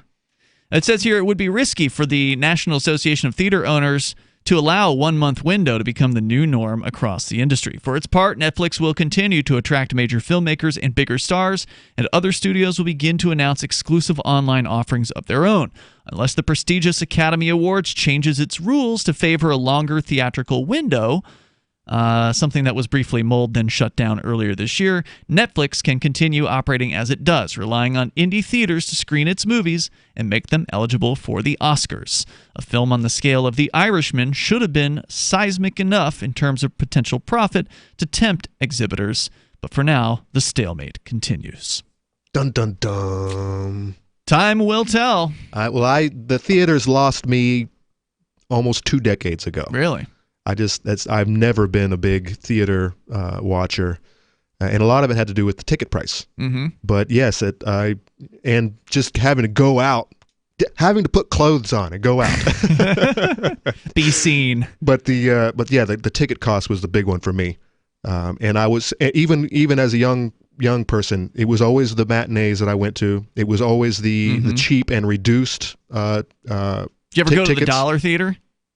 Speaker 6: It says here it would be risky for the National Association of Theater Owners to allow a 1-month window to become the new norm across the industry. For its part, Netflix will continue to attract major filmmakers and bigger stars, and other studios will begin to announce exclusive online offerings of their own. Unless the prestigious Academy Awards changes its rules to favor a longer theatrical window, something that was briefly mulled then shut down earlier this year, Netflix can continue operating as it does, relying on indie theaters to screen its movies and make them eligible for the Oscars. A film on the scale of The Irishman should have been seismic enough in terms of potential profit to tempt exhibitors, but for now, the stalemate continues.
Speaker 7: Dun dun dun.
Speaker 6: Time will tell.
Speaker 7: The theaters lost me almost 2 decades ago.
Speaker 6: Really?
Speaker 7: I've never been a big theater watcher, and a lot of it had to do with the ticket price.
Speaker 6: Mm-hmm.
Speaker 7: But yes, and just having to go out, having to put clothes on and go out,
Speaker 6: be seen.
Speaker 7: But the ticket cost was the big one for me, and I was even as a young person, it was always the matinees that I went to. It was always the cheap and reduced.
Speaker 6: Did you ever go to the Dollar Theater?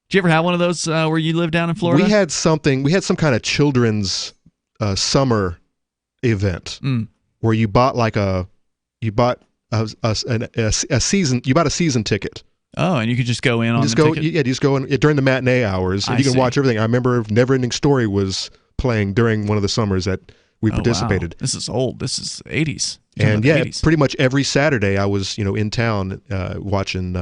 Speaker 6: Did you ever have one of those where you live down in Florida?
Speaker 7: We had some kind of children's summer event where you bought a season. You bought a season ticket.
Speaker 6: Oh, and you could just go in on the ticket?
Speaker 7: Yeah, you just go in during the matinee hours, and you can watch everything. I remember Neverending Story was playing during one of the summers that we participated.
Speaker 6: Wow. This is old. This is 80s.
Speaker 7: And yeah,
Speaker 6: 80s.
Speaker 7: Pretty much every Saturday I was, in town watching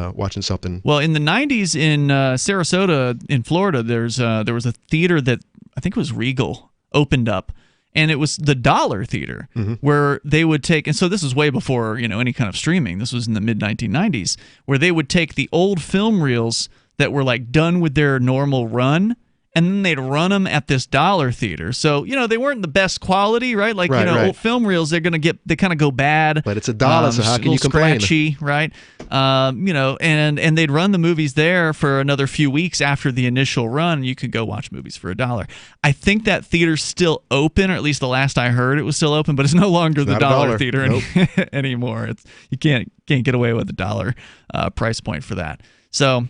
Speaker 7: something.
Speaker 6: Well, in the 90s in Sarasota in Florida, there was a theater that I think it was Regal opened up, and it was the Dollar Theater where they would take, and so this was way before any kind of streaming. This was in the mid 1990s, where they would take the old film reels that were like done with their normal run, and then they'd run them at this Dollar Theater. So, they weren't the best quality, right? Like, old film reels, they kind of go bad.
Speaker 7: But it's $1, so how can you complain?
Speaker 6: Scratchy, right? And they'd run the movies there for another few weeks after the initial run. You could go watch movies for $1. I think that theater's still open, or at least the last I heard it was still open, but it's no longer the Dollar Theater anymore. You can't get away with $1 price point for that. So,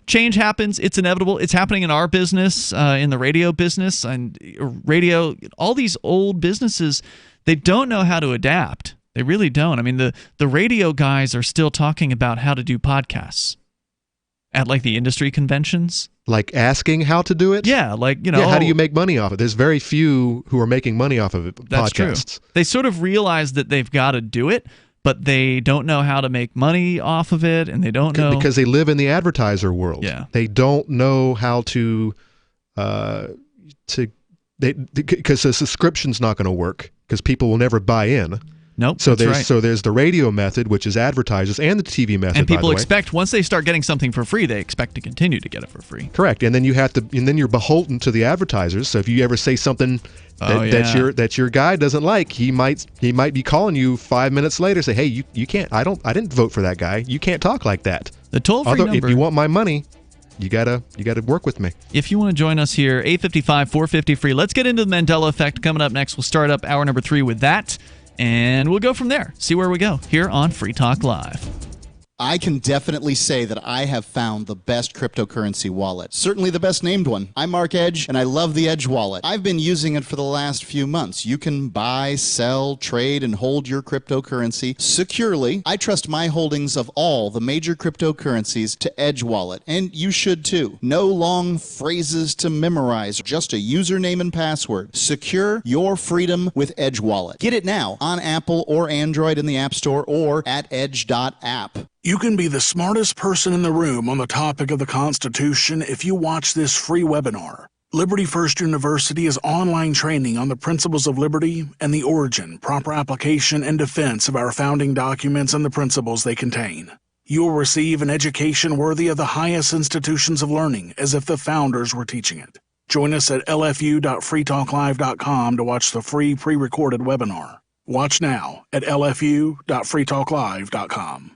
Speaker 6: change happens. It's inevitable. It's happening in our business, in the radio business, and radio. All these old businesses, they don't know how to adapt. They really don't. I mean, the radio guys are still talking about how to do podcasts at like the industry conventions.
Speaker 7: Like asking how to do it?
Speaker 6: Yeah, like,
Speaker 7: how do you make money off it? There's very few who are making money off of it.
Speaker 6: That's
Speaker 7: podcasts.
Speaker 6: True. They sort of realize that they've got to do it, but they don't know how to make money off of it, and they don't know
Speaker 7: because they live in the advertiser world.
Speaker 6: Yeah,
Speaker 7: they don't know how to because the subscription's not going to work because people will never buy in.
Speaker 6: Nope.
Speaker 7: So there's the radio method, which is advertisers, and the TV method.
Speaker 6: And people expect once they start getting something for free, they expect to continue to get it for free.
Speaker 7: Correct. And then you're beholden to the advertisers. So if you ever say something that your guy doesn't like, he might be calling you 5 minutes later, say, hey, you can't. I didn't vote for that guy. You can't talk like that.
Speaker 6: The toll-free number.
Speaker 7: If you want my money, you gotta work with me.
Speaker 6: If you want to join us here, 855-450 free. Let's get into the Mandela effect coming up next. We'll start up hour number 3 with that. And we'll go from there. See where we go here on Free Talk Live.
Speaker 3: I can definitely say that I have found the best cryptocurrency wallet. Certainly the best named one. I'm Mark Edge, and I love the Edge wallet. I've been using it for the last few months. You can buy, sell, trade, and hold your cryptocurrency securely. I trust my holdings of all the major cryptocurrencies to Edge wallet, and you should too. No long phrases to memorize, just a username and password. Secure your freedom with Edge wallet. Get it now on Apple or Android in the App Store or at edge.app.
Speaker 14: You can be the smartest person in the room on the topic of the Constitution if you watch this free webinar. Liberty First University is online training on the principles of liberty and the origin, proper application, and defense of our founding documents and the principles they contain. You will receive an education worthy of the highest institutions of learning, as if the founders were teaching it. Join us at lfu.freetalklive.com to watch the free pre-recorded webinar. Watch now at lfu.freetalklive.com.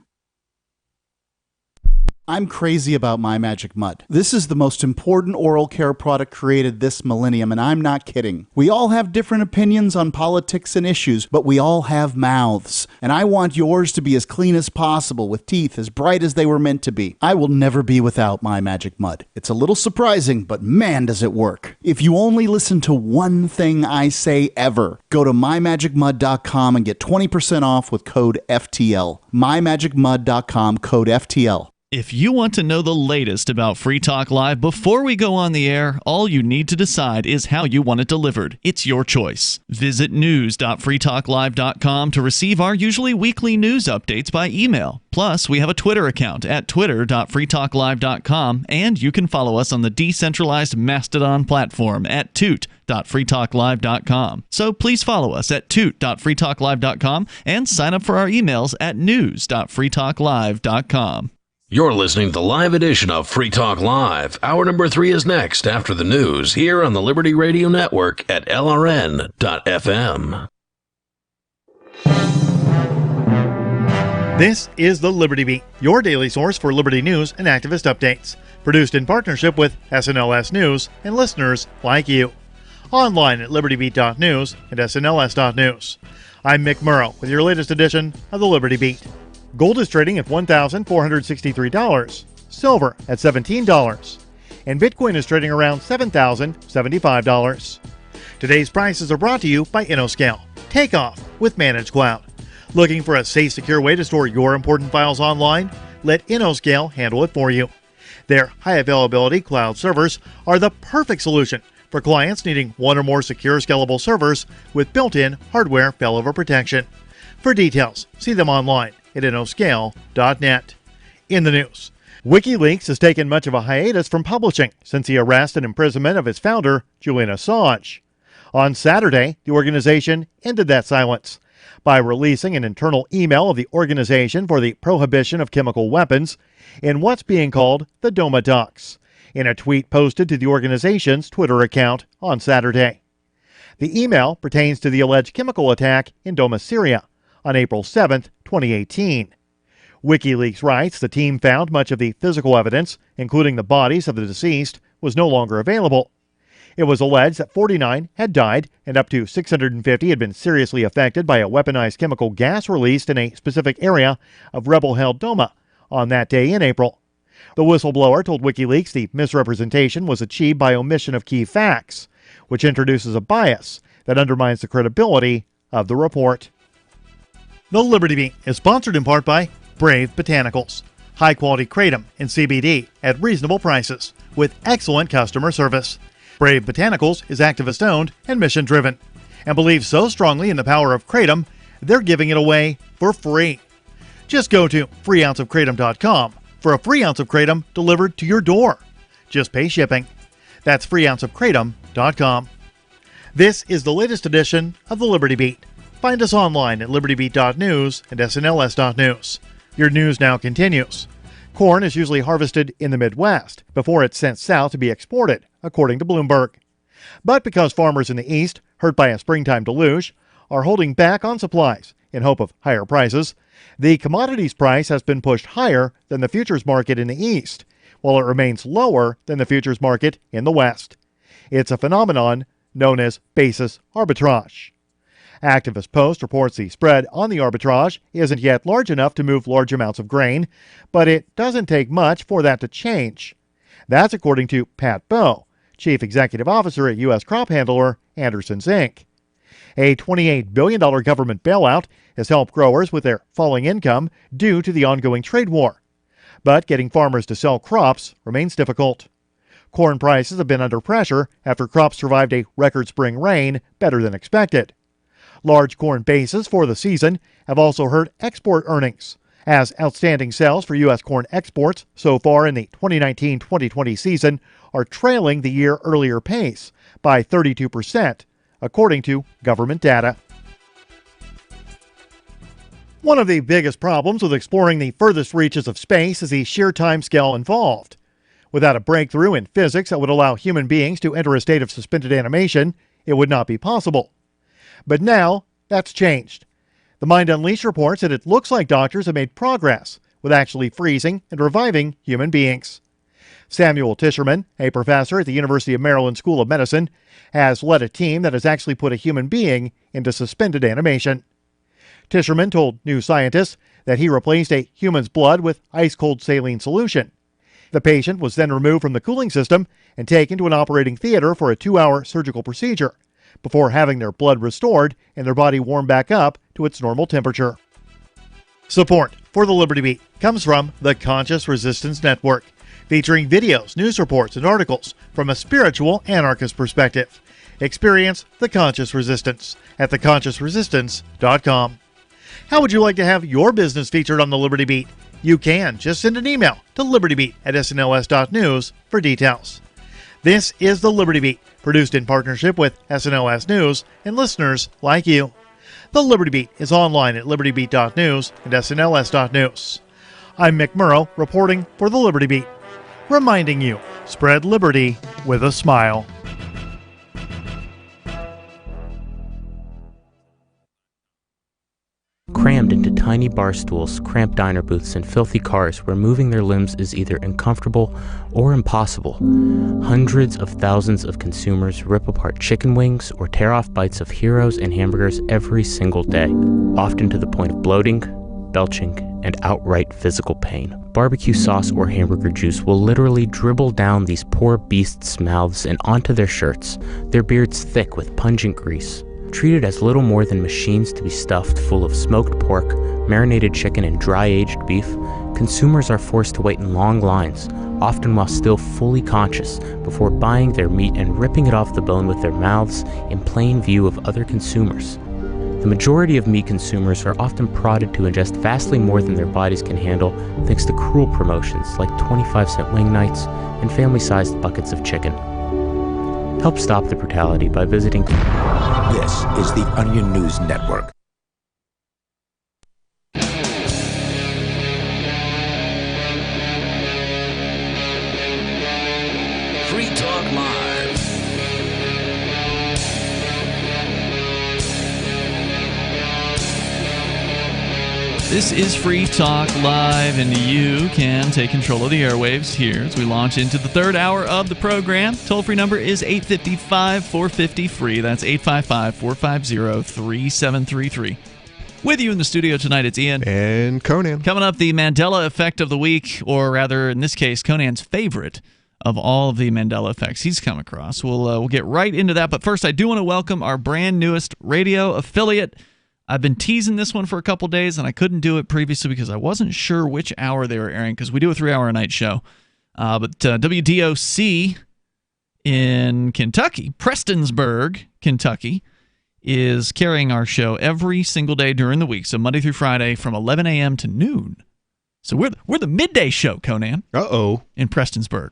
Speaker 3: I'm crazy about My Magic Mud. This is the most important oral care product created this millennium, and I'm not kidding. We all have different opinions on politics and issues, but we all have mouths. And I want yours to be as clean as possible, with teeth as bright as they were meant to be. I will never be without My Magic Mud. It's a little surprising, but man, does it work. If you only listen to one thing I say ever, go to mymagicmud.com and get 20% off with code FTL. mymagicmud.com, code FTL.
Speaker 5: If you want to know the latest about Free Talk Live before we go on the air, all you need to decide is how you want it delivered. It's your choice. Visit news.freetalklive.com to receive our usually weekly news updates by email. Plus, we have a Twitter account at twitter.freetalklive.com, and you can follow us on the decentralized Mastodon platform at toot.freetalklive.com. So please follow us at toot.freetalklive.com and sign up for our emails at news.freetalklive.com.
Speaker 11: You're listening to the live edition of Free Talk Live. Hour number 3 is next after the news here on the Liberty Radio Network at LRN.FM.
Speaker 16: This is the Liberty Beat, your daily source for Liberty news and activist updates. Produced in partnership with SNLS News and listeners like you. Online at libertybeat.news and snls.news. I'm Mick Murrow with your latest edition of the Liberty Beat. Gold is trading at $1,463, silver at $17, and Bitcoin is trading around $7,075. Today's prices are brought to you by InnoScale. Take off with Managed Cloud. Looking for a safe, secure way to store your important files online? Let InnoScale handle it for you. Their high availability cloud servers are the perfect solution for clients needing one or more secure, scalable servers with built-in hardware failover protection. For details, see them online at innoscale.net. In the news, WikiLeaks has taken much of a hiatus from publishing since the arrest and imprisonment of its founder, Julian Assange. On Saturday, the organization ended that silence by releasing an internal email of the Organization for the Prohibition of Chemical Weapons in what's being called the DOMA docs, in a tweet posted to the organization's Twitter account on Saturday. The email pertains to the alleged chemical attack in Doma, Syria, on April 7, 2018. WikiLeaks writes the team found much of the physical evidence, including the bodies of the deceased, was no longer available. It was alleged that 49 had died and up to 650 had been seriously affected by a weaponized chemical gas released in a specific area of rebel-held Doma on that day in April. The whistleblower told WikiLeaks the misrepresentation was achieved by omission of key facts, which introduces a bias that undermines the credibility of the report. The Liberty Beat is sponsored in part by Brave Botanicals, high-quality kratom and CBD at reasonable prices with excellent customer service. Brave Botanicals is activist-owned and mission-driven and believes so strongly in the power of kratom, they're giving it away for free. Just go to freeounceofkratom.com for a free ounce of kratom delivered to your door. Just pay shipping. That's freeounceofkratom.com. This is the latest edition of the Liberty Beat. Find us online at libertybeat.news and snls.news. Your news now continues. Corn is usually harvested in the Midwest before it's sent south to be exported, according to Bloomberg. But because farmers in the East, hurt by a springtime deluge, are holding back on supplies in hope of higher prices, the commodities price has been pushed higher than the futures market in the East, while it remains lower than the futures market in the West. It's a phenomenon known as basis arbitrage. Activist Post reports the spread on the arbitrage isn't yet large enough to move large amounts of grain, but it doesn't take much for that to change. That's according to Pat Bowe, Chief Executive Officer at U.S. crop handler Andersons, Inc. A $28 billion government bailout has helped growers with their falling income due to the ongoing trade war. But getting farmers to sell crops remains difficult. Corn prices have been under pressure after crops survived a record spring rain better than expected. Large corn bases for the season have also hurt export earnings, as outstanding sales for U.S. corn exports so far in the 2019-2020 season are trailing the year earlier pace by 32%, according to government data. One of the biggest problems with exploring the furthest reaches of space is the sheer timescale involved. Without a breakthrough in physics that would allow human beings to enter a state of suspended animation, it would not be possible. But now, that's changed. The Mind Unleashed reports that it looks like doctors have made progress with actually freezing and reviving human beings. Samuel Tischerman, a professor at the University of Maryland School of Medicine, has led a team that has actually put a human being into suspended animation. Tischerman told New Scientist that he replaced a human's blood with ice-cold saline solution. The patient was then removed from the cooling system and taken to an operating theater for a 2-hour surgical procedure, before having their blood restored and their body warmed back up to its normal temperature. Support for the Liberty Beat comes from the Conscious Resistance Network, featuring videos, news reports, and articles from a spiritual anarchist perspective. Experience the Conscious Resistance at theconsciousresistance.com. How would you like to have your business featured on the Liberty Beat? You can just send an email to libertybeat@snls.news for details. This is the Liberty Beat, produced in partnership with SNLS News and listeners like you. The Liberty Beat is online at libertybeat.news and snls.news. I'm Mick Murrow, reporting for the Liberty Beat, reminding you, spread liberty with a smile.
Speaker 17: Crammed into tiny bar stools, cramped diner booths, and filthy cars where moving their limbs is either uncomfortable or impossible, hundreds of thousands of consumers rip apart chicken wings or tear off bites of heroes and hamburgers every single day, often to the point of bloating, belching, and outright physical pain. Barbecue sauce or hamburger juice will literally dribble down these poor beasts' mouths and onto their shirts, their beards thick with pungent grease. Treated as little more than machines to be stuffed full of smoked pork, marinated chicken, and dry-aged beef, consumers are forced to wait in long lines, often while still fully conscious, before buying their meat and ripping it off the bone with their mouths in plain view of other consumers. The majority of meat consumers are often prodded to ingest vastly more than their bodies can handle thanks to cruel promotions like 25-cent wing nights and family-sized buckets of chicken. Help stop the brutality by visiting.
Speaker 19: This is the Onion News Network.
Speaker 11: Free Talk Live.
Speaker 6: This is Free Talk Live, and you can take control of the airwaves here as we launch into the third hour of the program. Toll-free number is 855-450-FREE. That's 855-450-3733. With you in the studio tonight, it's Ian.
Speaker 7: And Conan.
Speaker 6: Coming up, the Mandela Effect of the Week, or rather, in this case, Conan's favorite of all of the Mandela effects he's come across. We'll get right into that, but first, I do want to welcome our brand newest radio affiliate. I've been teasing this one for a couple days, and I couldn't do it previously because I wasn't sure which hour they were airing, because we do a 3-hour night show. But WDOC in Kentucky, Prestonsburg, Kentucky, is carrying our show every single day during the week, so Monday through Friday from 11 a.m. to noon. So we're the midday show, Conan.
Speaker 7: Uh-oh.
Speaker 6: In Prestonsburg.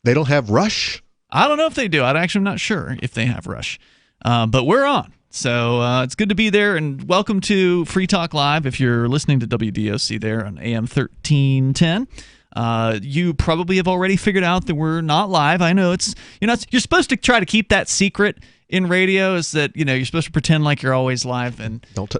Speaker 7: They don't have Rush?
Speaker 6: I don't know if they do. I'm not sure if they have Rush. But we're on. So it's good to be there, and welcome to Free Talk Live. If you're listening to WDOC there on AM 1310, you probably have already figured out that we're not live. I know you're supposed to try to keep that secret in radio, is that you're supposed to pretend like you're always live, and
Speaker 7: don't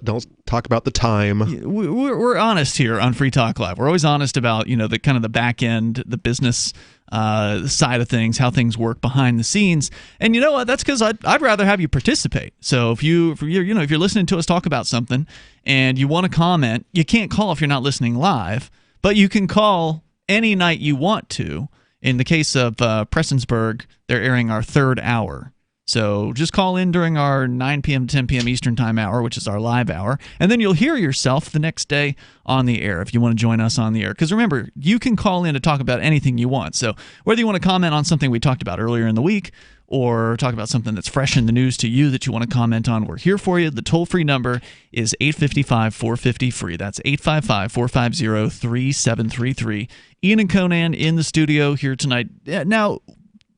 Speaker 7: talk about the time.
Speaker 6: We're honest here on Free Talk Live. We're always honest about the kind of the back end, the business side of things, how things work behind the scenes. And you know what? That's because I'd rather have you participate. So if you're listening to us talk about something and you want to comment, you can't call if you're not listening live, but you can call any night you want to. In the case of Prestonsburg, they're airing our third hour. So just call in during our 9 p.m. to 10 p.m. Eastern Time hour, which is our live hour, and then you'll hear yourself the next day on the air if you want to join us on the air. Because remember, you can call in to talk about anything you want. So whether you want to comment on something we talked about earlier in the week or talk about something that's fresh in the news to you that you want to comment on, we're here for you. The toll-free number is 855-450-FREE. That's 855-450-3733. Ian and Conan in the studio here tonight. Now,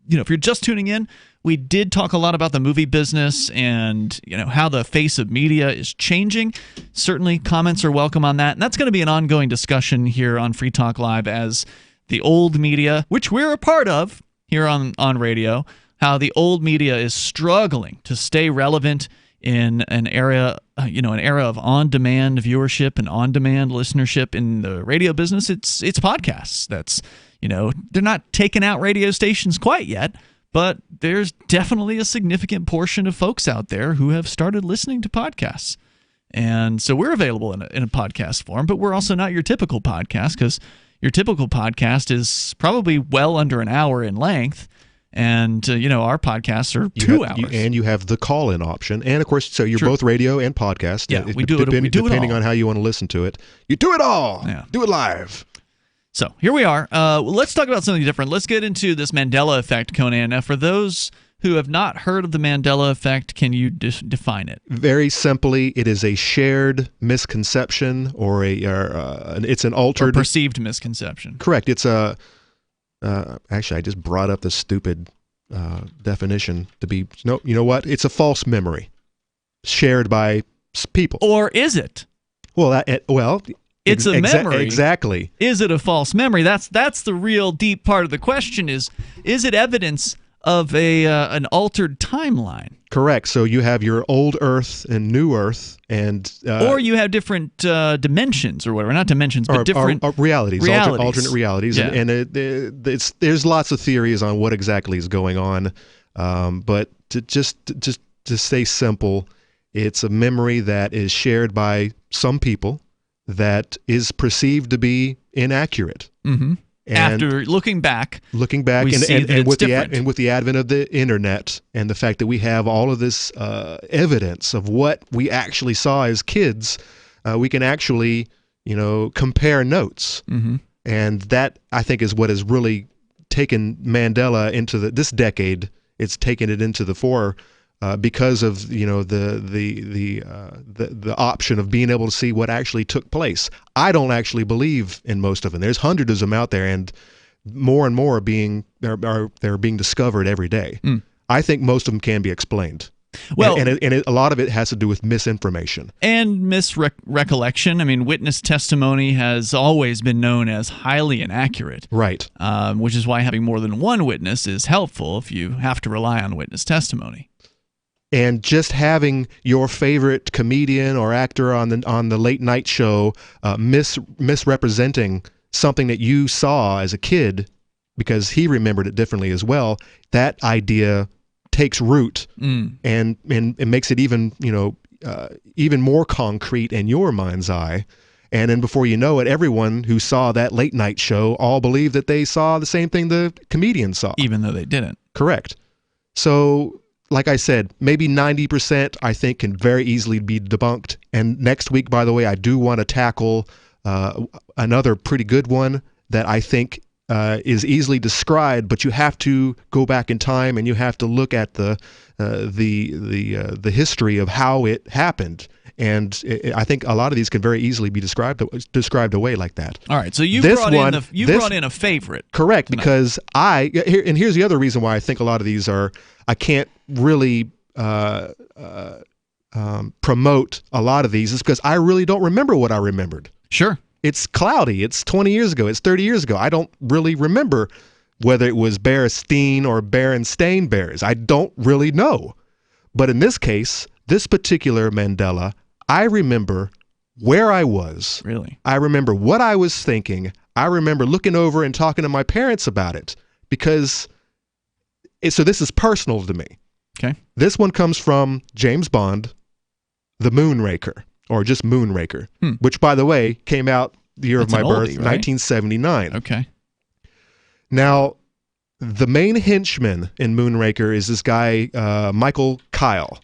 Speaker 6: if you're just tuning in, we did talk a lot about the movie business and how the face of media is changing. Certainly, comments are welcome on that. And that's going to be an ongoing discussion here on Free Talk Live as the old media, which we're a part of here on radio, how the old media is struggling to stay relevant in an era of on-demand viewership and on-demand listenership. In the radio business, it's podcasts. That's, they're not taking out radio stations quite yet, but there's definitely a significant portion of folks out there who have started listening to podcasts. And so we're available in a podcast form, but we're also not your typical podcast, because your typical podcast is probably well under an hour in length. And, our podcasts are 2 hours.
Speaker 7: And you have the call-in option. And, of course, so you're both radio and podcast.
Speaker 6: Yeah, we do it all.
Speaker 7: Depending on how you want to listen to it. You do it all.
Speaker 6: Yeah.
Speaker 7: Do it live.
Speaker 6: So here we are. Let's talk about something different. Let's get into this Mandela effect, Conan. Now, for those who have not heard of the Mandela effect, can you define it?
Speaker 7: Very simply, it is a shared misconception or it's an altered...
Speaker 6: Or perceived misconception.
Speaker 7: Correct. It's a... actually, I just brought up the stupid definition to be... No, you know what? It's a false memory shared by people.
Speaker 6: Or is it?
Speaker 7: Well,
Speaker 6: it's a memory.
Speaker 7: Exactly.
Speaker 6: Is it a false memory? That's the real deep part of the question. Is it evidence of an altered timeline?
Speaker 7: Correct. So you have your old Earth and new Earth, and
Speaker 6: or you have different dimensions or whatever. Not dimensions, but different
Speaker 7: realities. Alternate realities.
Speaker 6: Yeah.
Speaker 7: And there's lots of theories on what exactly is going on. But to stay simple, it's a memory that is shared by some people that is perceived to be inaccurate.
Speaker 6: Mm-hmm. After looking back,
Speaker 7: and with the advent of the internet and the fact that we have all of this evidence of what we actually saw as kids, we can actually compare notes.
Speaker 6: Mm-hmm.
Speaker 7: And that, I think, is what has really taken Mandela into this decade. It's taken it into the fore. Because of the option of being able to see what actually took place. I don't actually believe in most of them. There's hundreds of them out there, and more and more they're being discovered every day.
Speaker 6: Mm.
Speaker 7: I think most of them can be explained.
Speaker 6: Well,
Speaker 7: and a lot of it has to do with misinformation
Speaker 6: and misrecollection. I mean, witness testimony has always been known as highly inaccurate,
Speaker 7: right?
Speaker 6: Which is why having more than one witness is helpful if you have to rely on witness testimony.
Speaker 7: And just having your favorite comedian or actor on the late night show misrepresenting something that you saw as a kid because he remembered it differently as well, that idea takes root and it makes it even more concrete in your mind's eye. And then before you know it, everyone who saw that late night show all believed that they saw the same thing the comedian saw,
Speaker 6: even though they didn't.
Speaker 7: Correct. So, like I said, maybe 90% I think can very easily be debunked. And next week, by the way, I do want to tackle another pretty good one that I think is easily described, but you have to go back in time and you have to look at the history of how it happened. And I think a lot of these can very easily be described away like that.
Speaker 6: All right, so you brought in a favorite.
Speaker 7: Correct, tonight. Because here's the other reason why I think a lot of these I can't really promote a lot of these is because I really don't remember what I remembered.
Speaker 6: Sure.
Speaker 7: It's cloudy. It's 20 years ago. It's 30 years ago. I don't really remember whether it was Berenstain or Berenstain Bears. I don't really know. But in this case, this particular Mandela, I remember where I was.
Speaker 6: Really?
Speaker 7: I remember what I was thinking. I remember looking over and talking to my parents about it because so this is personal to me.
Speaker 6: Okay.
Speaker 7: This one comes from James Bond, The Moonraker, or just Moonraker, which, by the way, came out the year of my birth,
Speaker 6: oldie, right?
Speaker 7: 1979.
Speaker 6: Okay.
Speaker 7: Now, the main henchman in Moonraker is this guy, Michael Kyle.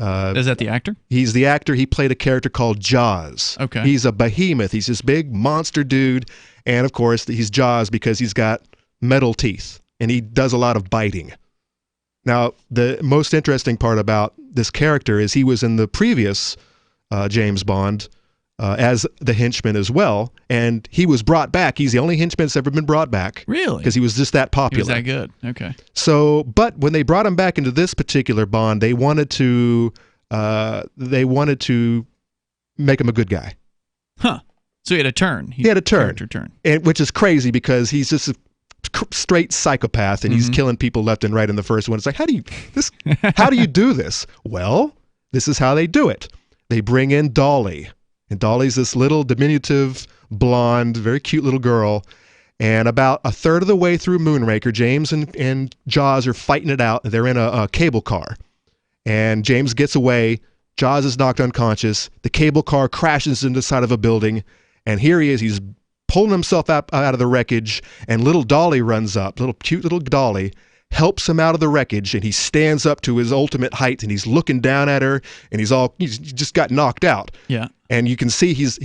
Speaker 6: Is that the actor?
Speaker 7: He's the actor. He played a character called Jaws.
Speaker 6: Okay.
Speaker 7: He's a behemoth. He's this big monster dude. And, of course, he's Jaws because he's got metal teeth, and he does a lot of biting. Now, the most interesting part about this character is he was in the previous James Bond as the henchman as well, and he was brought back. He's the only henchman that's ever been brought back.
Speaker 6: Really?
Speaker 7: Because he was just that popular.
Speaker 6: He was that good. Okay.
Speaker 7: So, but when they brought him back into this particular Bond, they wanted to make him a good guy.
Speaker 6: Huh. So he had a turn.
Speaker 7: He had a turn.
Speaker 6: Character turn.
Speaker 7: And which is crazy because he's just a straight psychopath, and he's killing people left and right in the first one. It's like, how do you do this? Well, this is how they do it. They bring in Dolly, and Dolly's this little diminutive blonde, very cute little girl. And about a third of the way through Moonraker, James and Jaws are fighting it out. They're in a cable car, and James gets away. Jaws is knocked unconscious. The cable car crashes into the side of a building, and here he is. He's pulling himself out of the wreckage, and little Dolly runs up. Cute little Dolly helps him out of the wreckage, and he stands up to his ultimate height, and he's looking down at her, and he's just got knocked out.
Speaker 6: Yeah.
Speaker 7: And you can see his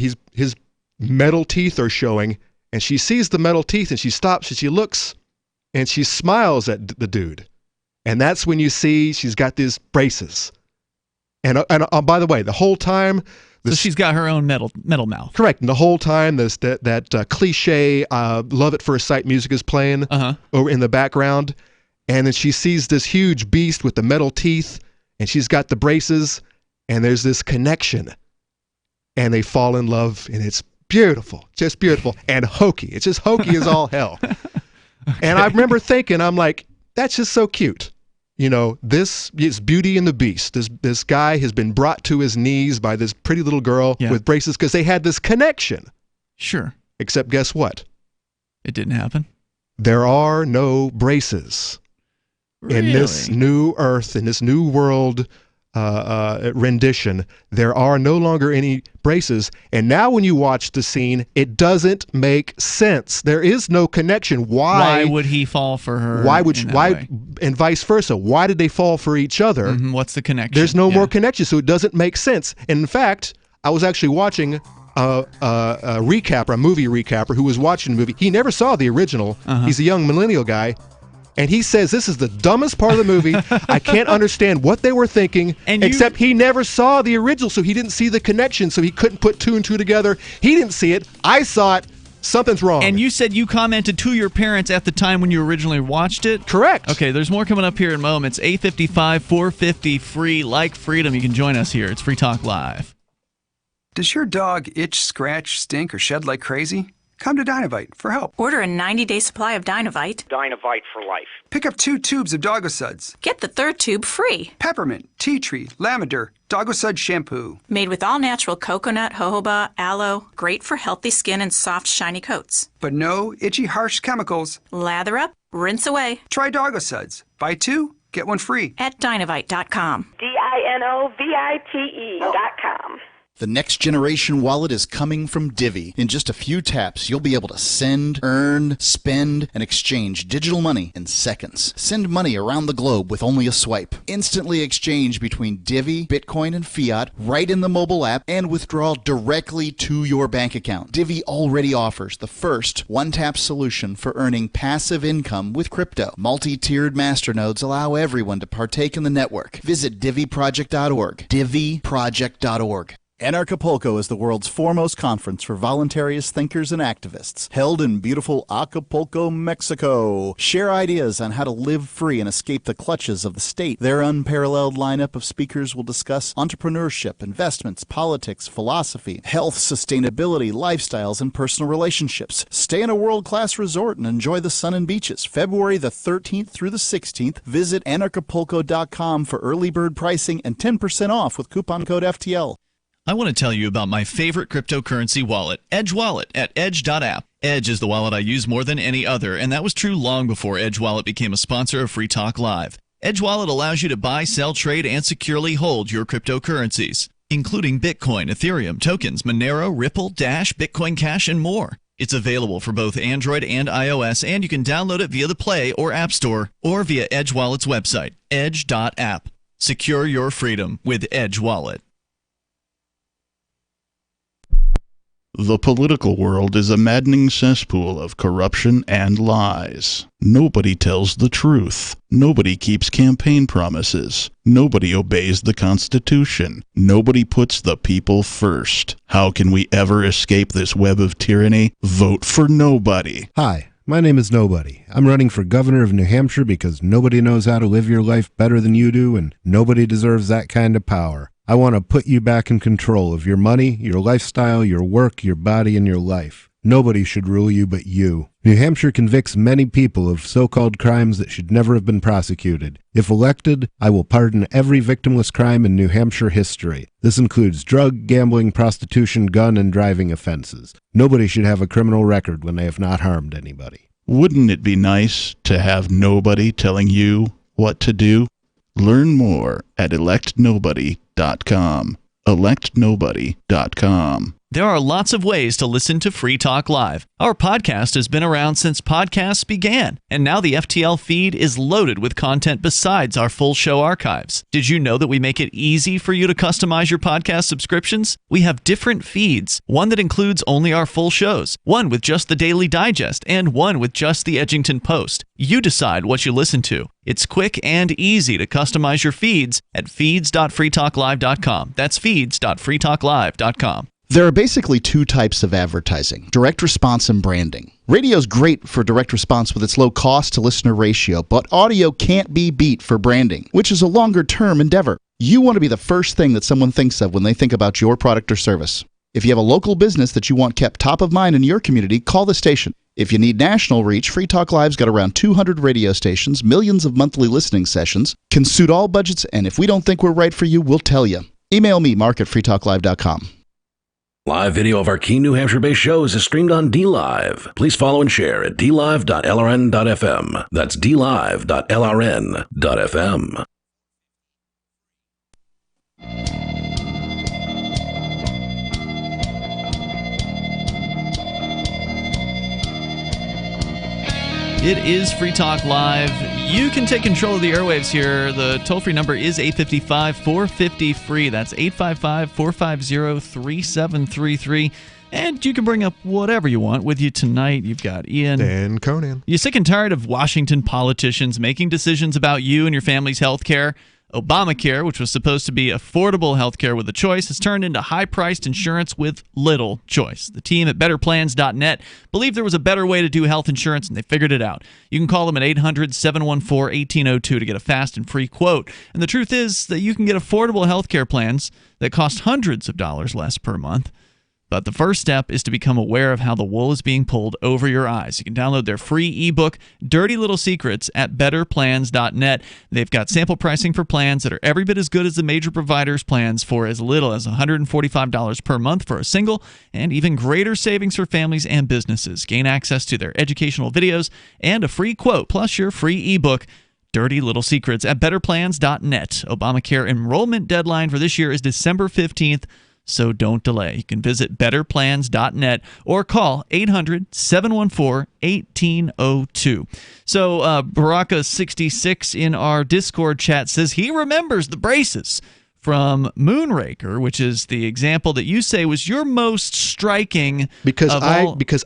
Speaker 7: metal teeth are showing, and she sees the metal teeth, and she stops, and she looks, and she smiles at the dude. And that's when you see she's got these braces. And by the way, the whole time...
Speaker 6: So she's got her own metal mouth.
Speaker 7: Correct. And the whole time that cliche love at first sight music is playing over in the background. And then she sees this huge beast with the metal teeth, and she's got the braces, and there's this connection. And they fall in love, and it's beautiful. Just beautiful. And hokey. It's just hokey as all hell. Okay. And I remember thinking, I'm like, that's just so cute. You know, this is Beauty and the Beast. This guy has been brought to his knees by this pretty little girl with braces because they had this connection.
Speaker 6: Sure.
Speaker 7: Except guess what?
Speaker 6: It didn't happen.
Speaker 7: There are no braces in this new Earth, in this new world rendition. There are no longer any braces. And now when you watch the scene, it doesn't make sense. There is no connection. Why
Speaker 6: would he fall for her?
Speaker 7: Why and vice versa? Why did they fall for each other?
Speaker 6: What's the connection?
Speaker 7: There's no more connection, so it doesn't make sense. And in fact, I was actually watching a movie recapper who was watching the movie. He never saw the original. He's a young millennial guy. And he says this is the dumbest part of the movie. I can't understand what they were thinking, except he never saw the original, so he didn't see the connection, so he couldn't put two and two together. He didn't see it. I saw it. Something's wrong.
Speaker 6: And you said you commented to your parents at the time when you originally watched it?
Speaker 7: Correct.
Speaker 6: Okay, there's more coming up here in moments. 855 450 free, like freedom. You can join us here. It's Free Talk Live.
Speaker 1: Does your dog itch, scratch, stink, or shed like crazy? Come to Dynavite for help.
Speaker 2: Order a 90-day supply of Dynavite.
Speaker 21: Dynavite for life.
Speaker 1: Pick up 2 tubes of Doggo Suds.
Speaker 2: Get the 3rd tube free.
Speaker 1: Peppermint, tea tree, lavender, Doggo Sud shampoo.
Speaker 2: Made with all-natural coconut, jojoba, aloe. Great for healthy skin and soft, shiny coats.
Speaker 1: But no itchy, harsh chemicals.
Speaker 2: Lather up, rinse away.
Speaker 1: Try Doggo Suds. Buy 2, get 1 free.
Speaker 2: At Dynavite.com.
Speaker 22: DINOVITE.com.
Speaker 3: The next generation wallet is coming from Divvy. In just a few taps, you'll be able to send, earn, spend, and exchange digital money in seconds. Send money around the globe with only a swipe. Instantly exchange between Divvy, Bitcoin, and fiat right in the mobile app and withdraw directly to your bank account. Divvy already offers the first one-tap solution for earning passive income with crypto. Multi-tiered masternodes allow everyone to partake in the network. Visit DivvyProject.org. DivvyProject.org. Anarchapulco is the world's foremost conference for voluntariist thinkers and activists, held in beautiful Acapulco, Mexico. Share ideas on how to live free and escape the clutches of the state. Their unparalleled lineup of speakers will discuss entrepreneurship, investments, politics, philosophy, health, sustainability, lifestyles, and personal relationships. Stay in a world-class resort and enjoy the sun and beaches. February the 13th through the 16th, visit anarchapulco.com for early bird pricing and 10% off with coupon code FTL.
Speaker 5: I want to tell you about my favorite cryptocurrency wallet, Edge Wallet, at edge.app. Edge is the wallet I use more than any other, and that was true long before Edge Wallet became a sponsor of Free Talk Live. Edge Wallet allows you to buy, sell, trade, and securely hold your cryptocurrencies, including Bitcoin, Ethereum, tokens, Monero, Ripple, Dash, Bitcoin Cash, and more. It's available for both Android and iOS, and you can download it via the Play or App Store or via Edge Wallet's website, edge.app. Secure your freedom with Edge Wallet.
Speaker 13: The political world is a maddening cesspool of corruption and lies. Nobody tells the truth. Nobody keeps campaign promises. Nobody obeys the Constitution. Nobody puts the people first. How can we ever escape this web of tyranny? Vote for nobody.
Speaker 21: Hi, my name is Nobody. I'm running for governor of New Hampshire because nobody knows how to live your life better than you do, and nobody deserves that kind of power. I want to put you back in control of your money, your lifestyle, your work, your body, and your life. Nobody should rule you but you. New Hampshire convicts many people of so-called crimes that should never have been prosecuted. If elected, I will pardon every victimless crime in New Hampshire history. This includes drug, gambling, prostitution, gun, and driving offenses. Nobody should have a criminal record when they have not harmed anybody.
Speaker 13: Wouldn't it be nice to have nobody telling you what to do? Learn more at electnobody.com. electnobody.com.
Speaker 5: There are lots of ways to listen to Free Talk Live. Our podcast has been around since podcasts began, and now the FTL feed is loaded with content besides our full show archives. Did you know that we make it easy for you to customize your podcast subscriptions? We have different feeds, one that includes only our full shows, one with just the Daily Digest, and one with just the Edgington Post. You decide what you listen to. It's quick and easy to customize your feeds at feeds.freetalklive.com. That's feeds.freetalklive.com.
Speaker 3: There are basically two types of advertising, direct response and branding. Radio's great for direct response with its low cost to listener ratio, but audio can't be beat for branding, which is a longer term endeavor. You want to be the first thing that someone thinks of when they think about your product or service. If you have a local business that you want kept top of mind in your community, call the station. If you need national reach, Free Talk Live's got around 200 radio stations, millions of monthly listening sessions, can suit all budgets, and if we don't think we're right for you, we'll tell you. Email me, mark@freetalklive.com.
Speaker 11: Live video of our key New Hampshire-based shows is streamed on DLive. Please follow and share at dlive.lrn.fm. That's dlive.lrn.fm.
Speaker 6: It is Free Talk Live. You can take control of the airwaves here. The toll-free number is 855-450-FREE. That's 855-450-3733. And you can bring up whatever you want with you tonight. You've got Ian.
Speaker 7: And Conan.
Speaker 6: You sick and tired of Washington politicians making decisions about you and your family's health care? Obamacare, which was supposed to be affordable health care with a choice, has turned into high-priced insurance with little choice. The team at BetterPlans.net believed there was a better way to do health insurance, and they figured it out. You can call them at 800-714-1802 to get a fast and free quote. And the truth is that you can get affordable health care plans that cost hundreds of dollars less per month. But the first step is to become aware of how the wool is being pulled over your eyes. You can download their free ebook, Dirty Little Secrets, at betterplans.net. They've got sample pricing for plans that are every bit as good as the major providers' plans for as little as $145 per month for a single, and even greater savings for families and businesses. Gain access to their educational videos and a free quote, plus your free ebook, Dirty Little Secrets, at betterplans.net. Obamacare enrollment deadline for this year is December 15th. So don't delay. You can visit betterplans.net or call 800-714-1802. So Baraka66 in our Discord chat says he remembers the braces from Moonraker, which is the example that you say was your most striking.
Speaker 7: Because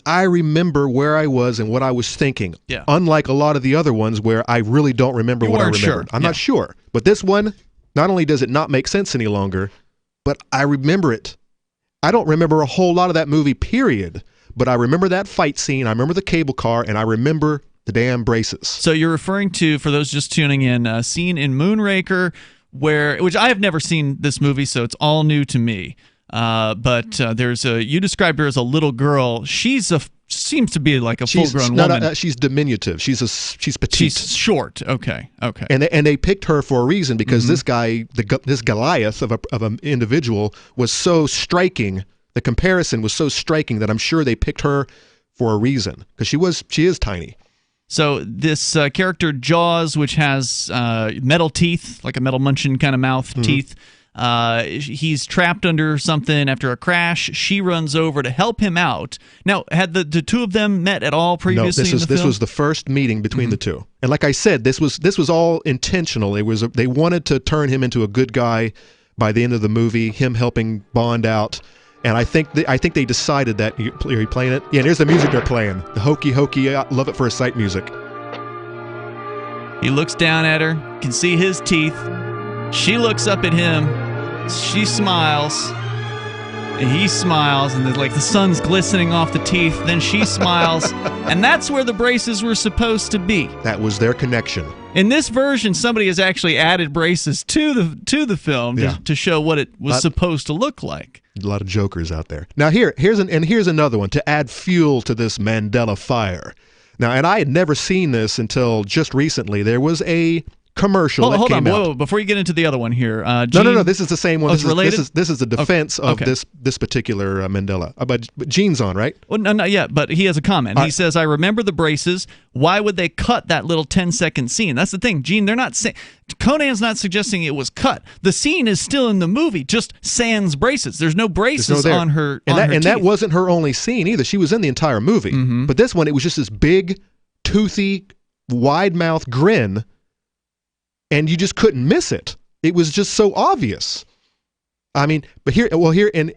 Speaker 7: I remember where I was and what I was thinking.
Speaker 6: Yeah.
Speaker 7: Unlike a lot of the other ones where I really don't remember what I remembered.
Speaker 6: Sure.
Speaker 7: I'm not sure. But this one, not only does it not make sense any longer, but I remember it. I don't remember a whole lot of that movie, period. But I remember that fight scene, I remember the cable car, and I remember the damn braces.
Speaker 6: So you're referring to, for those just tuning in, a scene in Moonraker which I have never seen this movie, so it's all new to me. But you described her as a little girl. Seems to be like a full-grown woman.
Speaker 7: She's diminutive. She's petite.
Speaker 6: She's short. Okay.
Speaker 7: And they picked her for a reason because this guy, this Goliath of an individual, was so striking. The comparison was so striking that I'm sure they picked her for a reason, because she is tiny.
Speaker 6: So this character Jaws, which has metal teeth, like a metal Munchkin kind of mouth teeth, he's trapped under something after a crash. She runs over to help him out. Now, had the two of them met at all previously?
Speaker 7: No, this was the first meeting between the two. And like I said, this was all intentional. They wanted to turn him into a good guy by the end of the movie, him helping Bond out. And I think they decided that. Are you playing it? Yeah, and here's the music they're playing. The hokey, love at first sight music.
Speaker 6: He looks down at her, can see his teeth. She looks up at him. She smiles. And he smiles, and the sun's glistening off the teeth. Then she smiles, and that's where the braces were supposed to be.
Speaker 7: That was their connection.
Speaker 6: In this version, somebody has actually added braces to the film to show what it was supposed to look like.
Speaker 7: A lot of jokers out there. Now here's another one to add fuel to this Mandela fire. Now, and I had never seen this until just recently. There was a commercial that came out.
Speaker 6: Whoa, before you get into the other one here.
Speaker 7: No, this is the same one.
Speaker 6: Oh, it's related?
Speaker 7: This is the defense of this particular Mandela. But Gene's on, right?
Speaker 6: Well, no, not yet, but he has a comment. He says, I remember the braces. Why would they cut that little 10-second scene? That's the thing. Gene, they're not saying... Conan's not suggesting it was cut. The scene is still in the movie, just sans braces. There's no braces on her
Speaker 7: and that wasn't her only scene either. She was in the entire movie. But this one, it was just this big, toothy, wide-mouthed grin, and you just couldn't miss it. It was just so obvious. I mean, but here in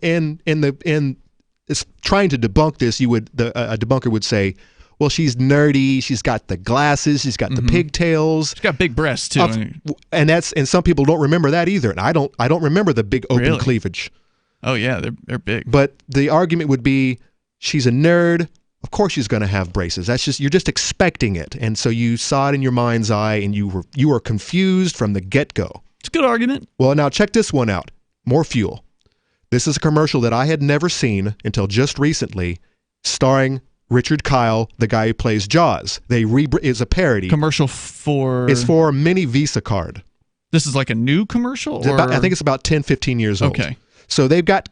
Speaker 7: it's trying to debunk this, a debunker would say, well, she's nerdy. She's got the glasses. She's got the pigtails.
Speaker 6: She's got big breasts too.
Speaker 7: And some people don't remember that either. And I don't remember the big open cleavage.
Speaker 6: Oh yeah, they're big.
Speaker 7: But the argument would be, she's a nerd. Of course she's going to have braces. You're just expecting it. And so you saw it in your mind's eye, and you were confused from the get-go.
Speaker 6: It's a good argument.
Speaker 7: Well, now check this one out. More fuel. This is a commercial that I had never seen until just recently, starring Richard Kyle, the guy who plays Jaws. It's a parody.
Speaker 6: Commercial for...
Speaker 7: It's for a mini Visa card.
Speaker 6: This is like a new commercial? Or...
Speaker 7: I think it's about 10, 15 years old.
Speaker 6: Okay.
Speaker 7: So they've got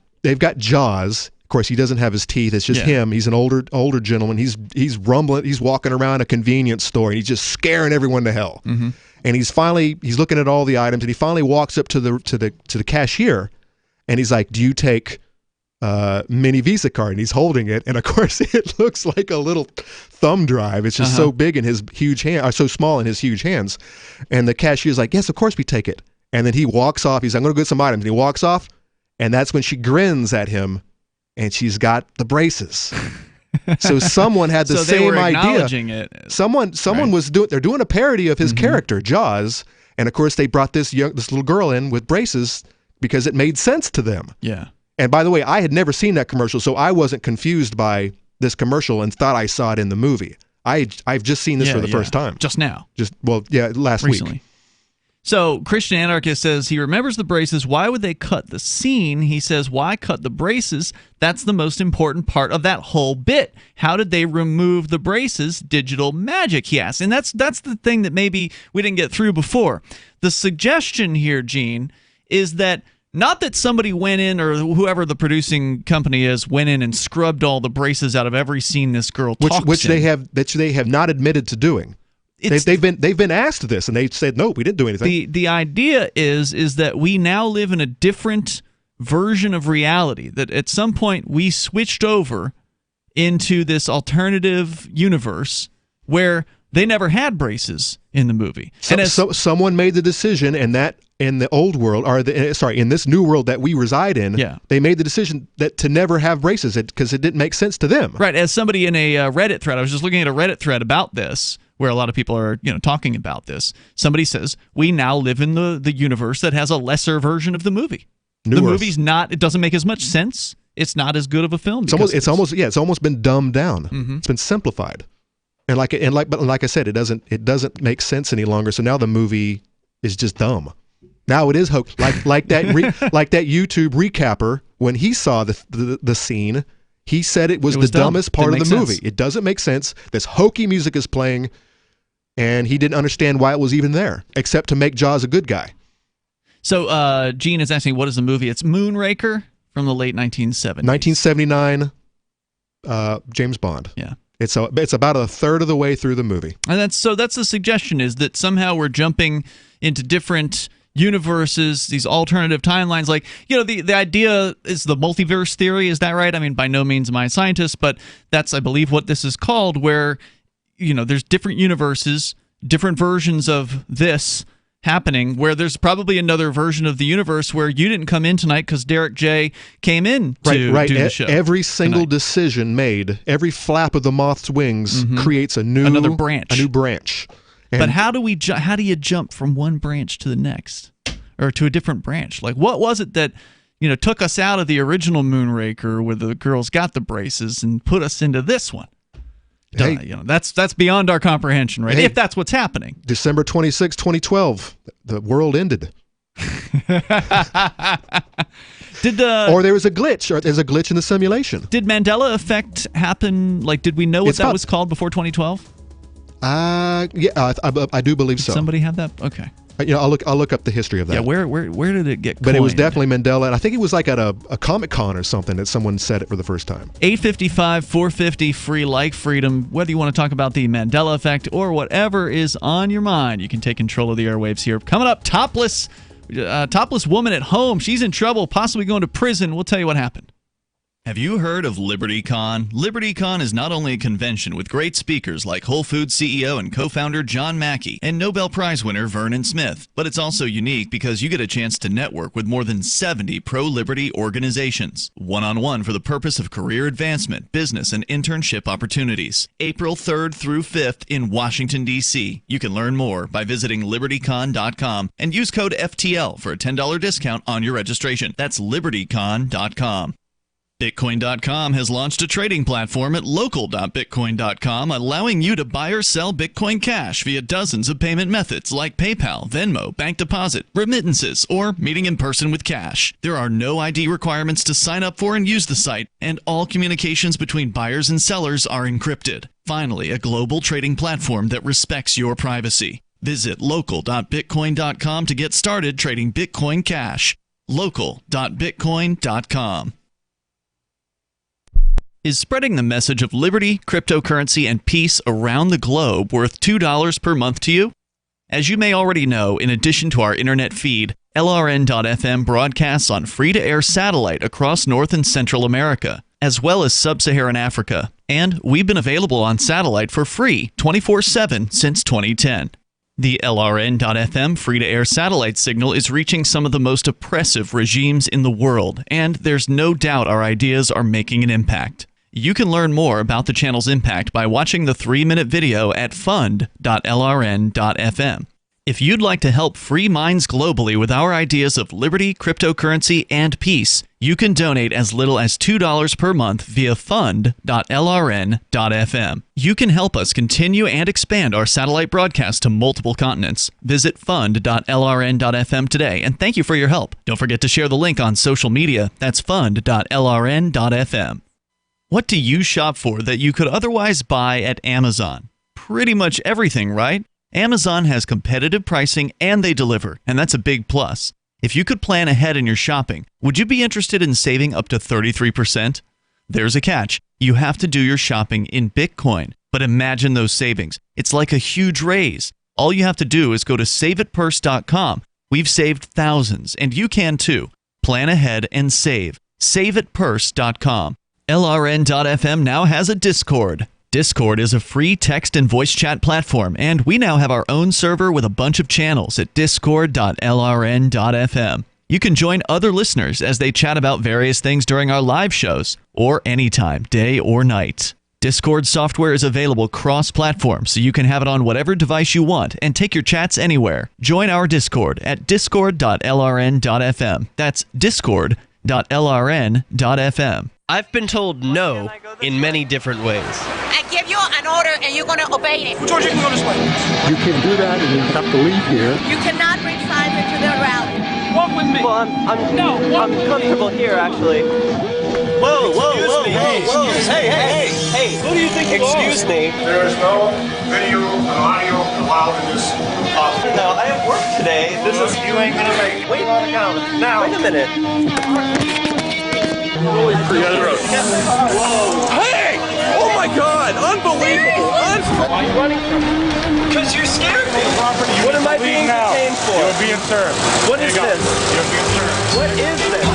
Speaker 7: Jaws. Of course, he doesn't have his teeth. It's just him. He's an older gentleman. He's rumbling. He's walking around a convenience store, and he's just scaring everyone to hell. And he's looking at all the items, and he finally walks up to the cashier, and he's like, "Do you take mini Visa card?" And he's holding it, and of course, it looks like a little thumb drive. It's just so big in his huge hand, or so small in his huge hands. And the cashier's like, "Yes, of course we take it." And then he walks off. He's like, "I'm going to get some items," and he walks off, and that's when she grins at him. And she's got the braces. So someone had the same idea.
Speaker 6: It.
Speaker 7: Someone was doing. They're doing a parody of his character, Jaws, and of course they brought this little girl in with braces because it made sense to them.
Speaker 6: Yeah.
Speaker 7: And by the way, I had never seen that commercial, so I wasn't confused by this commercial and thought I saw it in the movie. I've just seen this for the first time.
Speaker 6: Just now.
Speaker 7: Last
Speaker 6: Recently.
Speaker 7: week.
Speaker 6: So, Christian Anarchist says he remembers the braces. Why would they cut the scene? He says, why cut the braces? That's the most important part of that whole bit. How did they remove the braces? Digital magic, he asks. And that's the thing that maybe we didn't get through before. The suggestion here, Gene, is that not that somebody went in, or whoever the producing company is, went in and scrubbed all the braces out of every scene this girl talks in.
Speaker 7: Which they have not admitted to doing. They've been asked this, and they said, no, we didn't do anything.
Speaker 6: The idea is that we now live in a different version of reality, that at some point we switched over into this alternative universe where they never had braces in the movie.
Speaker 7: So someone made the decision, and that in the old world, in this new world that we reside in, they made the decision that to never have braces because it didn't make sense to them.
Speaker 6: Right. As somebody in a Reddit thread, I was just looking at a Reddit thread about this, where a lot of people are talking about this. Somebody says, we now live in the universe that has a lesser version of the movie. Movie's not, it doesn't make as much sense. It's not as good of a film.
Speaker 7: It's almost been dumbed down. It's been simplified. And like I said, it doesn't make sense any longer. So now the movie is just dumb. Now it is hoax. Like that YouTube recapper, when he saw the scene, he said it was the dumbest part of the movie. It doesn't make sense. This hokey music is playing, and he didn't understand why it was even there, except to make Jaws a good guy.
Speaker 6: So Gene is asking, what is the movie? It's Moonraker from the late 1970s.
Speaker 7: 1979. James Bond.
Speaker 6: Yeah.
Speaker 7: It's about a third of the way through the movie.
Speaker 6: And that's the suggestion, is that somehow we're jumping into different universes, these alternative timelines. Like, the idea is the multiverse theory. Is that right? I mean, by no means am I a scientist, but that's, I believe, what this is called, where, there's different universes, different versions of this happening, where there's probably another version of the universe where you didn't come in tonight because Derek J came in to do the show.
Speaker 7: Every single decision made, every flap of the moth's wings creates another branch. A new branch.
Speaker 6: But how do you jump from one branch to the next, or to a different branch? Like, what was it that took us out of the original Moonraker, where the girls got the braces, and put us into this one?
Speaker 7: Hey,
Speaker 6: that's beyond our comprehension, right?
Speaker 7: Hey,
Speaker 6: if that's what's happening.
Speaker 7: December 26, 2012, the world ended.
Speaker 6: Or
Speaker 7: there was a glitch, or there's a glitch in the simulation.
Speaker 6: Did Mandela effect happen? Like, did we know what that was called before 2012?
Speaker 7: I do believe so.
Speaker 6: Somebody have that? Okay.
Speaker 7: I'll look up the history of that.
Speaker 6: Yeah, where did it get coined?
Speaker 7: But it was definitely Mandela, and I think it was like at a Comic-Con or something that someone said it for the first time.
Speaker 6: 855-450 free like freedom. Whether you want to talk about the Mandela effect or whatever is on your mind, you can take control of the airwaves here. Coming up, topless woman at home. She's in trouble, possibly going to prison. We'll tell you what happened.
Speaker 5: Have you heard of LibertyCon? LibertyCon is not only a convention with great speakers like Whole Foods CEO and co-founder John Mackey and Nobel Prize winner Vernon Smith, but it's also unique because you get a chance to network with more than 70 pro-liberty organizations, one-on-one for the purpose of career advancement, business, and internship opportunities. April 3rd through 5th in Washington, D.C. You can learn more by visiting libertycon.com and use code FTL for a $10 discount on your registration. That's libertycon.com. Bitcoin.com has launched a trading platform at local.bitcoin.com, allowing you to buy or sell Bitcoin Cash via dozens of payment methods like PayPal, Venmo, bank deposit, remittances, or meeting in person with cash. There are no ID requirements to sign up for and use the site, and all communications between buyers and sellers are encrypted. Finally, a global trading platform that respects your privacy. Visit local.bitcoin.com to get started trading Bitcoin Cash. local.bitcoin.com. Is spreading the message of liberty, cryptocurrency, and peace around the globe worth $2 per month to you? As you may already know, in addition to our internet feed, LRN.FM broadcasts on free-to-air satellite across North and Central America, as well as Sub-Saharan Africa. And we've been available on satellite for free 24/7 since 2010. The LRN.FM free-to-air satellite signal is reaching some of the most oppressive regimes in the world, and there's no doubt our ideas are making an impact. You can learn more about the channel's impact by watching the 3-minute video at fund.lrn.fm. If you'd like to help free minds globally with our ideas of liberty, cryptocurrency, and peace, you can donate as little as $2 per month via fund.lrn.fm. You can help us continue and expand our satellite broadcast to multiple continents. Visit fund.lrn.fm today, and thank you for your help. Don't forget to share the link on social media. That's fund.lrn.fm. What do you shop for that you could otherwise buy at Amazon? Pretty much everything, right? Amazon has competitive pricing and they deliver, and that's a big plus. If you could plan ahead in your shopping, would you be interested in saving up to 33%? There's a catch. You have to do your shopping in Bitcoin. But imagine those savings. It's like a huge raise. All you have to do is go to saveitpurse.com. We've saved thousands, and you can too. Plan ahead and save. Saveitpurse.com. LRN.FM now has a Discord. Discord is a free text and voice chat platform, and we now have our own server with a bunch of channels at discord.lrn.fm. You can join other listeners as they chat about various things during our live shows, or anytime, day or night. Discord software is available cross-platform, so you can have it on whatever device you want and take your chats anywhere. Join our Discord at discord.lrn.fm. That's discord.lrn.fm.
Speaker 4: I've been told no in many different ways.
Speaker 22: I give you an order and you're going to obey it.
Speaker 4: George, you can go this way.
Speaker 22: You can do that and you have to leave here. You cannot bring signs into the rally.
Speaker 4: Walk with me. Well, I'm comfortable here, actually. Whoa, hey, who do you think you are? Excuse me.
Speaker 23: There is no video and audio allowed in this office.
Speaker 4: No, I have work today. This is...
Speaker 23: You ain't gonna make it.
Speaker 4: Wait now. Wait a minute.
Speaker 23: Whoa.
Speaker 4: Hey! Oh my God! Unbelievable! Why are you running from me? Because you scared me. What am I being detained for?
Speaker 23: You're being served.
Speaker 4: What is this?
Speaker 23: You're being served.
Speaker 4: What is this?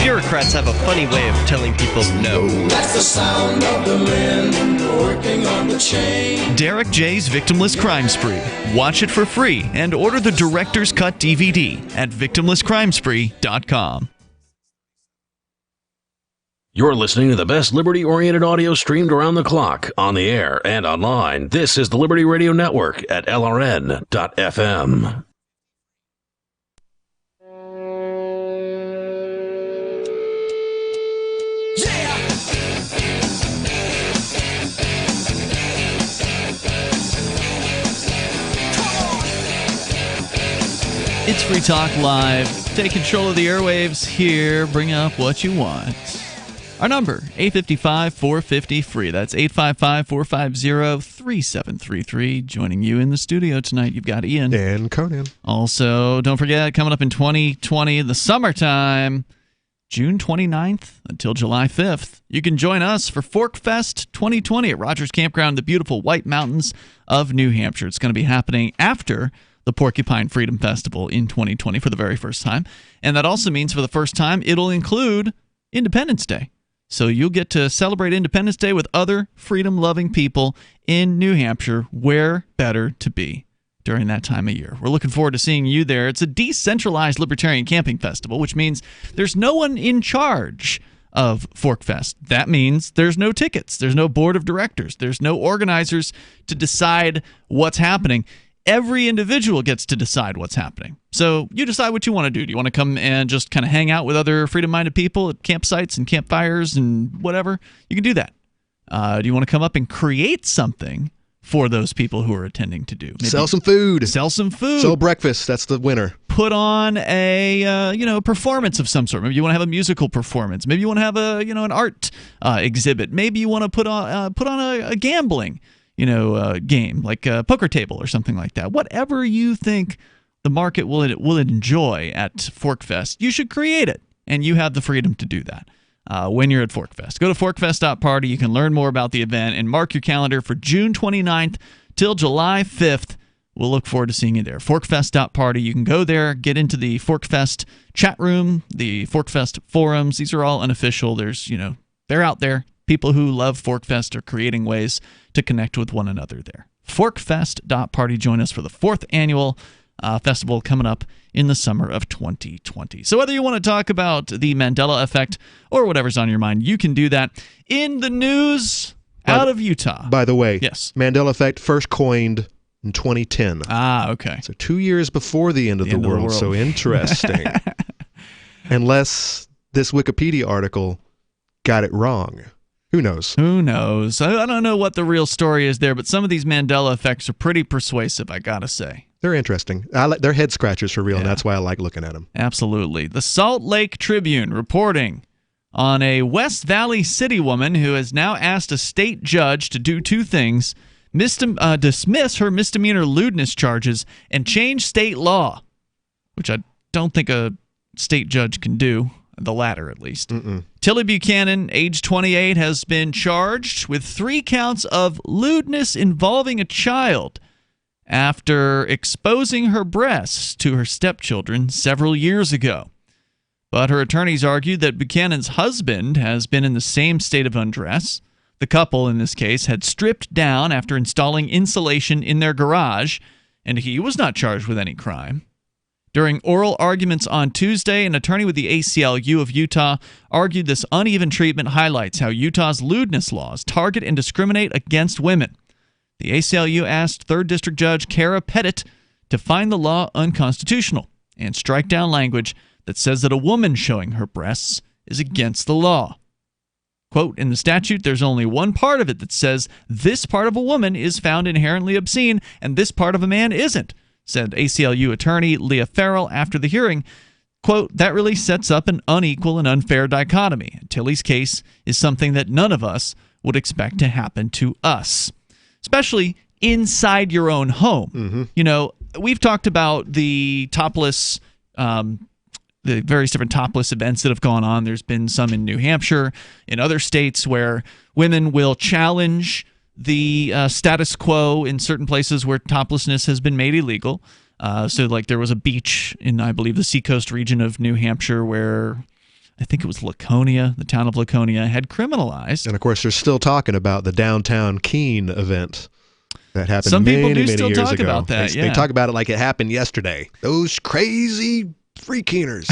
Speaker 9: Bureaucrats have a funny way of telling people no.
Speaker 15: That's the sound of the men working on the chain.
Speaker 5: Derek J's Victimless Crime Spree. Watch it for free and order the Director's Cut DVD at victimlesscrimespree.com.
Speaker 11: You're listening to the best liberty-oriented audio streamed around the clock, on the air, and online. This is the Liberty Radio Network at LRN.FM.
Speaker 6: It's Free Talk Live. Take control of the airwaves here. Bring up what you want. Our number, 855-450-FREE. That's 855-450-3733. Joining you in the studio tonight, you've got Ian.
Speaker 7: And Conan.
Speaker 6: Also, don't forget, coming up in 2020, the summertime, June 29th until July 5th, you can join us for Fork Fest 2020 at Rogers Campground in the beautiful White Mountains of New Hampshire. It's going to be happening after the Porcupine Freedom Festival in 2020 for the very first time. And that also means for the first time, it'll include Independence Day. So you'll get to celebrate Independence Day with other freedom-loving people in New Hampshire. Where better to be during that time of year? We're looking forward to seeing you there. It's a decentralized libertarian camping festival, which means there's no one in charge of Fork Fest. That means there's no tickets. There's no board of directors. There's no organizers to decide what's happening. Every individual gets to decide what's happening. So you decide what you want to do. Do you want to come and just kind of hang out with other freedom-minded people at campsites and campfires and whatever? You can do that. Do you want to come up and create something for those people who are attending to do? Maybe
Speaker 7: sell some food.
Speaker 6: Sell some food.
Speaker 7: Sell breakfast. That's the winner.
Speaker 6: Put on a performance of some sort. Maybe you want to have a musical performance. Maybe you want to have an art exhibit. Maybe you want to put on a gambling game like a poker table or something like that. Whatever you think the market will enjoy at Fork Fest, you should create it, and you have the freedom to do that when you're at Fork Fest. Go to forkfest.party. You can learn more about the event and mark your calendar for June 29th till July 5th. We'll look forward to seeing you there. Forkfest.party. You can go there, get into the Fork Fest chat room, the Fork Fest forums. These are all unofficial. They're out there. People who love Fork Fest are creating ways to connect with one another there. Forkfest.party. Join us for the 4th annual festival coming up in the summer of 2020. So whether you want to talk about the Mandela effect or whatever's on your mind, you can do that. In the news out of Utah.
Speaker 7: By the way,
Speaker 6: yes,
Speaker 7: Mandela effect first coined in 2010.
Speaker 6: Okay.
Speaker 7: So 2 years before the end of the world. So interesting. Unless this Wikipedia article got it wrong. Who knows?
Speaker 6: Who knows? I don't know what the real story is there, but some of these Mandela effects are pretty persuasive, I gotta say.
Speaker 7: They're interesting. They're head scratchers for real, and that's why I like looking at them.
Speaker 6: Absolutely. The Salt Lake Tribune reporting on a West Valley city woman who has now asked a state judge to do two things: dismiss her misdemeanor lewdness charges and change state law, which I don't think a state judge can do. The latter, at least. Tilly Buchanan, age 28, has been charged with 3 counts of lewdness involving a child after exposing her breasts to her stepchildren several years ago. But her attorneys argued that Buchanan's husband has been in the same state of undress. The couple, in this case, had stripped down after installing insulation in their garage, and he was not charged with any crime. During oral arguments on Tuesday, an attorney with the ACLU of Utah argued this uneven treatment highlights how Utah's lewdness laws target and discriminate against women. The ACLU asked 3rd District Judge Kara Pettit to find the law unconstitutional and strike down language that says that a woman showing her breasts is against the law. Quote, in the statute, there's only one part of it that says this part of a woman is found inherently obscene and this part of a man isn't, said ACLU attorney Leah Farrell after the hearing. Quote, that really sets up an unequal and unfair dichotomy. Tilly's case is something that none of us would expect to happen to us, especially inside your own home. We've talked about the topless the various different topless events that have gone on. There's been some in New Hampshire, in other states where women will challenge the status quo in certain places where toplessness has been made illegal. So like there was a beach in, I believe, the Seacoast region of New Hampshire where I think it was Laconia, the town of Laconia, had criminalized.
Speaker 7: And of course, they're still talking about the downtown Keene event that happened
Speaker 6: Some people
Speaker 7: many
Speaker 6: do still
Speaker 7: years
Speaker 6: talk
Speaker 7: ago.
Speaker 6: about that,
Speaker 7: They talk about it like it happened yesterday. Those crazy free Keeners.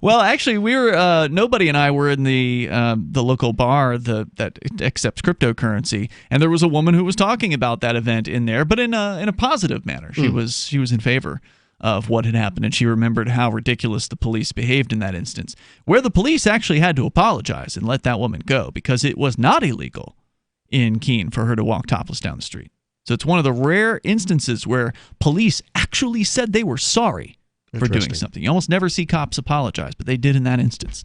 Speaker 6: Well, actually, we were nobody and I were in the local bar that accepts cryptocurrency, and there was a woman who was talking about that event in there, but in a positive manner. She was in favor of what had happened, and she remembered how ridiculous the police behaved in that instance, where the police actually had to apologize and let that woman go because it was not illegal in Keene for her to walk topless down the street. So it's one of the rare instances where police actually said they were sorry for doing something. You almost never see cops apologize, but they did in that instance.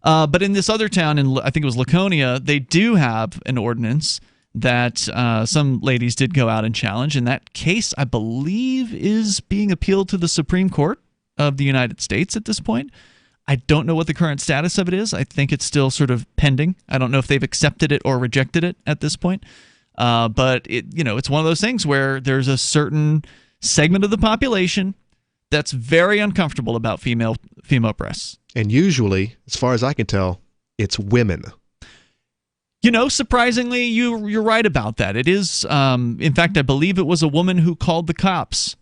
Speaker 6: But in this other town, I think it was Laconia, they do have an ordinance that some ladies did go out and challenge. And that case, I believe, is being appealed to the Supreme Court of the United States at this point. I don't know what the current status of it is. I think it's still sort of pending. I don't know if they've accepted it or rejected it at this point. But it's one of those things where there's a certain segment of the population that's very uncomfortable about female breasts.
Speaker 7: And usually, as far as I can tell, it's women.
Speaker 6: Surprisingly, you're right about that. It is, in fact, I believe it was a woman who called the cops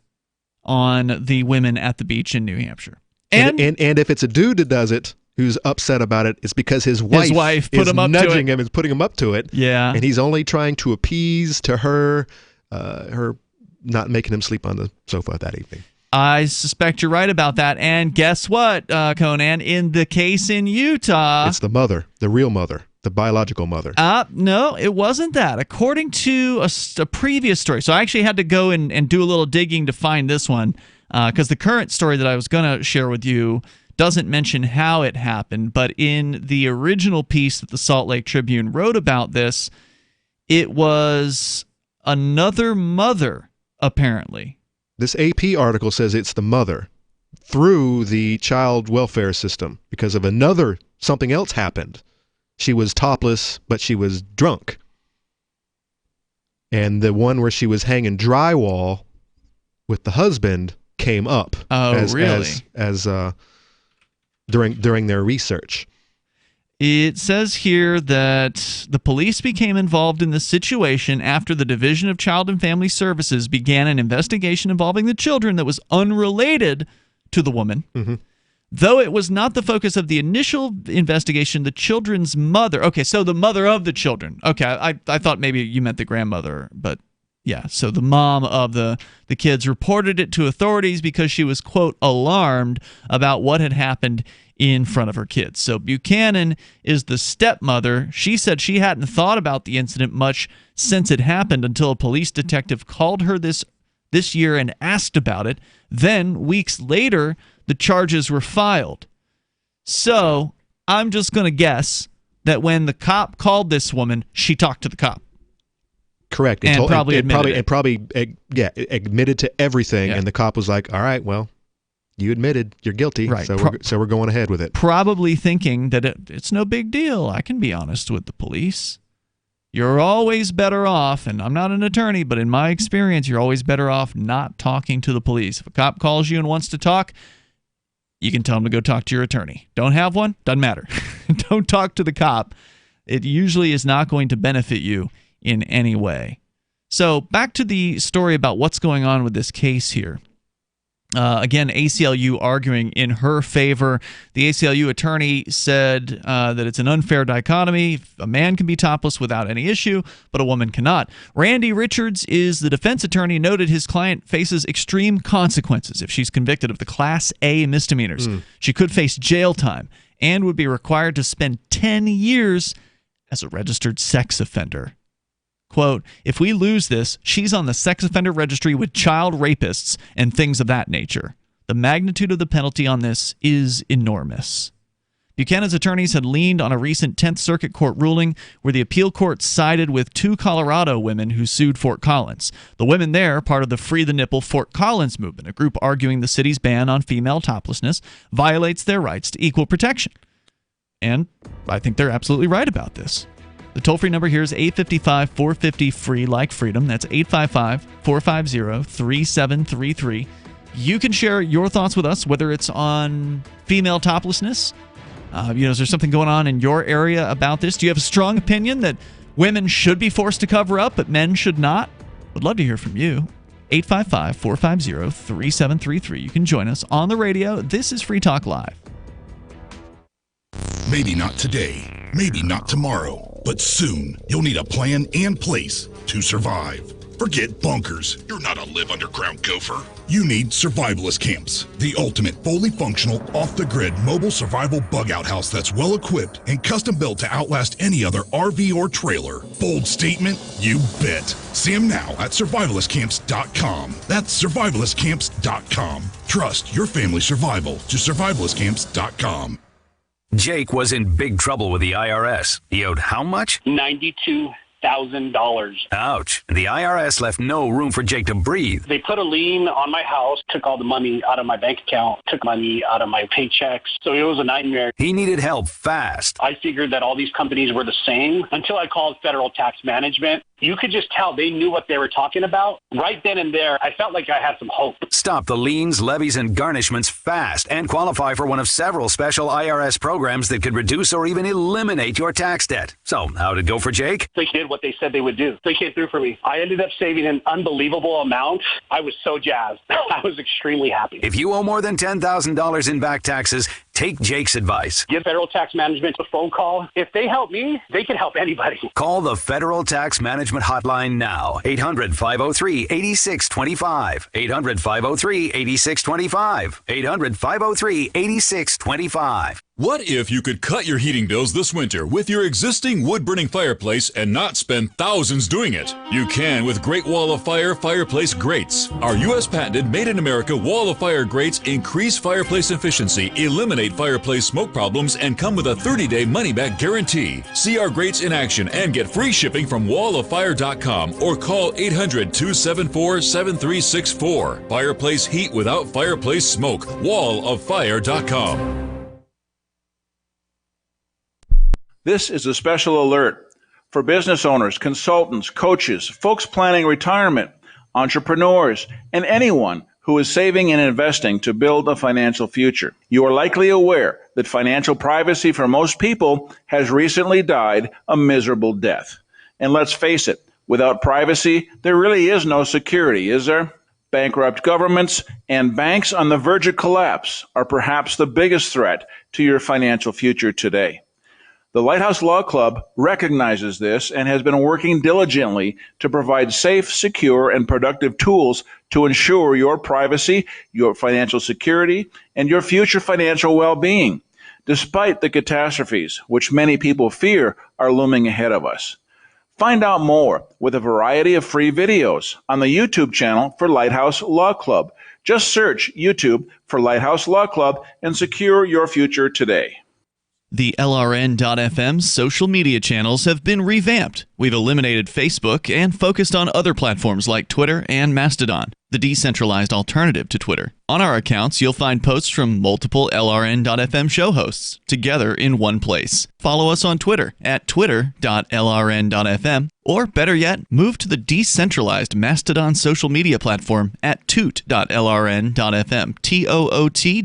Speaker 6: on the women at the beach in New Hampshire.
Speaker 7: And if it's a dude that does it, who's upset about it, it's because his wife
Speaker 6: put him up
Speaker 7: nudging
Speaker 6: to it.
Speaker 7: him, is putting him up to it.
Speaker 6: Yeah.
Speaker 7: And he's only trying to appease to her not making him sleep on the sofa that evening.
Speaker 6: I suspect you're right about that. And guess what, Conan? In the case in Utah...
Speaker 7: It's the mother, the real mother, the biological mother.
Speaker 6: No, it wasn't that. According to a previous story. So I actually had to go and do a little digging to find this one because the current story that I was going to share with you doesn't mention how it happened. But in the original piece that the Salt Lake Tribune wrote about this, it was another mother, apparently.
Speaker 7: This AP article says it's the mother through the child welfare system because of something else happened. She was topless, but she was drunk. And the one where she was hanging drywall with the husband came up
Speaker 6: really?
Speaker 7: as during their research.
Speaker 6: It says here that the police became involved in the situation after the Division of Child and Family Services began an investigation involving the children that was unrelated to the woman.
Speaker 7: Mm-hmm.
Speaker 6: Though it was not the focus of the initial investigation, the children's mother... Okay, so the mother of the children. Okay, I thought maybe you meant the grandmother, but yeah. So the mom of the kids reported it to authorities because she was, quote, alarmed about what had happened in front of her kids. So Buchanan is the stepmother. She said she hadn't thought about the incident much since it happened until a police detective called her this year and asked about it. Then, weeks later, the charges were filed. So I'm just going to guess that when the cop called this woman, she talked to the cop.
Speaker 7: Correct.
Speaker 6: And probably admitted
Speaker 7: admitted to everything. Yeah. And the cop was like, all right, well, you admitted you're guilty,
Speaker 6: right.
Speaker 7: So we're going ahead with it.
Speaker 6: Probably thinking that it's no big deal. I can be honest with the police. You're always better off, and I'm not an attorney, but in my experience, you're always better off not talking to the police. If a cop calls you and wants to talk, you can tell him to go talk to your attorney. Don't have one? Doesn't matter. Don't talk to the cop. It usually is not going to benefit you in any way. So back to the story about what's going on with this case here. Again, ACLU arguing in her favor. The ACLU attorney said that it's an unfair dichotomy. A man can be topless without any issue, but a woman cannot. Randy Richards is the defense attorney, noted his client faces extreme consequences if she's convicted of the Class A misdemeanors. She could face jail time and would be required to spend 10 years as a registered sex offender. Quote, if we lose this, she's on the sex offender registry with child rapists and things of that nature. The magnitude of the penalty on this is enormous. Buchanan's attorneys had leaned on a recent 10th Circuit Court ruling where the appeal court sided with 2 Colorado women who sued Fort Collins. The women there, part of the Free the Nipple Fort Collins movement, a group arguing the city's ban on female toplessness violates their rights to equal protection. And I think they're absolutely right about this. The toll-free number here is 855-450-FREE, like freedom. That's 855-450-3733. You can share your thoughts with us, whether it's on female toplessness. Is there something going on in your area about this? Do you have a strong opinion that women should be forced to cover up, but men should not? Would love to hear from you. 855-450-3733. You can join us on the radio. This is Free Talk Live.
Speaker 8: Maybe not today, maybe not tomorrow, but soon you'll need a plan and place to survive. Forget bunkers. You're not a live underground gopher. You need survivalist camps, the ultimate fully functional, off-the-grid mobile survival bug-out house that's well-equipped and custom-built to outlast any other RV or trailer. Bold statement? You bet. See them now at survivalistcamps.com. That's survivalistcamps.com. Trust your family's survival to survivalistcamps.com.
Speaker 18: Jake was in big trouble with the IRS. He owed how much?
Speaker 20: $92,000.
Speaker 18: Ouch. The IRS left no room for Jake to breathe.
Speaker 20: They put a lien on my house, took all the money out of my bank account, took money out of my paychecks. So it was a nightmare.
Speaker 18: He needed help fast.
Speaker 20: I figured that all these companies were the same until I called Federal Tax Management. You could just tell they knew what they were talking about. Right then and there, I felt like I had some hope.
Speaker 18: Stop the liens, levies, and garnishments fast and qualify for one of several special IRS programs that could reduce or even eliminate your tax debt. So, how'd it go for Jake?
Speaker 20: They did what they said they would do. They came through for me. I ended up saving an unbelievable amount. I was so jazzed. I was extremely happy.
Speaker 18: If you owe more than $10,000 in back taxes, take Jake's advice.
Speaker 20: Give Federal Tax Management a phone call. If they help me, they can help anybody.
Speaker 18: Call the Federal Tax Management Hotline now. 800-503-8625. 800-503-8625. 800-503-8625.
Speaker 24: What if you could cut your heating bills this winter with your existing wood-burning fireplace and not spend thousands doing it? You can with Great Wall of Fire fireplace grates. Our U.S. patented made-in-America Wall of Fire grates increase fireplace efficiency, eliminate fireplace smoke problems, and come with a 30-day money-back guarantee. See our grates in action and get free shipping from walloffire.com or call 800-274-7364. Fireplace heat without fireplace smoke. walloffire.com.
Speaker 25: This is a special alert for business owners, consultants, coaches, folks planning retirement, entrepreneurs, and anyone who is saving and investing to build a financial future. You are likely aware that financial privacy for most people has recently died a miserable death. And let's face it, without privacy, there really is no security, is there? Bankrupt governments and banks on the verge of collapse are perhaps the biggest threat to your financial future today. The Lighthouse Law Club recognizes this and has been working diligently to provide safe, secure, and productive tools to ensure your privacy, your financial security, and your future financial well-being, despite the catastrophes which many people fear are looming ahead of us. Find out more with a variety of free videos on the YouTube channel for Lighthouse Law Club. Just search YouTube for Lighthouse Law Club and secure your future today.
Speaker 6: The LRN.FM social media channels have been revamped. We've eliminated Facebook and focused on other platforms like Twitter and Mastodon, the decentralized alternative to Twitter. On our accounts, you'll find posts from multiple LRN.FM show hosts together in one place. Follow us on Twitter at twitter.lrn.fm, or better yet, move to the decentralized Mastodon social media platform at toot.lrn.fm, toot.lrn.fm.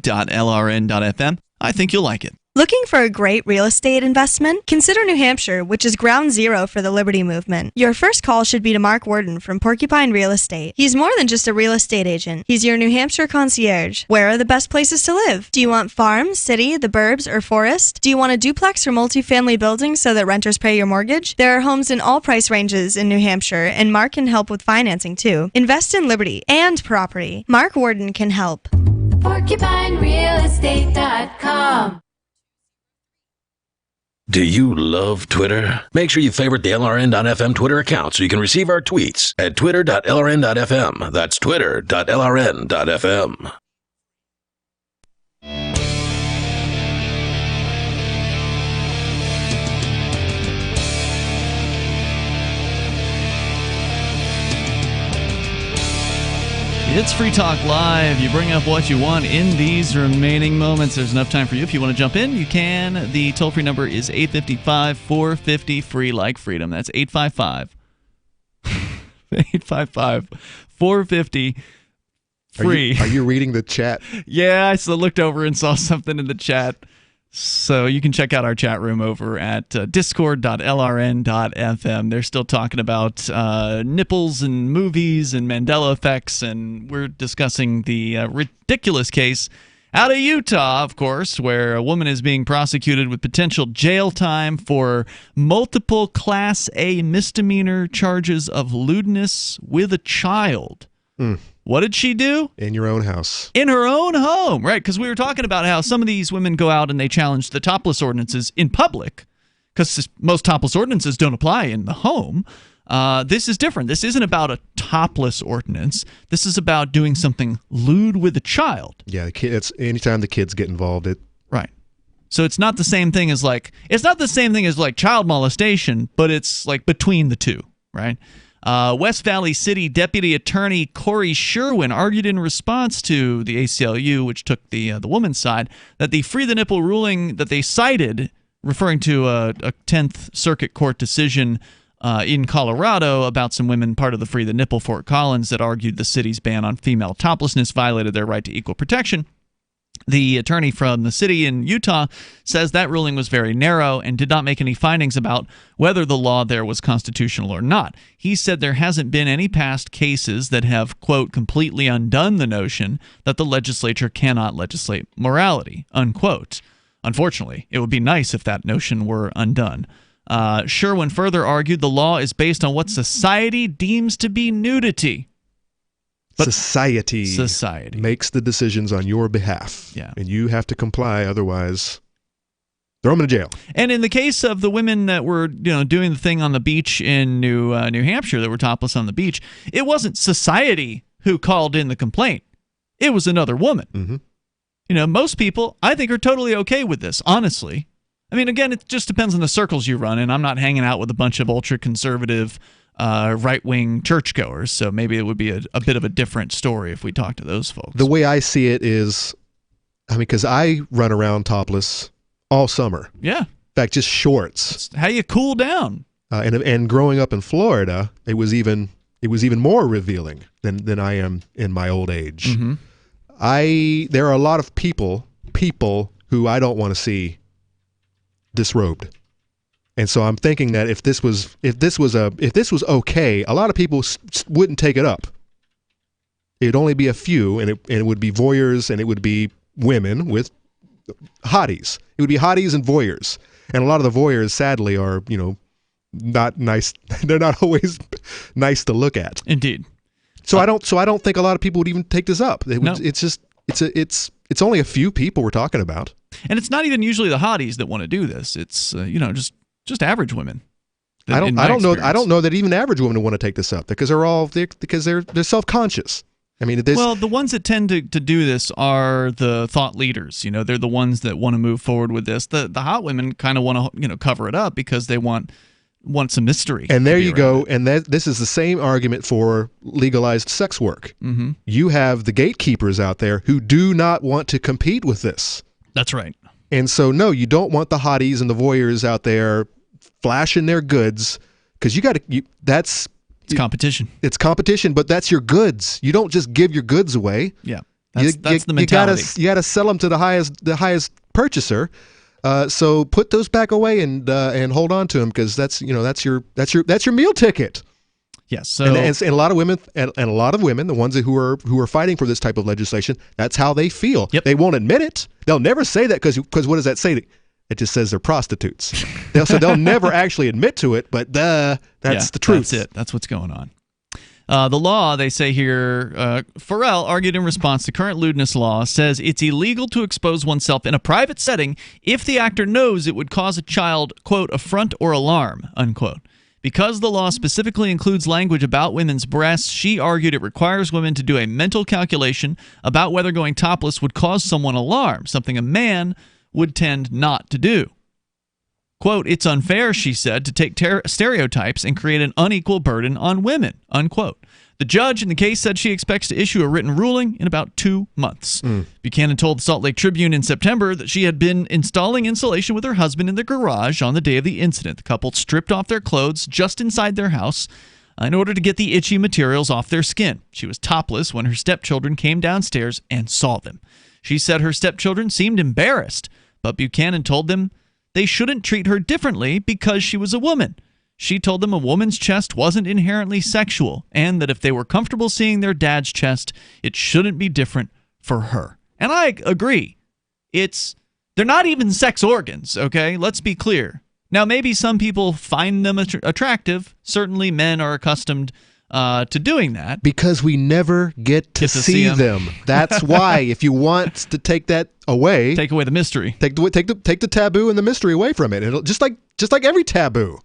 Speaker 6: I think you'll like it.
Speaker 26: Looking for a great real estate investment? Consider New Hampshire, which is ground zero for the Liberty Movement. Your first call should be to Mark Worden from Porcupine Real Estate. He's more than just a real estate agent. He's your New Hampshire concierge. Where are the best places to live? Do you want farm, city, the burbs, or forest? Do you want a duplex or multifamily building so that renters pay your mortgage? There are homes in all price ranges in New Hampshire, and Mark can help with financing too. Invest in Liberty and property. Mark Worden can help.
Speaker 15: PorcupineRealEstate.com.
Speaker 11: Do you love Twitter? Make sure you favorite the LRN.FM Twitter account so you can receive our tweets at twitter.lrn.fm. That's twitter.lrn.fm.
Speaker 6: It's Free Talk Live. You bring up what you want in these remaining moments. There's enough time for you. If you want to jump in, you can. The toll-free number is 855-450-FREE like freedom. That's 855-450-FREE.
Speaker 7: Are you reading the chat?
Speaker 6: Yeah, I looked over and saw something in the chat. So you can check out our chat room over at discord.lrn.fm. They're still talking about nipples and movies and Mandela effects, and we're discussing the ridiculous case out of Utah, of course, where a woman is being prosecuted with potential jail time for multiple Class A misdemeanor charges of lewdness with a child. What did she do?
Speaker 7: In your own house.
Speaker 6: In her own home, right? Because we were talking about how some of these women go out and they challenge the topless ordinances in public, because most topless ordinances don't apply in the home. This is different. This isn't about a topless ordinance. This is about doing something lewd with a child.
Speaker 7: Yeah, it's anytime the kids get involved.
Speaker 6: Right. So it's not the same thing as like child molestation, but it's like between the two, right? West Valley City Deputy Attorney Corey Sherwin argued in response to the ACLU, which took the woman's side, that the Free the Nipple ruling that they cited, referring to a 10th Circuit Court decision in Colorado about some women part of the Free the Nipple Fort Collins that argued the city's ban on female toplessness violated their right to equal protection. The attorney from the city in Utah says that ruling was very narrow and did not make any findings about whether the law there was constitutional or not. He said there hasn't been any past cases that have, quote, completely undone the notion that the legislature cannot legislate morality, unquote. Unfortunately, it would be nice if that notion were undone. Sherwin further argued the law is based on what society deems to be nudity. But
Speaker 7: society makes the decisions on your behalf.
Speaker 6: Yeah.
Speaker 7: And you have to comply, otherwise throw them in jail.
Speaker 6: And in the case of the women that were, doing the thing on the beach in New Hampshire that were topless on the beach, it wasn't society who called in the complaint. It was another woman.
Speaker 7: Mm-hmm.
Speaker 6: Most people, I think, are totally okay with this, honestly. I mean, again, it just depends on the circles you run in. I'm not hanging out with a bunch of ultra-conservative right-wing churchgoers, so maybe it would be a bit of a different story if we talk to those folks.
Speaker 7: The way I see it is, because I run around topless all summer.
Speaker 6: Yeah.
Speaker 7: In fact, just shorts.
Speaker 6: It's how you cool down.
Speaker 7: And growing up in Florida, it was even more revealing than I am in my old age.
Speaker 6: Mm-hmm.
Speaker 7: There are a lot of people who I don't want to see disrobed. And so I'm thinking that if this was okay, a lot of people wouldn't take it up. It'd only be a few, and it would be voyeurs, and it would be women with hotties. It would be hotties and voyeurs, and a lot of the voyeurs, sadly, are not nice. They're not always nice to look at.
Speaker 6: Indeed.
Speaker 7: So I don't think a lot of people would even take this up.
Speaker 6: No.
Speaker 7: It's only a few people we're talking about,
Speaker 6: and it's not even usually the hotties that want to do this. It's just average women.
Speaker 7: I don't know that even average women want to take this up because they're self-conscious. I mean,
Speaker 6: the ones that tend to do this are the thought leaders. They're the ones that want to move forward with this. The hot women kind of want to cover it up because they want some mystery.
Speaker 7: And there you go. And this is the same argument for legalized sex work.
Speaker 6: Mm-hmm.
Speaker 7: You have the gatekeepers out there who do not want to compete with this.
Speaker 6: That's right.
Speaker 7: And so, no, you don't want the hotties and the voyeurs out there flashing their goods, because it's
Speaker 6: competition.
Speaker 7: It's competition, but that's your goods. You don't just give your goods away.
Speaker 6: Yeah, that's the mentality.
Speaker 7: You gotta sell them to the highest purchaser. So put those back away and hold on to them, because that's your meal ticket.
Speaker 6: Yes. So
Speaker 7: and a lot of women, the ones who are fighting for this type of legislation, that's how they feel.
Speaker 6: Yep.
Speaker 7: They won't admit it. They'll never say that because what does that say? It just says they're prostitutes. They'll never actually admit to it, but that's the truth.
Speaker 6: That's it. That's what's going on. The law, they say here, Farrell argued in response to current lewdness law, says it's illegal to expose oneself in a private setting if the actor knows it would cause a child, quote, affront or alarm, unquote. Because the law specifically includes language about women's breasts, she argued it requires women to do a mental calculation about whether going topless would cause someone alarm, something a man would tend not to do. Quote, it's unfair, she said, to take stereotypes and create an unequal burden on women, unquote. The judge in the case said she expects to issue a written ruling in about 2 months. Buchanan told the Salt Lake Tribune in September that she had been installing insulation with her husband in the garage on the day of the incident. The couple stripped off their clothes just inside their house in order to get the itchy materials off their skin. She was topless when her stepchildren came downstairs and saw them. She said her stepchildren seemed embarrassed, but Buchanan told them they shouldn't treat her differently because she was a woman. She told them a woman's chest wasn't inherently sexual, and that if they were comfortable seeing their dad's chest, it shouldn't be different for her. And I agree. They're not even sex organs, okay? Let's be clear. Now, maybe some people find them attractive. Certainly men are accustomed to doing that.
Speaker 7: Because we never get to see them. That's why, if you want to take that away,
Speaker 6: take away the mystery.
Speaker 7: Take the taboo and the mystery away from it. It'll just like every taboo.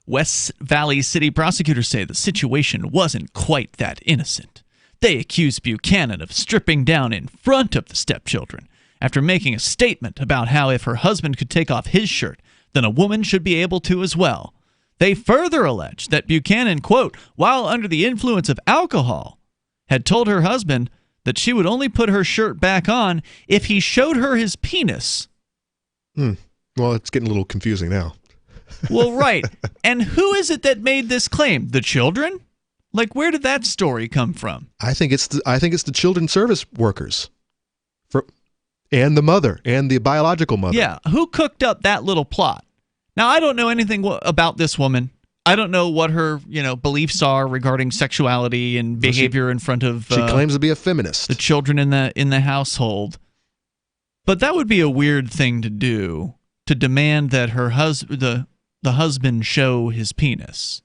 Speaker 6: West Valley City prosecutors say the situation wasn't quite that innocent. They accused Buchanan of stripping down in front of the stepchildren after making a statement about how if her husband could take off his shirt, then a woman should be able to as well. They further alleged that Buchanan, quote, while under the influence of alcohol, had told her husband that she would only put her shirt back on if he showed her his penis.
Speaker 7: Well, it's getting a little confusing now.
Speaker 6: Well, right. And who is it that made this claim? The children? Like, where did that story come from?
Speaker 7: I think it's the children's service workers, and the mother, and the biological mother.
Speaker 6: Yeah, who cooked up that little plot? Now, I don't know anything about this woman. I don't know what her, beliefs are regarding sexuality and behavior in front of.
Speaker 7: She claims to be a feminist.
Speaker 6: The children in the household, but that would be a weird thing to do, to demand that her the husband show his penis.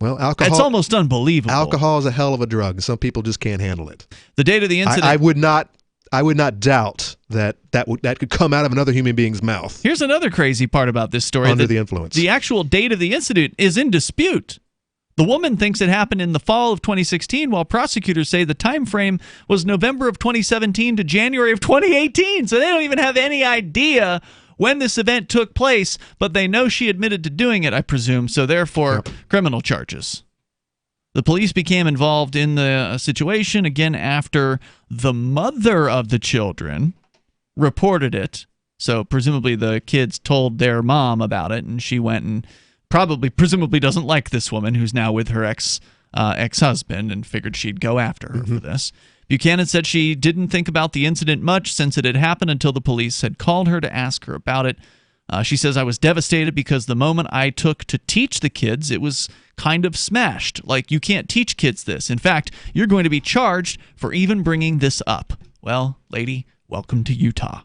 Speaker 7: Well, alcohol.
Speaker 6: It's almost unbelievable.
Speaker 7: Alcohol is a hell of a drug. Some people just can't handle it.
Speaker 6: The date of the incident.
Speaker 7: I would not doubt that could come out of another human being's mouth.
Speaker 6: Here's another crazy part about this story.
Speaker 7: Under the influence.
Speaker 6: The actual date of the incident is in dispute. The woman thinks it happened in the fall of 2016, while prosecutors say the time frame was November of 2017 to January of 2018. So they don't even have any idea when this event took place, but they know she admitted to doing it, I presume, so therefore criminal charges. The police became involved in the situation again after the mother of the children reported it. So presumably the kids told their mom about it, and she went and presumably doesn't like this woman who's now with her ex-husband, and figured she'd go after her for this. Buchanan said she didn't think about the incident much since it had happened until the police had called her to ask her about it. She says, I was devastated because the moment I took to teach the kids, it was kind of smashed. Like, you can't teach kids this. In fact, you're going to be charged for even bringing this up. Well, lady, welcome to Utah.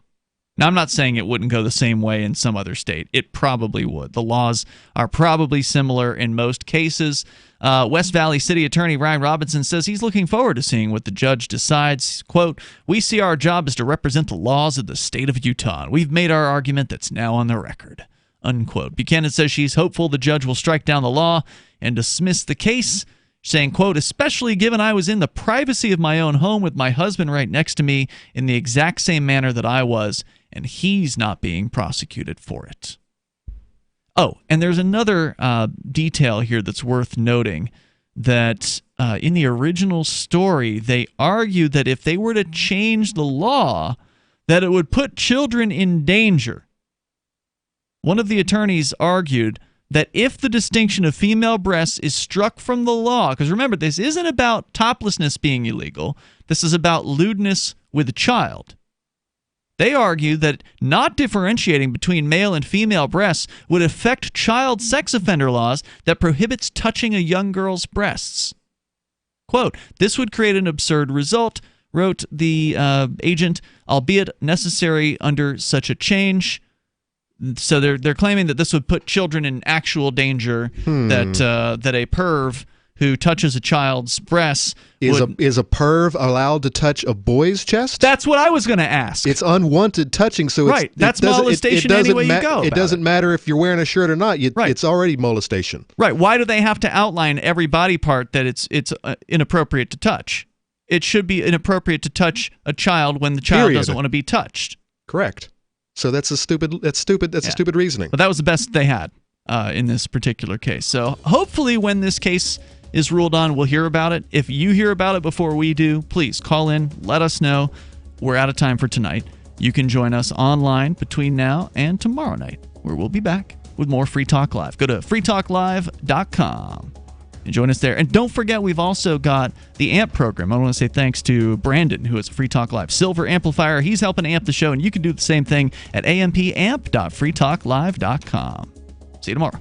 Speaker 6: Now, I'm not saying it wouldn't go the same way in some other state. It probably would. The laws are probably similar in most cases. West Valley City Attorney Ryan Robinson says he's looking forward to seeing what the judge decides. Quote, we see our job is to represent the laws of the state of Utah, and we've made our argument that's now on the record. Unquote. Buchanan says she's hopeful the judge will strike down the law and dismiss the case, saying, quote, especially given I was in the privacy of my own home with my husband right next to me in the exact same manner that I was, and he's not being prosecuted for it. Oh, and there's another detail here that's worth noting, that in the original story, they argued that if they were to change the law, that it would put children in danger. One of the attorneys argued that if the distinction of female breasts is struck from the law, because remember, this isn't about toplessness being illegal, this is about lewdness with a child. They argue that not differentiating between male and female breasts would affect child sex offender laws that prohibits touching a young girl's breasts. Quote, this would create an absurd result, wrote the agent, albeit necessary under such a change. So they're claiming that this would put children in actual danger, that a perv who touches a child's breasts
Speaker 7: is a perv allowed to touch a boy's chest?
Speaker 6: That's what I was going to ask.
Speaker 7: It's unwanted touching, so
Speaker 6: right. That's molestation any way you go.
Speaker 7: It doesn't matter if you're wearing a shirt or not. It's already molestation.
Speaker 6: Right. Why do they have to outline every body part that it's inappropriate to touch? It should be inappropriate to touch a child when the child doesn't want to be touched.
Speaker 7: Correct. So that's stupid reasoning.
Speaker 6: But that was the best they had. in this particular case. So hopefully when this case is ruled on, we'll hear about it. If you hear about it before we do, please call in, let us know. We're out of time for tonight. You can join us online between now and tomorrow night, where we'll be back with more Free Talk Live. Go to freetalklive.com and join us there. And don't forget, we've also got the AMP program. I want to say thanks to Brandon, who is a Free Talk Live Silver Amplifier. He's helping amp the show, and you can do the same thing at ampamp.freetalklive.com. See you tomorrow.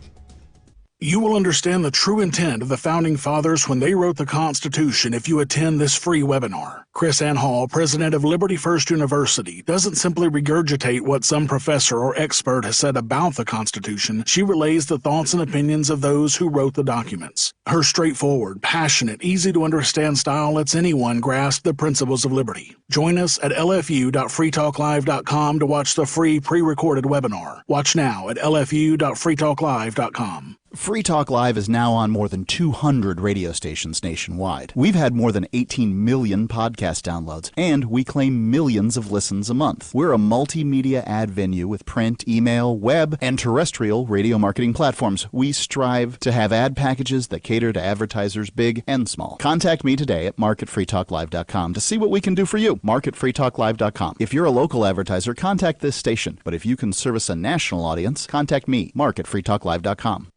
Speaker 10: You will understand the true intent of the Founding Fathers when they wrote the Constitution if you attend this free webinar. Chris Ann Hall, president of Liberty First University, doesn't simply regurgitate what some professor or expert has said about the Constitution. She relays the thoughts and opinions of those who wrote the documents. Her straightforward, passionate, easy-to-understand style lets anyone grasp the principles of liberty. Join us at lfu.freetalklive.com to watch the free pre-recorded webinar. Watch now at lfu.freetalklive.com.
Speaker 3: Free Talk Live is now on more than 200 radio stations nationwide. We've had more than 18 million podcast downloads, and we claim millions of listens a month. We're a multimedia ad venue with print, email, web, and terrestrial radio marketing platforms. We strive to have ad packages that cater to advertisers big and small. Contact me today at mark@freetalklive.com to see what we can do for you. mark@freetalklive.com. If you're a local advertiser, contact this station. But if you can service a national audience, contact me, mark@freetalklive.com.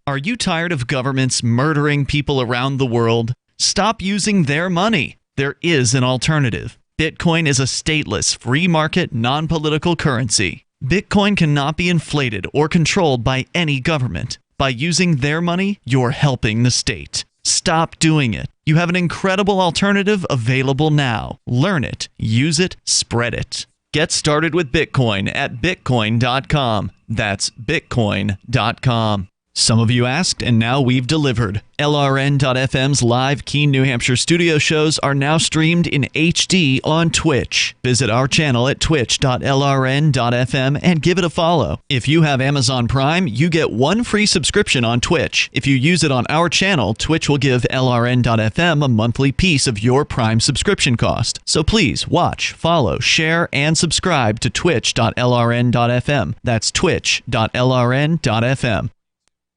Speaker 6: Are you tired of governments murdering people around the world? Stop using their money. There is an alternative. Bitcoin is a stateless, free market, non-political currency. Bitcoin cannot be inflated or controlled by any government. By using their money, you're helping the state. Stop doing it. You have an incredible alternative available now. Learn it, use it, spread it. Get started with Bitcoin at bitcoin.com. That's bitcoin.com. Some of you asked, and now we've delivered. LRN.FM's live Keene, New Hampshire studio shows are now streamed in HD on Twitch. Visit our channel at twitch.lrn.fm and give it a follow. If you have Amazon Prime, you get one free subscription on Twitch. If you use it on our channel, Twitch will give LRN.FM a monthly piece of your Prime subscription cost. So please watch, follow, share, and subscribe to twitch.lrn.fm. That's twitch.lrn.fm.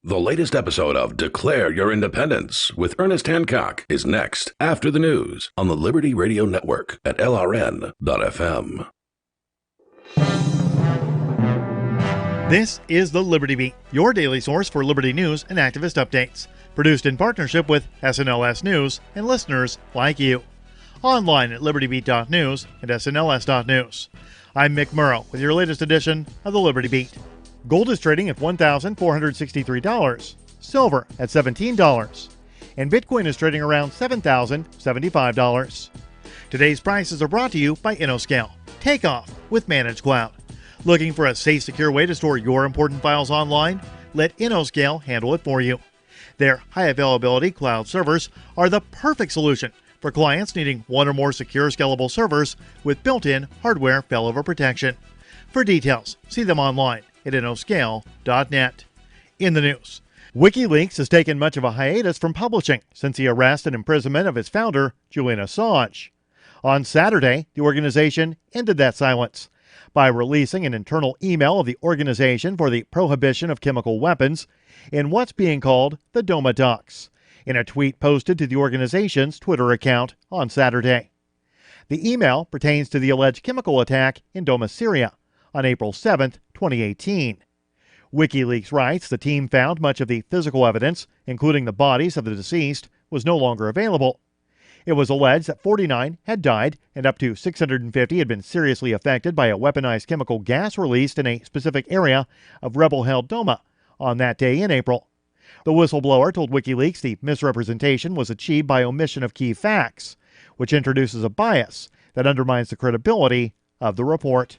Speaker 11: The latest episode of Declare Your Independence with Ernest Hancock is next after the news on the Liberty Radio Network at LRN.FM.
Speaker 12: This is the Liberty Beat, your daily source for liberty news and activist updates. Produced in partnership with SNLS News and listeners like you. Online at libertybeat.news and snls.news. I'm Mick Murrow with your latest edition of the Liberty Beat. Gold is trading at $1,463, silver at $17, and Bitcoin is trading around $7,075. Today's prices are brought to you by InnoScale. Take off with Managed Cloud. Looking for a safe, secure way to store your important files online? Let InnoScale handle it for you. Their high availability cloud servers are the perfect solution for clients needing one or more secure, scalable servers with built-in hardware failover protection. For details, see them online at innoscale.net. In the news, WikiLeaks has taken much of a hiatus from publishing since the arrest and imprisonment of its founder, Julian Assange. On Saturday, the organization ended that silence by releasing an internal email of the Organization for the Prohibition of Chemical Weapons in what's being called the DOMA docs, in a tweet posted to the organization's Twitter account on Saturday. The email pertains to the alleged chemical attack in Doma, Syria, on April 7, 2018. WikiLeaks writes the team found much of the physical evidence, including the bodies of the deceased, was no longer available. It was alleged that 49 had died and up to 650 had been seriously affected by a weaponized chemical gas released in a specific area of rebel-held Doma on that day in April. The whistleblower told WikiLeaks the misrepresentation was achieved by omission of key facts, which introduces a bias that undermines the credibility of the report.